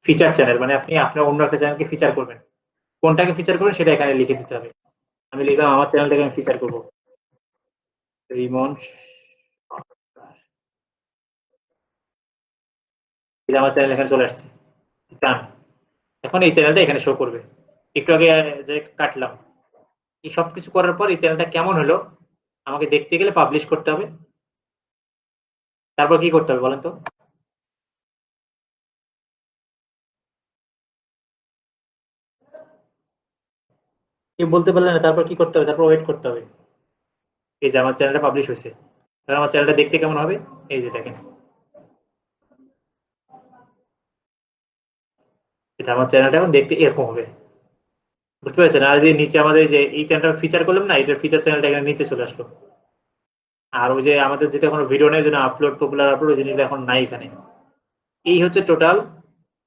ফিচার চ্যানেল, মানে আপনি আপনার অন্য একটা চ্যানেলকে ফিচার করবেন, কোনটাকে ফিচার করবেন সেটা এখানে লিখে দিতে হবে। আমি লিখলাম আমার চ্যানেলটাকে আমি ফিচার করবো, রিমন সরকার। এই যে আমার চ্যানেল এখানে চলে আসছে, ডান। এখন এই চ্যানেলটা এখানে শো করবে। একটু আগে যে কাটলাম, এই সবকিছু করার পর এই চ্যানেলটা কেমন হলো আমাকে দেখতে গেলে পাবলিশ করতে হবে। তারপর কি করতে হবে বলেন তো? কেউ বলতে পারলে না তারপর কি করতে হবে? তারপর ওয়েট করতে হবে। এই যে আমার চ্যানেলটা পাবলিশ হয়েছে, তাহলে আমার চ্যানেলটা দেখতে কেমন হবে? এই যে দেখেন, এটা আমার চ্যানেলটা এখন দেখতে এরকম হবে। বুঝতে পেরেছেন? আর যে নিচে আমাদের যে এই চ্যানেলটা ফিচার করলাম না, এটার ফিচার চ্যানেলটা এখানে নিচে চলে আসলো। আর ওই যে আমাদের যেটা কোনো ভিডিও নেই জন্য আপলোড পপুলার আপলোড ওই জিনিসটা এখন নাই এখানে। এই হচ্ছে টোটাল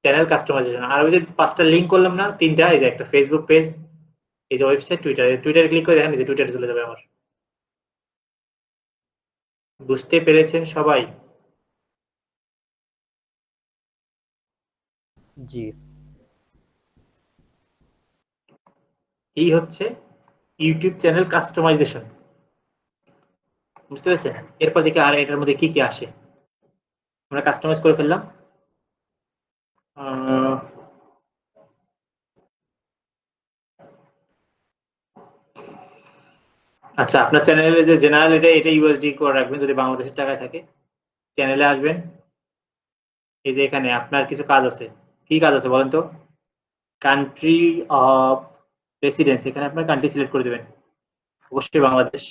চ্যানেল কাস্টমাইজেশন। আর ওই যে 5টা লিঙ্ক করলাম না, 3টা, এই যে একটা ফেসবুক পেজ, এই যে ওয়েবসাইট, টুইটারে ক্লিক করে দেখেন এই যে টুইটারে চলে যাবে আমার। বুঝতে পেরেছেন সবাই? জি। এই হচ্ছে ইউটিউব চ্যানেল কাস্টমাইজেশন। বুঝতে পেরেছেন? এরপর দেখি আর এটার মধ্যে কি কি আসে। আমরা কাস্টমাইজ করে ফেললাম। আচ্ছা, আপনার চ্যানেলে যে জেনারেল এটা ইউএসডি করে রাখবেন যদি বাংলাদেশের টাকায় থাকে। চ্যানেলে আসবেন, এই যে এখানে আপনার কিছু কাজ আছে। কি কাজ আছে বলেন তো? কান্ট্রি অফ রেসিডেন্স, এখানে আপনার কান্ট্রি সিলেক্ট করে দেবেন, অবশ্যই বাংলাদেশ।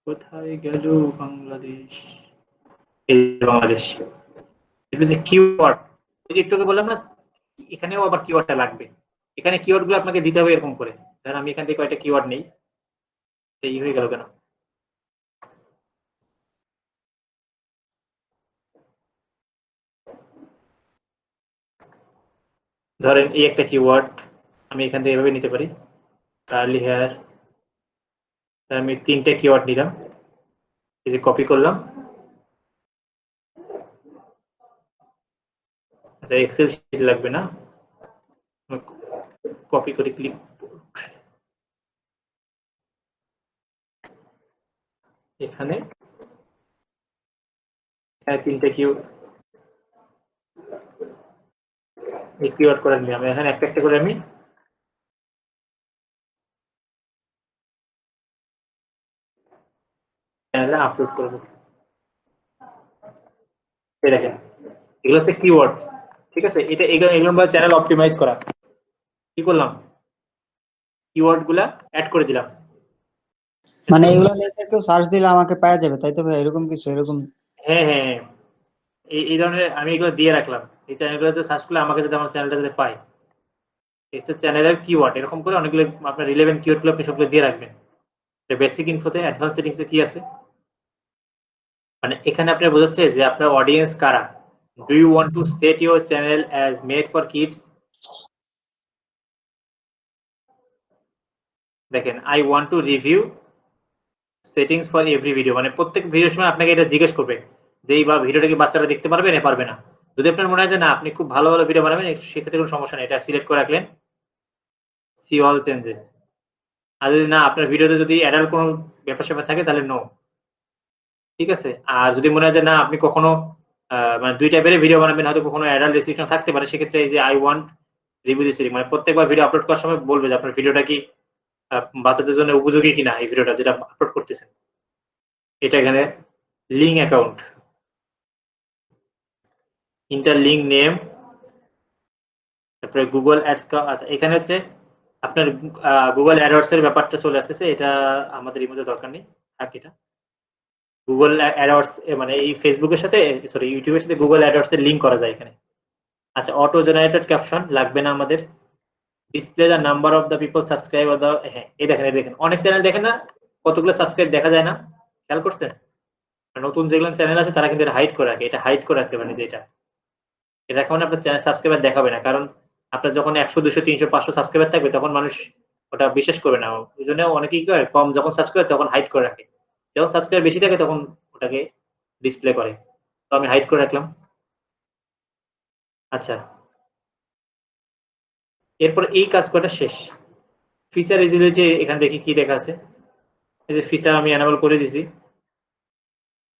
কোথায় গেল বাংলাদেশ? এই যে বাংলাদেশ। এটা যে কিওয়ার্ড, এই যে একটু আগে বললাম না, এখানেও আবার কিওয়ার্ডটা লাগবে। এখানে কিওয়ার্ড গুলো আপনাকে দিতে হবে এরকম করে। ধরেন আমি এখান থেকে কয়টা কিওয়ার্ড নেই, এই হয়ে গেল কেন? ধরেন এই একটা কিওয়ার্ড আমি এখান থেকে এভাবে নিতে পারি, কার্লি হেয়ার। আমি 3টে কিওয়ার্ড নিলাম, এই যে কপি করলাম। আচ্ছা, এক্সেল শিট লাগবে না, কপি করে ক্লিক, এখানে 3টে কিওয়ার্ড করে নিলাম। এখানে একটা একটা করে আমি চ্যানেলে আপলোড করব। এই দেখেন, এগুলো হচ্ছে কিওয়ার্ড, ঠিক আছে? এগুলো আমরা চ্যানেল অপটিমাইজ করা। কি করলাম? কিওয়ার্ড গুলা অ্যাড করে দিলাম। মানে এগুলো লিখে কেউ সার্চ দিলে আমাকে পাওয়া যাবে, তাই তো ভাই? এরকম কিছু এরকম? হ্যাঁ হ্যাঁ হ্যাঁ, এই ধরনের আমি এগুলো দিয়ে রাখলাম। এই চ্যানেলগুলোতে সার্চ করলে আমাকে যদি আমার চ্যানেলটা যদি পায়, এটা চ্যানেলের কিওয়ার্ড, এরকম করে অনেকগুলো আপনার রিলেভেন্ট কিওয়ার্ড গুলো আপনি সবগুলো দিয়ে রাখবেন। বেসিক ইনফোতে অ্যাডভান্স সেটিংসে কি আছে, মানে এখানে আপনার বোঝাচ্ছে যে আপনার অডিয়েন্স কারা। Do you want to set your channel as made for kids? দেখেন, I want to review settings for every video, মানে প্রত্যেক ভিডিওর সময় আপনাকে এটা জিজ্ঞেস করবে যে এই ভিডিওটা কি বাচ্চারা দেখতে পারবে না পারবে না। যদি আপনার মনে হয় যে না আপনি খুব ভালো ভালো ভিডিও বানাবেন, সেক্ষেত্রে কোনো সমস্যা নেই, এটা সিলেক্ট করে রাখলেন, সি অল চেঞ্জেস। আর যদি না আপনার ভিডিওতে যদি অ্যাডাল্ট কোনো ব্যাপার স্যাপার থাকে তাহলে নো, ঠিক আছে? আর যদি মনে হয় যে না আপনি কখনো মানে 2 টাইপের ভিডিও বানাবেন, হয়তো কখনো অ্যাডাল্ট রেস্ট্রিকশন থাকতে পারে, সেক্ষেত্রে এই যে আই ওয়ান্ট রিভিউ দিস, মানে প্রত্যেকবার ভিডিও আপলোড করার সময় বলবে যে আপনার ভিডিওটা কি বাচ্চাদের জন্য উপযোগী কিনা, এই ভিডিওটা যেটা আপলোড করতেছেন। এটা এখানে link account, inter link name, তারপরে গুগল অ্যাডস। আচ্ছা, এখানে হচ্ছে আপনার গুগল অ্যাডওয়ার্ডস এর ব্যাপারটা চলে আসতেছে, এটা আমাদের এই মধ্যে দরকার নেই, থাক এটা। গুগল অ্যাডওয়ার্ডস মানে এই ফেসবুকের সাথে, সরি ইউটিউবের সাথে গুগল অ্যাডওয়ার্ডস এর লিঙ্ক করা যায় এখানে। আচ্ছা, অটো জেনারেটেড ক্যাপশন লাগবে না আমাদের। Display the number of the people subscribe or the, হ্যাঁ এই দেখেন অনেক চ্যানেল দেখেন না কতগুলো সাবস্ক্রাইব দেখা যায় না, খেয়াল করছেন? নতুন যেগুলো চ্যানেল আছে তারা কিন্তু এটা হাইড করে রাখে, এটা হাইড করে রাখতে পারেন যে এটা কারণে আপনার চ্যানেল সাবস্ক্রাইবার দেখাবে না, কারণ আপনার যখন 100 200 300 500 সাবস্ক্রাইবার থাকবে তখন মানুষ ওটা বিশ্বাস করবে না। ওই জন্য অনেকেই কি করে, কম যখন সাবস্ক্রাইবার তখন হাইড করে রাখে, যখন সাবস্ক্রাইবার বেশি থাকে তখন ওটাকে ডিসপ্লে করে। তো আমি হাইড করে রাখলাম। আচ্ছা, এরপর এই কাজ করাটা শেষ। ফিচার এলিজিবিলিটি এখান থেকে কি দেখা আছে, এই যে ফিচার আমি এনেবল করে দিছি।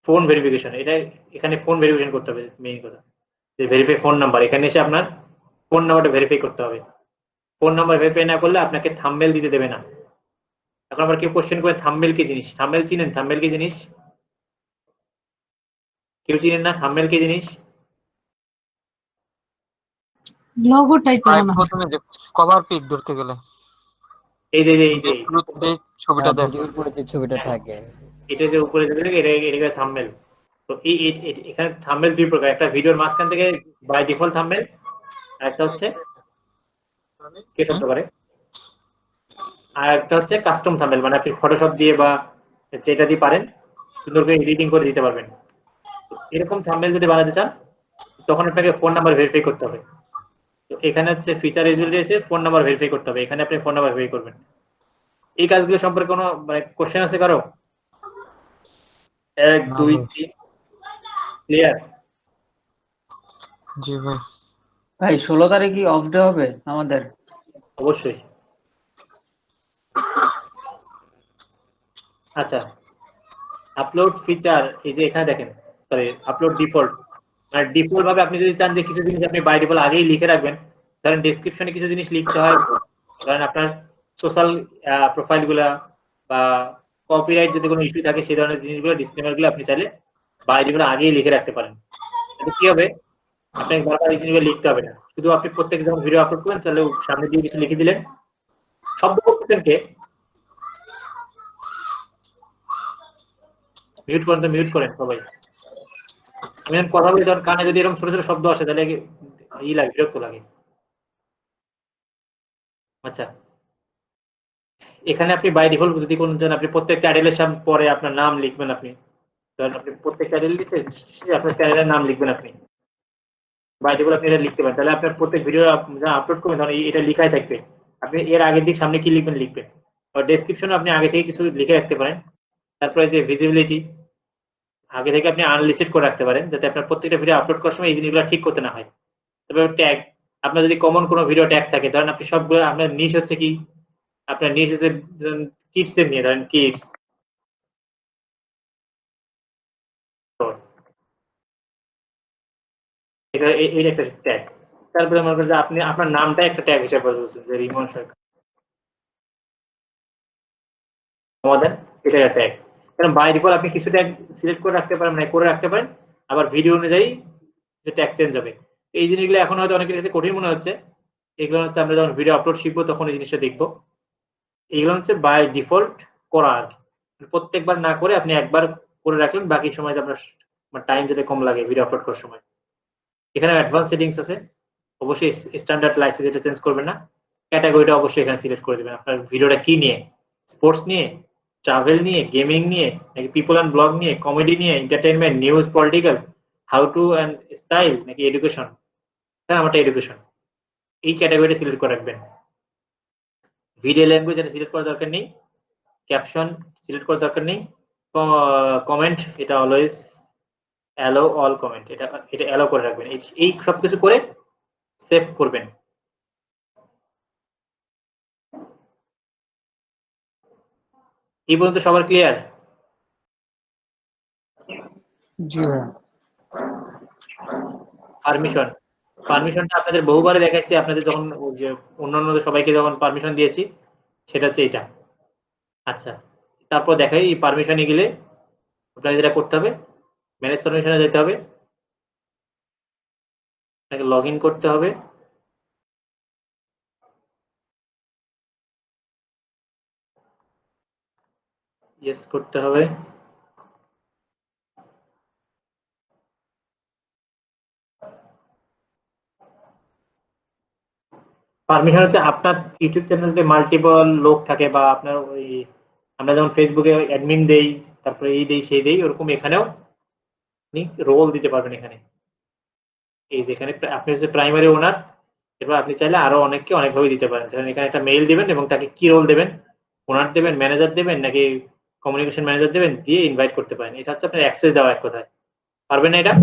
ফোন ভেরিফিকেশন, এটা এখানে ফোন ভেরিফিকেশন করতে হবে, মেইন কথা যে ভেরিফাই ফোন নাম্বার, এখানে এসে আপনার ফোন নাম্বারটা ভেরিফাই করতে হবে। ফোন নাম্বার ভেরিফাই না করলে আপনাকে থাম্বনেল দিতে দেবে না। এখন আবার কেউ কোশ্চেন করে থাম্বনেল কি জিনিস? থাম্বনেল চিনেন? থাম্বনেল কি জিনিস? কেউ চিনেন না থাম্বনেল কি জিনিস? লোগো টাইপের ভাই মনে হয়। প্রথমে যে কভার পিক ধরতে গেলে এই যে যে ছবিটা দেখ, ভিডিওর উপরে যে ছবিটা থাকে। এটা যে উপরে যেটা থাকে এটা থাম্বনেল। তো এখানে থাম্বনেল দুই প্রকার, একটা ভিডিওর মাঝখান থেকে বাই ডিফল্ট থাম্বনেল, আর একটা হচ্ছে কে শব্দ করে? আর একটা হচ্ছে কাস্টম থাম্বনেল, মানে আপনি ফটোশপ দিয়ে বা যেটা দিয়ে পারেন সুন্দর করে এডিটিং করে দিতে পারবেন। এরকম থাম্বনেল যদি বানাতে চান তখন আপনাকে ফোন নাম্বার ভেরিফাই করতে হবে। তো এখানে হচ্ছে ফিচার ইউজুয়ালি এসে ফোন নাম্বার ভেরিফাই করতে হবে, এখানে আপনি ফোন নাম্বার ভেরিফাই করবেন। এই কাজগুলো সম্পর্কে কোনো মানে কোশ্চেন আছে কারো? 1 না 2 ভাই। 3 ক্লিয়ার? জি ভাই। ভাই 16 তারিখ কি অফ ডে হবে আমাদের? অবশ্যই। আচ্ছা, আপলোড ফিচার এই যে এখানে দেখেন, সরি আপলোড ডিফল্ট, মানে ডিফল্ট ভাবে আপনি যদি চান যে কিছু জিনিস আপনি বাই ডিফল্ট আগেই লিখে রাখবেন, ধরেন ডেসক্রিপশনে কিছু জিনিস লিখতে হয়, ধরেন আপনার সোশ্যাল প্রোফাইল গুলা বা কপিরাইট যদি কোনো ইস্যু থাকে সেই ধরনের জিনিসগুলো ডিসক্লেমার গুলো আপনি চাইলে বাই ডিফল্ট আগেই লিখে রাখতে পারেন। তাহলে কি হবে, আপনাকে বারবার এই জিনিসগুলো লিখতে হবে না, শুধু আপনি প্রত্যেক যখন ভিডিও আপলোড করবেন তাহলে সামনে দিয়ে কিছু লিখে দিলেন। শব্দ করতেছেন কে? মিউট করেন তো, মিউট করেন সবাই। আমি যখন কথা বলি তখন কানে যদি এরকম ছোট ছোট শব্দ আসে তাহলে লাগে, বিরক্ত লাগে। আচ্ছা, এখানে আপনি বাই ডিফল্ট যদি কোনো আপনি প্রত্যেকটা টাইটেলের সামনে পরে আপনার নাম লিখবেন, আপনি ধরেন আপনি প্রত্যেক টাইটেল লিখে আপনার চ্যানেলের নাম লিখবেন, আপনি বাই ডিফল্ট আপনি এটা লিখতে পারেন, তাহলে আপনার প্রত্যেক ভিডিও যা আপলোড করবেন তখন এটা লিখাই থাকবে। আপনি এর আগের দিক সামনে কি লিখবেন। আর ডেসক্রিপশনে আপনি আগে থেকে কিছু লিখে রাখতে পারেন। তারপরে যে ভিজিবিলিটি আগে থেকে আপনি আনলিস্টেড করে রাখতে পারেন, যাতে আপনার প্রত্যেকটা ভিডিও আপলোড করার সময় এই জিনিসগুলো ঠিক করতে না হয়। তারপরে ট্যাগ, আপনার যদি কমন কোনো ভিডিও ট্যাগ থাকে, ধরেন আপনি সবগুলো, আপনার নিশ হচ্ছে কি, আপনার নিশ হচ্ছে কিডস এর নিয়ে, ধরেন কিডস, এটা এই একটা ট্যাগ। তারপরে মনে করেন যে আপনি আপনার নামটা একটা ট্যাগ হিসেবে বলছেন যে রিমন সরকার, আমাদের এটা একটা ট্যাগ। কারণ বাই ডিফল্ট আপনি কিছু ট্যাগ সিলেক্ট করে রাখতে পারেন, মানে করে রাখতে পারেন, আবার ভিডিও অনুযায়ী যে ট্যাগ চেঞ্জ হবে। এই জিনিসগুলো এখন হয়তো অনেকের কাছে কঠিন মনে হচ্ছে, এগুলো হচ্ছে আমরা যখন ভিডিও আপলোড শিখবো তখন এই জিনিসটা দেখবো। এগুলো হচ্ছে বাই ডিফল্ট করা আর কি, প্রত্যেকবার না করে আপনি একবার করে রাখলেন, বাকি সময় আপনার টাইম যাতে কম লাগে ভিডিও আপলোড করার সময়। এখানে অ্যাডভান্স সেটিংস আছে, অবশ্যই স্ট্যান্ডার্ড লাইসেন্স এটা চেঞ্জ করবেন না। ক্যাটাগরিটা অবশ্যই এখানে সিলেক্ট করে দেবেন, আপনার ভিডিওটা কি নিয়ে, স্পোর্টস নিয়ে, ট্রাভেল নিয়ে, গেমিং নিয়ে, নাকি পিপল অ্যান্ড ব্লগ নিয়ে, কমেডি নিয়ে, entertainment, news, political, how to and style, নাকি এডুকেশন। হ্যাঁ, আমারটা এডুকেশন। এই ক্যাটাগরিটা সিলেক্ট করে রাখবেন। ভিডিও ল্যাঙ্গুয়েজ এটা সিলেক্ট করার দরকার নেই, ক্যাপশন সিলেক্ট করার দরকার নেই, কমেন্ট এটা অলওয়েজ অ্যালো অল কমেন্ট, এটা অ্যালো করে রাখবেন। এই সব কিছু করে সেভ করবেন। এই পর্যন্ত সবার ক্লিয়ার? জি ভাই। পারমিশনটা আপনাদের বহুবারে দেখাইছি, আপনাদের যখন যে অন্যান্য সবাইকে যখন পারমিশন দিয়েছি সেটা হচ্ছে এটা। আচ্ছা, তারপর দেখাই এই পারমিশনে গেলে আপনাদের যেটা করতে হবে, ম্যানেজ পারমিশনে যেতে হবে, আপনাকে লগ ইন করতে হবে। ইয়েস করতে হবে। পারমিশন হচ্ছে আপনার ইউটিউব চ্যানেল যদি মাল্টিপল লোক থাকে, বা আপনার ওই আমরা যেমন ফেসবুকে অ্যাডমিন দেই, তারপরে এই দেই সেই দেই, ওরকম এখানেও আপনি রোল দিতে পারবেন। এখানে এই যেখানে আপনি হচ্ছে প্রাইমারি ওনার, এবার আপনি চাইলে আরো অনেককে অনেকভাবে দিতে পারেন। ধরেন এখানে একটা মেইল দিবেন এবং তাকে কি রোল দেবেন, ওনার দেবেন, ম্যানেজার দেবেন, নাকি কমিউনিকেশন ম্যানেজার দেবেন, দিয়ে ইনভাইট করতে পারেন। এটা হচ্ছে আপনার অ্যাক্সেস দেওয়া এক কথায়। পারবেন না এটা?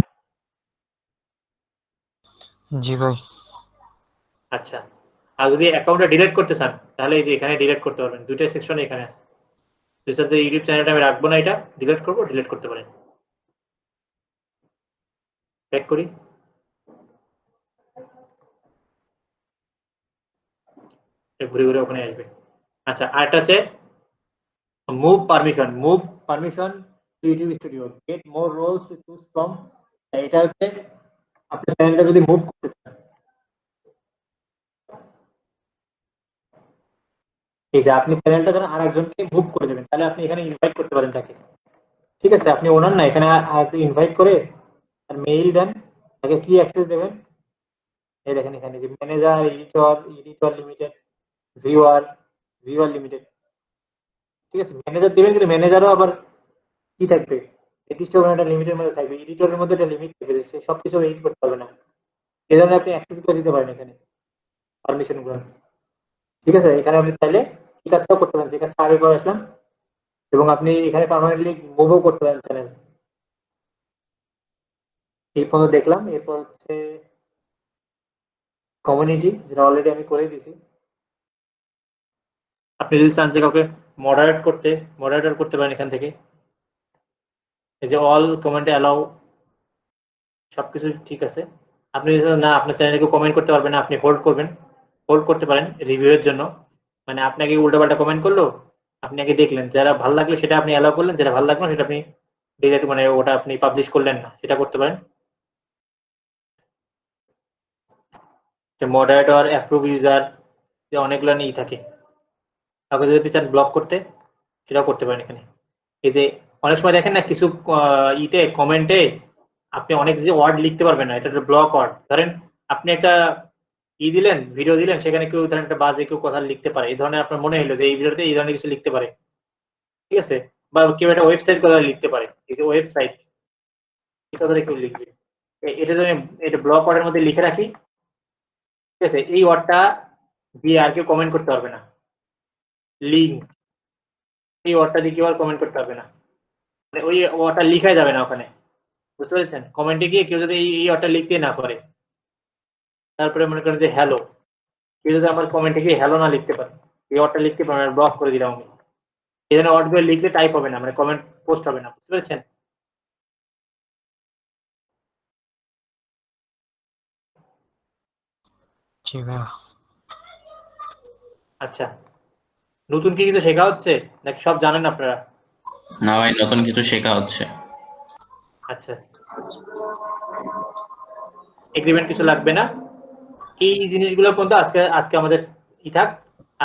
জি ভাই। আচ্ছা, আর যদি অ্যাকাউন্টটা ডিলিট করতে চান তাহলে এই যে এখানে ডিলিট করতে পারবেন, দুইটা সেকশন এখানে আছে। যে ইউটিউব চ্যানেলটা আমি রাখবো না, এটা ডিলিট করবো, ডিলিট করতে পারেন। ব্যাক করি, ঘুরে ঘুরে ওখানে আসবে। আচ্ছা, আরেকটা হচ্ছে move permission to YouTube studio, get more roles to choose from. এটা হচ্ছে আপনার চ্যানেলটা যদি মুভ করতে চান, এই যে আপনি চ্যানেলটা ধরেন আরেকজনকে মুভ করে দেবেন, তাহলে আপনি এখানে ইনভাইট করতে পারেন তাকে। ঠিক আছে, আপনি ওনার না, এখানে ইনভাইট করে আর মেইল দেন, তাকে কি অ্যাক্সেস দেবেন, এই দেখেন এখানে যে manager, editor limited, viewer limited. ঠিক আছে, ম্যানেজার দিবেন, কিন্তু ম্যানেজারও আবার কি থাকবে, নির্দিষ্ট একটা লিমিটের মধ্যে থাকবে। এডিটরের মধ্যে একটা লিমিট থাকবে, সে সবকিছু এডিট করতে পারবে না। এই জন্য আপনি অ্যাক্সেস করে দিতে পারেন এখানে পারমিশন গুলো। ঠিক আছে, এখানে আপনি চাইলে এই কাজটাও করতে পারেন, যে কাজটা আগে করে আসলাম, এবং আপনি এখানে পার্মানেন্টলি মুভও করতে পারেন চ্যানেল। এই পর্যন্ত দেখলাম। এরপর হচ্ছে কমিউনিটি, যেটা অলরেডি আমি করে দিয়েছি। আপনি যদি চান যে কাউকে মডারেটর করতে পারেন এখান থেকে। এই যে অল কমেন্ট অ্যালাউ, সবকিছু ঠিক আছে। আপনি যদি না আপনার চ্যানেলে কেউ কমেন্ট করতে পারবেন না, আপনি হোল্ড করতে পারেন রিভিউ এর জন্য। মানে আপনাকে উল্টাপাল্টা কমেন্ট করলো, আপনি আগে দেখলেন, যারা ভালো লাগলো সেটা আপনি অ্যালাউ করলেন, যেটা ভালো লাগলো সেটা আপনি ডিলিট, মানে ওটা আপনি পাবলিশ করলেন না, সেটা করতে পারেন। মডারেটর, অ্যাপ্রুভ ইউজার, অনেকগুলো নিয়ে থাকে। কাউকে যদি চান ব্লক করতে, সেটাও করতে পারেন এখানে। এই যে অনেক সময় দেখেন না কিছু কমেন্টে আপনি অনেক যে ওয়ার্ড লিখতে পারবেন না, এটা একটা ব্লক ওয়ার্ড। ধরেন আপনি একটা দিলেন, ভিডিও দিলেন, সেখানে কেউ ধরেন একটা বাজে কেউ কথা লিখতে পারে, এই ধরনের আপনার মনে হলো যে এই ভিডিওতে এই ধরনের কিছু লিখতে পারে, ঠিক আছে, বা কেউ একটা ওয়েবসাইট কথা লিখতে পারে, এই যে ওয়েবসাইট এটা ধরে কেউ লিখবে, এটা যদি এটা ব্লক ওয়ার্ডের মধ্যে লিখে রাখি, ঠিক আছে, এই ওয়ার্ডটা দিয়ে আর কেউ কমেন্ট করতে পারবে না। লিঙ্ক, এই ওয়ার্ডটা দিয়ে কেউ আর কমেন্ট করতে পারবে না, মানে ওই ওয়ার্ডটা লিখাই যাবে না ওখানে, বুঝতে পেরেছেন? কমেন্টে গিয়ে কেউ যদি এই ওয়ার্ডটা লিখতে না পারে। তারপরে মনে করেন যে হ্যালো, কেউ যদি আমার কমেন্টে গিয়ে হ্যালো না লিখতে পারে, এই ওয়ার্ডটা লিখতে পারে, ব্লক করে দিলাম আমি। এই জন্য ওয়ার্ডগুলো লিখলে টাইপ হবে না, মানে কমেন্ট পোস্ট হবে না, বুঝতে পেরেছেন? জি ভাইয়া। আচ্ছা, নতুন কি কিছু শেখা হচ্ছে নাকি সব জানেন আপনারা? না ভাই, নতুন কিছু শেখা হচ্ছে। আচ্ছা, এগ্রিমেন্ট কিছু লাগবে না, এই জিনিসগুলো পর্যন্ত আজকে আমাদের থাক।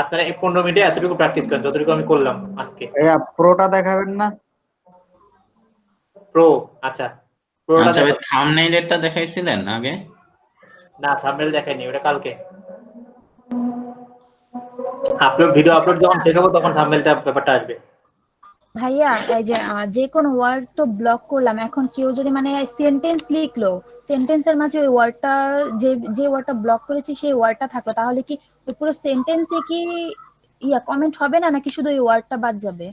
আপনারা এই 15 মিনিটে এতটুকু প্র্যাকটিস করেন, যতটুকু আমি করলাম আজকে। ভাইয়া প্রোটা দেখাবেন না? প্রো, আচ্ছা, প্রোটা আচ্ছা ভাই, দেখো। থাম্বনেইলেরটা দেখাইছিলেন আগে? না, থাম্বনেল দেখাইনি, ওটা কালকে ভিডিও আপলোড যখন দেখাবো তখন থাম্বনেলটা ব্যাপারটা আসবে। ভাইয়া এই যে যে কোনো ওয়ার্ড তো ব্লক করলাম, এখন কেউ যদি মানে সেন্টেন্স লিখলো, সেন্টেন্সের মাঝে ওই ওয়ার্ডটা, যে ওয়ার্ডটা ব্লক করেছি সেই ওয়ার্ডটা থাকলো, তাহলে কি ওই পুরো সেন্টেন্সে কি কমেন্ট হবে না, নাকি শুধু ওই ওয়ার্ডটা বাদ যাবে?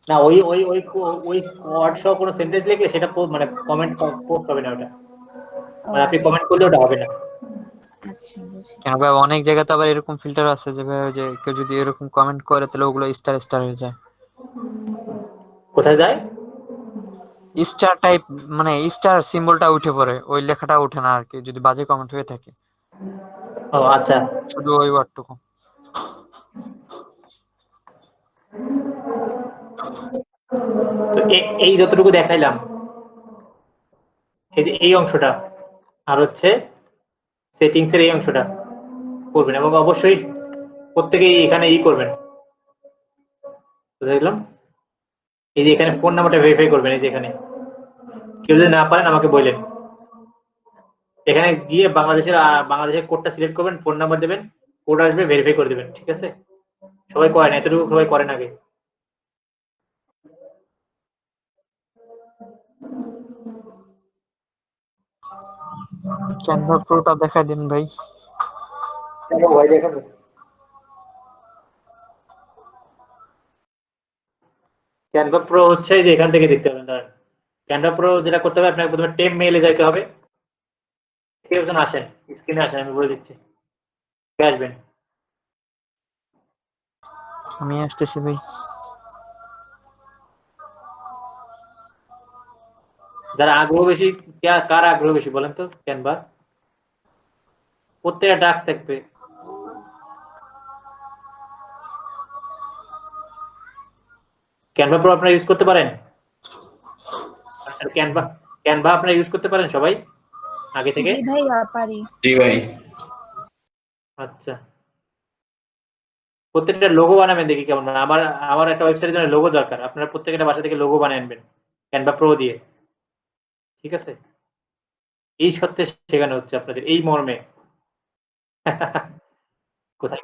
না, ওই ওই ওই ওই ওয়ার্ড সহ কোনো সেন্টেন্স লিখে সেটা মানে কমেন্ট পোস্ট হবে না ওটা, মানে আপনি কমেন্ট করলে ওটা হবে না। আচ্ছা, বুঝছি। কেন ভাই, অনেক জায়গাতে আবার এরকম ফিল্টার আছে যে ভাই, ওই যে কেউ যদি এরকম কমেন্ট করে তাহলে ওগুলো স্টার হয়ে যায়। কোথায় যায়? স্টার টাইপ, মানে স্টার সিম্বলটা উঠে পড়ে, ওই লেখাটা ওঠে না আর কি, যদি বাজে কমেন্ট হয়ে থাকে। ও আচ্ছা, শুধু ওই ওয়ার্ডটুকু। তো এই যতটুকু দেখাইলাম, এই অংশটা আর হচ্ছে সেটিংস এর এই অংশটা করবেন, এবং অবশ্যই প্রত্যেকেই এখানে করবেন। বুঝলাম। এই যে এখানে ফোন নাম্বারটা ভেরিফাই করবেন, এই যে এখানে কেউ যদি না পারেন আমাকে বললেন, এখানে গিয়ে বাংলাদেশের কোডটা সিলেক্ট করবেন, ফোন নাম্বার দেবেন, কোড আসবে, ভেরিফাই করে দেবেন, ঠিক আছে? সবাই করেন, এতটুকু সবাই করেন আগে। ক্যানভা প্রোটা দেখাই দিন ভাই। ভাই দেখাবো। ক্যানভা প্রো হচ্ছে যে এখান থেকে দেখতে পাবেন। ধরেন ক্যানভা প্রো যেটা করতে হবে, আপনাকে প্রথমে টেম মেইলে যাইতে হবে। কেউ যেন আসেন, স্ক্রিনে আসেন, আমি বলে দিচ্ছি, আসবেন। আমি আসতেছি ভাই। যারা আগ্রহ বেশি, কার আগ্রহ বেশি বলেন তো? ক্যানভা প্রত্যেকটা টাস্ক থাকবে। ক্যানভা প্রো আপনারা ইউজ করতে পারেন? আচ্ছা, ক্যানভা আপনারা ইউজ করতে পারেন সবাই আগে থেকে? জি ভাইয়া, পারি। জি ভাই। আচ্ছা, প্রত্যেকটা লোগো বানাবেন, দেখি কেমন। আমার একটা ওয়েবসাইটের জন্য লোগো দরকার, আপনারা প্রত্যেকটা বাসা থেকে লোগো বানিয়ে আনবেন ক্যানভা প্রো দিয়ে, ঠিক আছে? এই সত্যি শেখানো হচ্ছে আপনাদের, এই মর্মে। কোথায়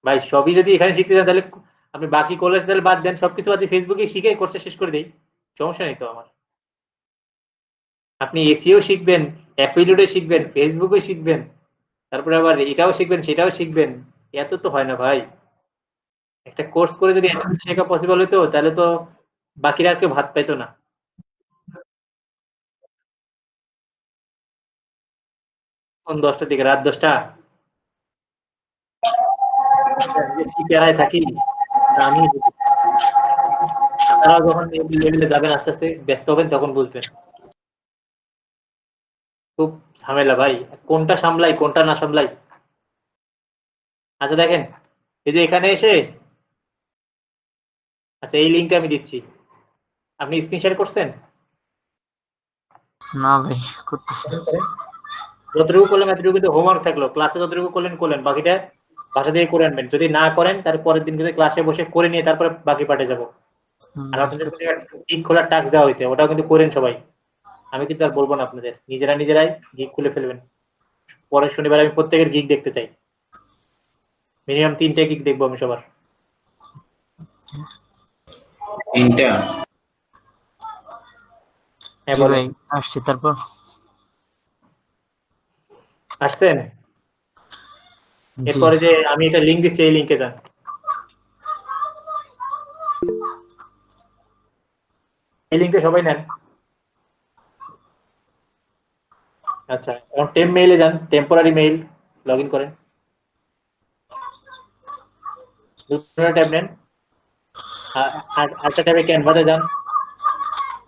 ভাই সবই যদি এখানে শিখতে চান তাহলে আপনি বাকি কলেজ তাহলে বাদ দেন, সবকিছু বাদ দিয়ে ফেসবুকে শিখে কোর্সটা শেষ করে দেই, সমস্যা নেই তো আমার। আপনি এসিও শিখবেন, অ্যাফিলিয়েটে শিখবেন, ফেসবুকে শিখবেন, তারপরে আবার এটাও শিখবেন সেটাও শিখবেন, এত তো হয় না ভাই। একটা কোর্স করে যদি এত কিছু শেখা পসিবল হতো তাহলে তো বাকিরা আর কেউ ভাত পাইতো না। কোন 10টার দিকে? রাত 10টা? কি প্যারায় থাকি আমি বুঝি। আপনারাও যখন এই লেভেলে যাবেন আস্তে আস্তে ব্যস্ত হবেন তখন বুঝবেন। খুব ঝামেলা ভাই, কোনটা সামলাই কোনটা না সামলাই। আচ্ছা দেখেন, এই যে এখানে এসে, আচ্ছা এই লিঙ্কটা আমি দিচ্ছি, আপনি স্ক্রিন শেয়ার করছেন? না ভাই, করতেছি। করেন করেন, যতটুকু করলেন এতটুকু কিন্তু হোমওয়ার্ক থাকলো, ক্লাসে যতটুকু করলেন করলেন, বাকিটা বাসা থেকে করে আনবেন। যদি না করেন তার পরের দিন কিন্তু ক্লাসে বসে করে নিয়ে তারপরে বাকি পাঠে যাব। আর আপনাদের কিন্তু গিগ খোলার টাস্ক দেওয়া হয়েছে, ওটাও কিন্তু করেন সবাই। আমি কিন্তু আর বলবো না আপনাদের, নিজেরাই গিগ খুলে ফেলবেন। পরের শনিবার আমি প্রত্যেকের গিগ দেখতে চাই, মিনিমাম 3টে গিগ দেখবো আমি সবার। 3টা? হ্যাঁ জি বলেন, ভাই, আসছি। তারপর আসছেন? জি। এরপরে যে আমি একটা লিঙ্ক দিচ্ছি, এই লিঙ্কে যান। এই লিঙ্কে সবাই নেন। আচ্ছা, এখন টেম্প মেইলে যান, টেম্পোরারি মেইল লগ ইন করেন, দুটো ট্যাব নেন, আর একটা ট্যাবে ক্যানভাতে যান,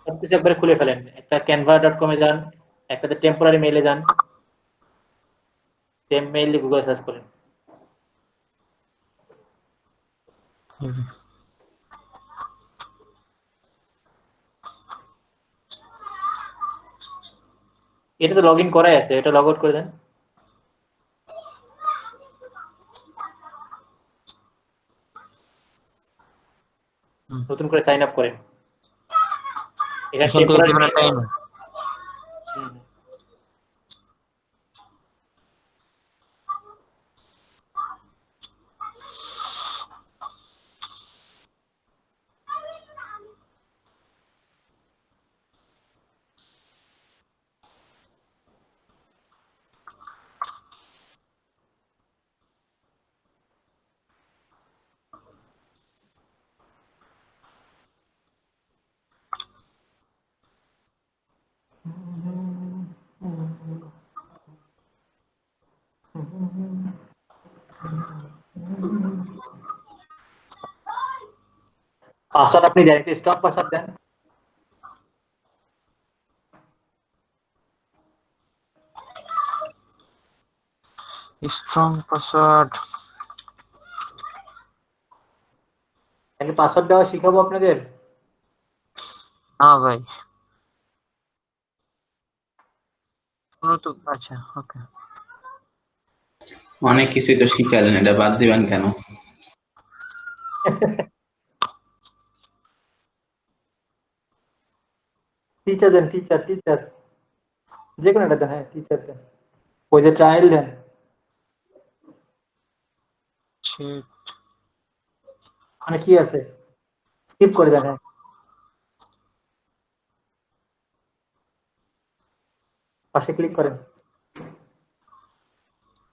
সবকিছু একবারে খুলে ফেলেন। একটা canva.com এ যান, একটাতে টেম্পোরারি মেইলে যান, টেম্প মেইল দিয়ে গুগলে সার্চ করেন। এটা তো লগ ইন করাই আছে, এটা লগ আউট করে দেন, নতুন করে সাইন আপ করেন। এখানে এখান থেকে টেম্পোরারি দিবেন মেইল, টাইম। পাসওয়ার্ড আপনি দেন, একটা স্টক পাসওয়ার্ড দেন। Strong password. তাহলে পাসওয়ার্ড দেওয়া শিখাবো আপনাদের। না ভাই, কোনো তো আচ্ছা, ওকে। অনেক কিছুই তো শিখালেন, এটা বাদ দিবেন কেন? টিচার দেন, টিচার যে কোনো একটা দেন, হ্যাঁ টিচার দেন, ওই যে ট্রায়াল দেন। মানে কি আছে, স্কিপ করে দেন, হ্যাঁ পাশে ক্লিক করেন।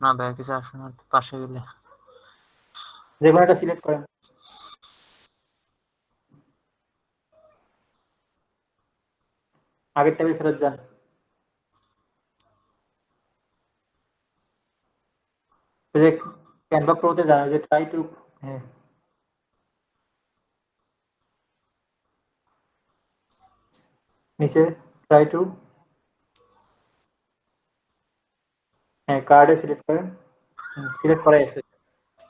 না ভাই, কিছু আসে না পাশে গেলে। যে কোনো একটা সিলেক্ট করেন, আগের ট্যাবে ফেরত যান, ওই যে ক্যানভা প্রোতে যান, ওই যে ট্রাই টু, হ্যাঁ নিচে ট্রাই টু, হ্যাঁ কার্ডে সিলেক্ট করেন, সিলেক্ট করাই আছে।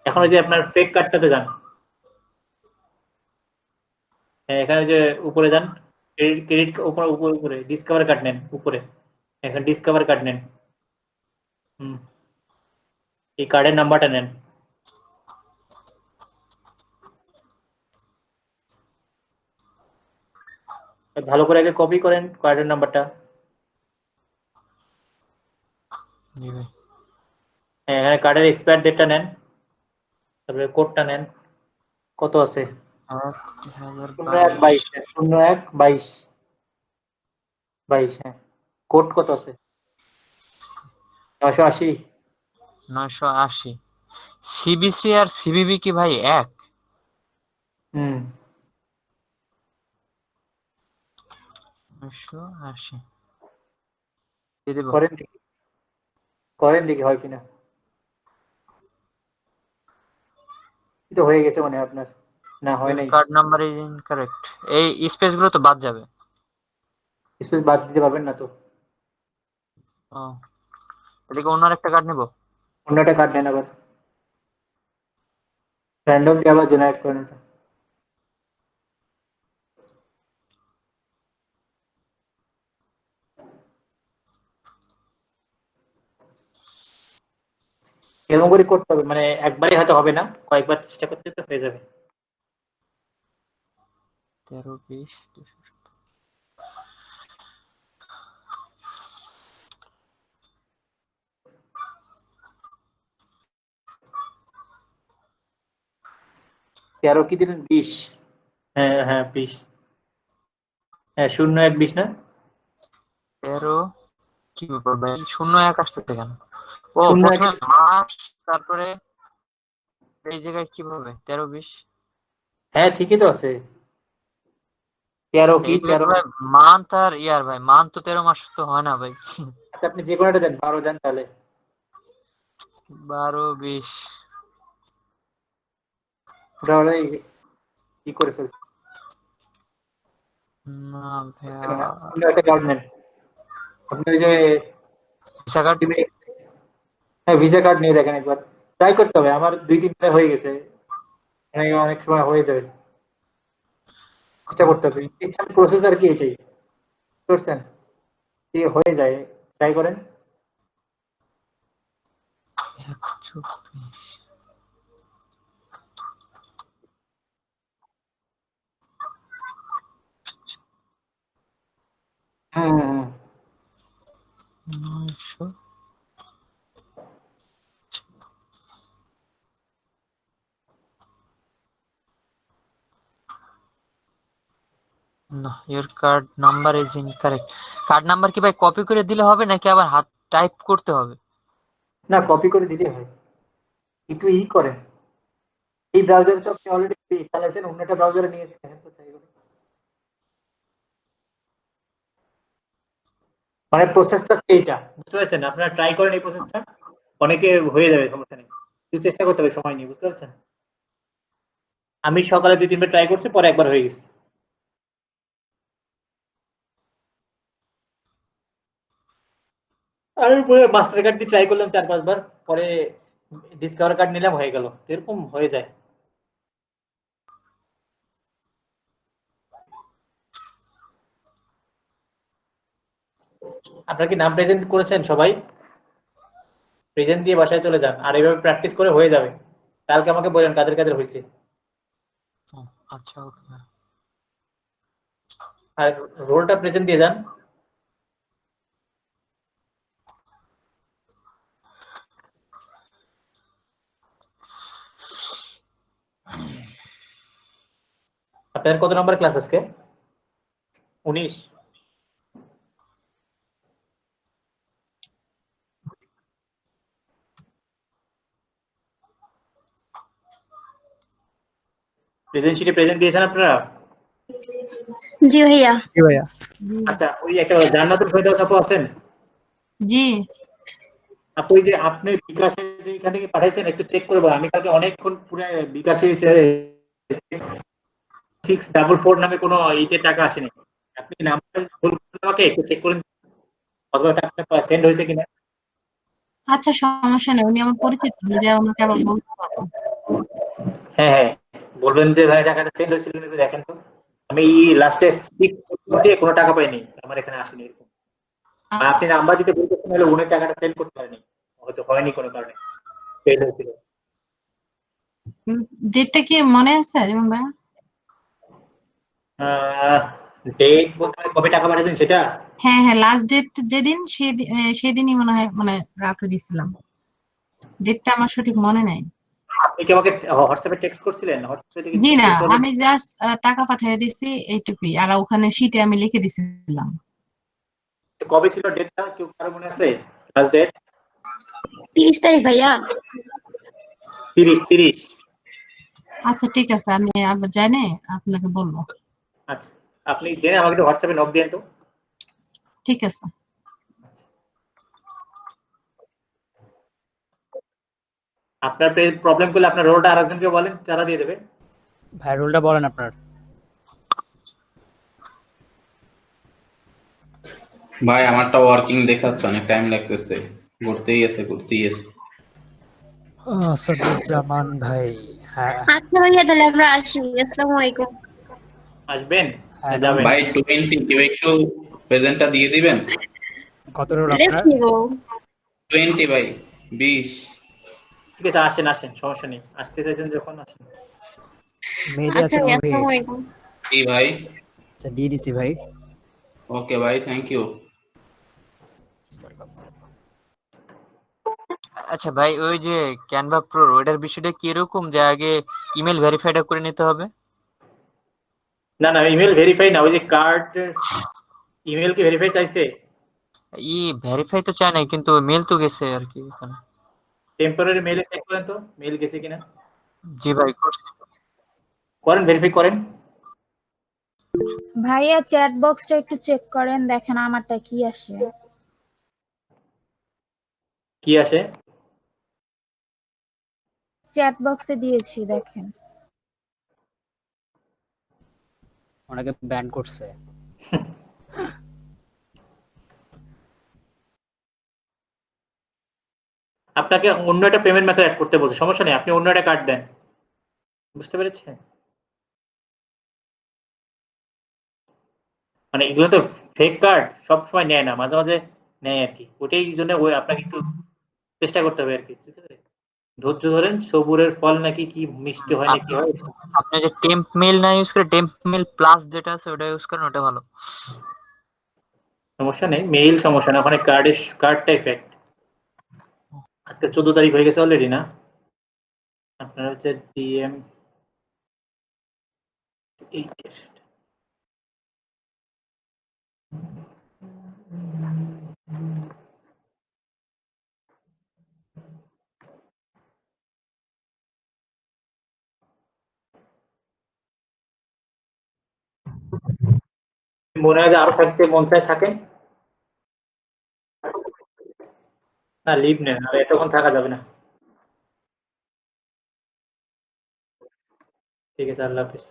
এখন ওই যে আপনার ফেক কার্ডটাতে যান, হ্যাঁ এখানে যে উপরে যান, ক্রেডিট উপরে উপরে উপরে ডিসকভার কার্ড নেন উপরে, এখানে ডিসকভার কার্ড নেন, এই কার্ডের নাম্বারটা নেন, ভালো করে আগে কপি করেন কার্ডের নাম্বারটা। জি ভাই। হ্যাঁ, এখানে কার্ডের এক্সপায়ার ডেটটা নেন, তারপরে কোডটা নেন। কত আছে? 2022 0122 হ্যাঁ। কোড কত আছে? 980। 980। সিবিসি আর সিবিবি কি ভাই এক? হুম 980 দিয়ে দেব। করেন দেখি হয় কিনা। তো হয়ে গেছে মানে আপনার, না হয় নাই। Card number is incorrect. এই স্পেস গুলো তো বাদ যাবে। স্পেস বাদ দিতে পারবেন না তো। ও, এদিকে অন্য একটা কার্ড নেব। অন্য একটা কার্ড নেন আবার, র্যান্ডম দিয়ে আবার জেনারেট করেন এটা। এরকম করে করতে হবে, মানে একবারই হয়তো হবে না, কয়েকবার চেষ্টা করতে তো হয়ে যাবে। 13 20 13 কি দিলেন? 20। হ্যাঁ হ্যাঁ 20। হ্যাঁ 0120 না? 13 কি ব্যাপার ভাই, 01 আসতেছে কেন? ও 01 প্রথমে মাস, তারপরে এই জায়গায় কিভাবে 13 20? হ্যাঁ ঠিকই তো আছে। 13 কি এই জায়গায় 13? ভাই মান্থ আর ইয়ার ভাই, মান্থ তো 13 মাস তো হয় না ভাই। আচ্ছা আপনি যে কোনোটা দেন, 12 দেন তাহলে। 12 20 ওটা হলে কি করে ফেলছে না হচ্ছে না। ভাইয়া। অন্য একটা কার্ড নেন আপনি, ওই যে ভিসা কার্ড। হ্যাঁ ভিসা কার্ড নিয়ে দেখেন একবার, ট্রাই করতে হবে। আমার 2-3টা হয়ে গেছে, অনেক অনেক সময় হয়ে যাবে, চেষ্টা করতে হবে। সিস্টেম প্রসেস আর কি এটাই, বুঝতে পারছেন? কি হয়ে যায়, ট্রাই করেন। 124 হুম হুম হুম। 900। না, your card number is incorrect. Card number কি ভাই কপি করে দিলে হবে নাকি আবার হাত টাইপ করতে হবে? না কপি করে দিলেই হয়, একটু করেন। এই ব্রাউজারে তো আপনি অলরেডি চালাইছেন, অন্য একটা ব্রাউজারে নিয়ে দেখেন তো ট্রাই করে। মানে প্রসেসটা এইটা, বুঝতে পারছেন? আপনারা ট্রাই করেন এই প্রসেসটা, অনেকে হয়ে যাবে, সমস্যা নেই। কিন্তু চেষ্টা করতে হবে, সময় নিয়ে, বুঝতে পারছেন? আমি সকালে 2-3বার ট্রাই করছি, পরে একবার হয়ে গেছে। আমি মাস্টার কার্ড দিয়ে ট্রাই করলাম 4-5 বার, পরে ডিসকভার কার্ড নিলাম, হয়ে গেল। এরকম হয়ে যায়। আপনার কি নাম প্রেজেন্ট করেছেন সবাই? প্রেজেন্ট দিয়ে বাসায় চলে যান, আর এইভাবে প্র্যাকটিস করে হয়ে যাবে। কালকে আমাকে বলেন কাদের কাদের হয়েছে। ও, আচ্ছা ওকে। আর রোলটা প্রেজেন্ট দিয়ে যান। আপনার কত নম্বর ক্লাস আজকে? 19। প্রেজেন্ট শিটে প্রেজেন্ট দিয়েছেন আপনারা? জি ভাইয়া। জি ভাইয়া। আচ্ছা, ওই একটা জান্নাতুল ফেরদৌস আপু আছেন? জি। আপু ওই যে আপনি বিকাশে এখান থেকে পাঠাইছেন, একটু চেক করবো। আমি কালকে অনেকক্ষণ পুরো বিকাশে 644 নামে কোনো ইতে টাকা আসেনি। আপনি নাম্বার বলবেন আমাকে, একটু চেক করুন অথবা টাকাটা সেন্ড হয়েছে কিনা। আচ্ছা সমস্যা নেই, উনি আমার পরিচিত, যদি আমাকে আবার বলতে পারবো। হ্যাঁ হ্যাঁ বলবেন যে ভাই টাকাটা সেন্ড হয়েছিল একটু দেখেন তো। আমি লাস্টে 6 দিয়ে কোনো টাকা পাইনি, আমার এখানে আসেনি এরকম। আর আপনি নাম্বার দিতে বলতেছেন, তাহলে উনি টাকাটা সেন্ড করতে পারেনি, হয়তো হয়নি কোনো কারণে, ফেল হয়েছিল। ডেটটা কি মনে আছে রিমন ভাই? ডেট বলতে কবে টাকা পাঠাতেন সেটা? হ্যাঁ হ্যাঁ, লাস্ট ডেট যেদিন সেদিনই মনে হয় মানে রাতে দিছিলাম। ডেটটা আমার সঠিক মনে নাই। আপনি কি আমাকে হোয়াটসঅ্যাপে টেক্সট করছিলেন? হোয়াটসঅ্যাপে জি না, আমি জাস্ট টাকা পাঠিয়ে দিছি এইটুকুই, আর ওখানে শিটে আমি লিখে দিছিলাম। কবে ছিল ডেটটা? কেউ কারো মনে আছে লাস্ট ডেট? 30 তারিখ ভাইয়া। 30। আচ্ছা ঠিক আছে, আমি আবার জানি আপনাকে বলবো। আচ্ছা, আপনি জেনে আমাকে একটু হোয়াটসঅ্যাপে নক দিয়েন তো। ঠিক আছে। আপনার প্রবলেম করলে আপনার রোলটা আরেকজনকে বলেন, তারা দিয়ে দেবে। ভাই রোলটা বলেন আপনার। ভাই আমারটা ওয়ার্কিং দেখাচ্ছে, অনেক টাইম লাগতেছে, করতেই আছে। আসাদুজ্জামান ভাই। হ্যাঁ আচ্ছা ভাইয়া, তাহলে আমরা আসি। আসসালামু আলাইকুম। আসবেন হ্যাঁ, না যাবেন? ভাই 20 কেউ একটু প্রেজেন্টটা দিয়ে দিবেন। কত রোল লেফট আপনার? নিবো। 20 ভাই 20। ঠিক আছে, আসেন, সমস্যা নেই। আসতে চাইছেন যখন আসেন। মেহেদি আচ্ছা হাসান ভাইয়া, মুভি। আসসালামু আলাইকুম। কি ভাই? আচ্ছা দিয়ে দিছি ভাই। ওকে ভাই, থ্যাংক ইউ। আচ্ছা ভাই, ওই যে ক্যানভা প্রো ওইটার বিষয়টা কি এরকম যে আগে ইমেল ভেরিফাইডটা করে নিতে হবে? না, ইমেল ভেরিফাই না, ওই যে কার্ড ইমেল কি ভেরিফাই চাইছে? ভেরিফাই তো চাই নাই, কিন্তু মেল তো গেছে আর কি এখানে। টেম্পোরারি মেইলে চেক করেন তো, মেইল গেছে কিনা। জি ভাই, করছি। করেন, ভেরিফাই করেন। ভাইয়া চ্যাট বক্সটা একটু চেক করেন, দেখেন আমারটা কি আসে। কি আসে? চ্যাট বক্সে দিয়েছি, দেখেন। ওনাকে ব্যান করছে। আপনাকে অন্য একটা পেমেন্ট মেথড অ্যাড করতে বলছে, সমস্যা নেই, আপনি অন্য একটা কার্ড দেন। বুঝতে পেরেছেন? মানে এগুলো তো ফেক কার্ড, সব সময় নেয় না, মাঝে মাঝে নেয় আর কি। ওটাই জন্য ওই আপনাকে একটু চেষ্টা করতে হবে আর কি। ঠিক আছে? ধৈর্য ধরেন, সবুরের ফল নাকি কি মিষ্টি হয় নাকি হয়। আপনি যে টেম্প মেল না ইউজ করে টেম্প মেল প্লাস যেটা আছে ওটা ইউজ করেন, ওটা ভালো। সমস্যা নেই, মেইল সমস্যা না, ওখানে কার্ডটাই ফেক। আজকে 14 তারিখ হয়ে গেছে অলরেডি না? আপনার হচ্ছে ডিএম 8 মনে হয় যে আরো থাকতে মন চায় থাকেন। না, লিভ নেন, আর এতক্ষণ থাকা যাবে না। ঠিক আছে, আল্লাহ হাফিজ।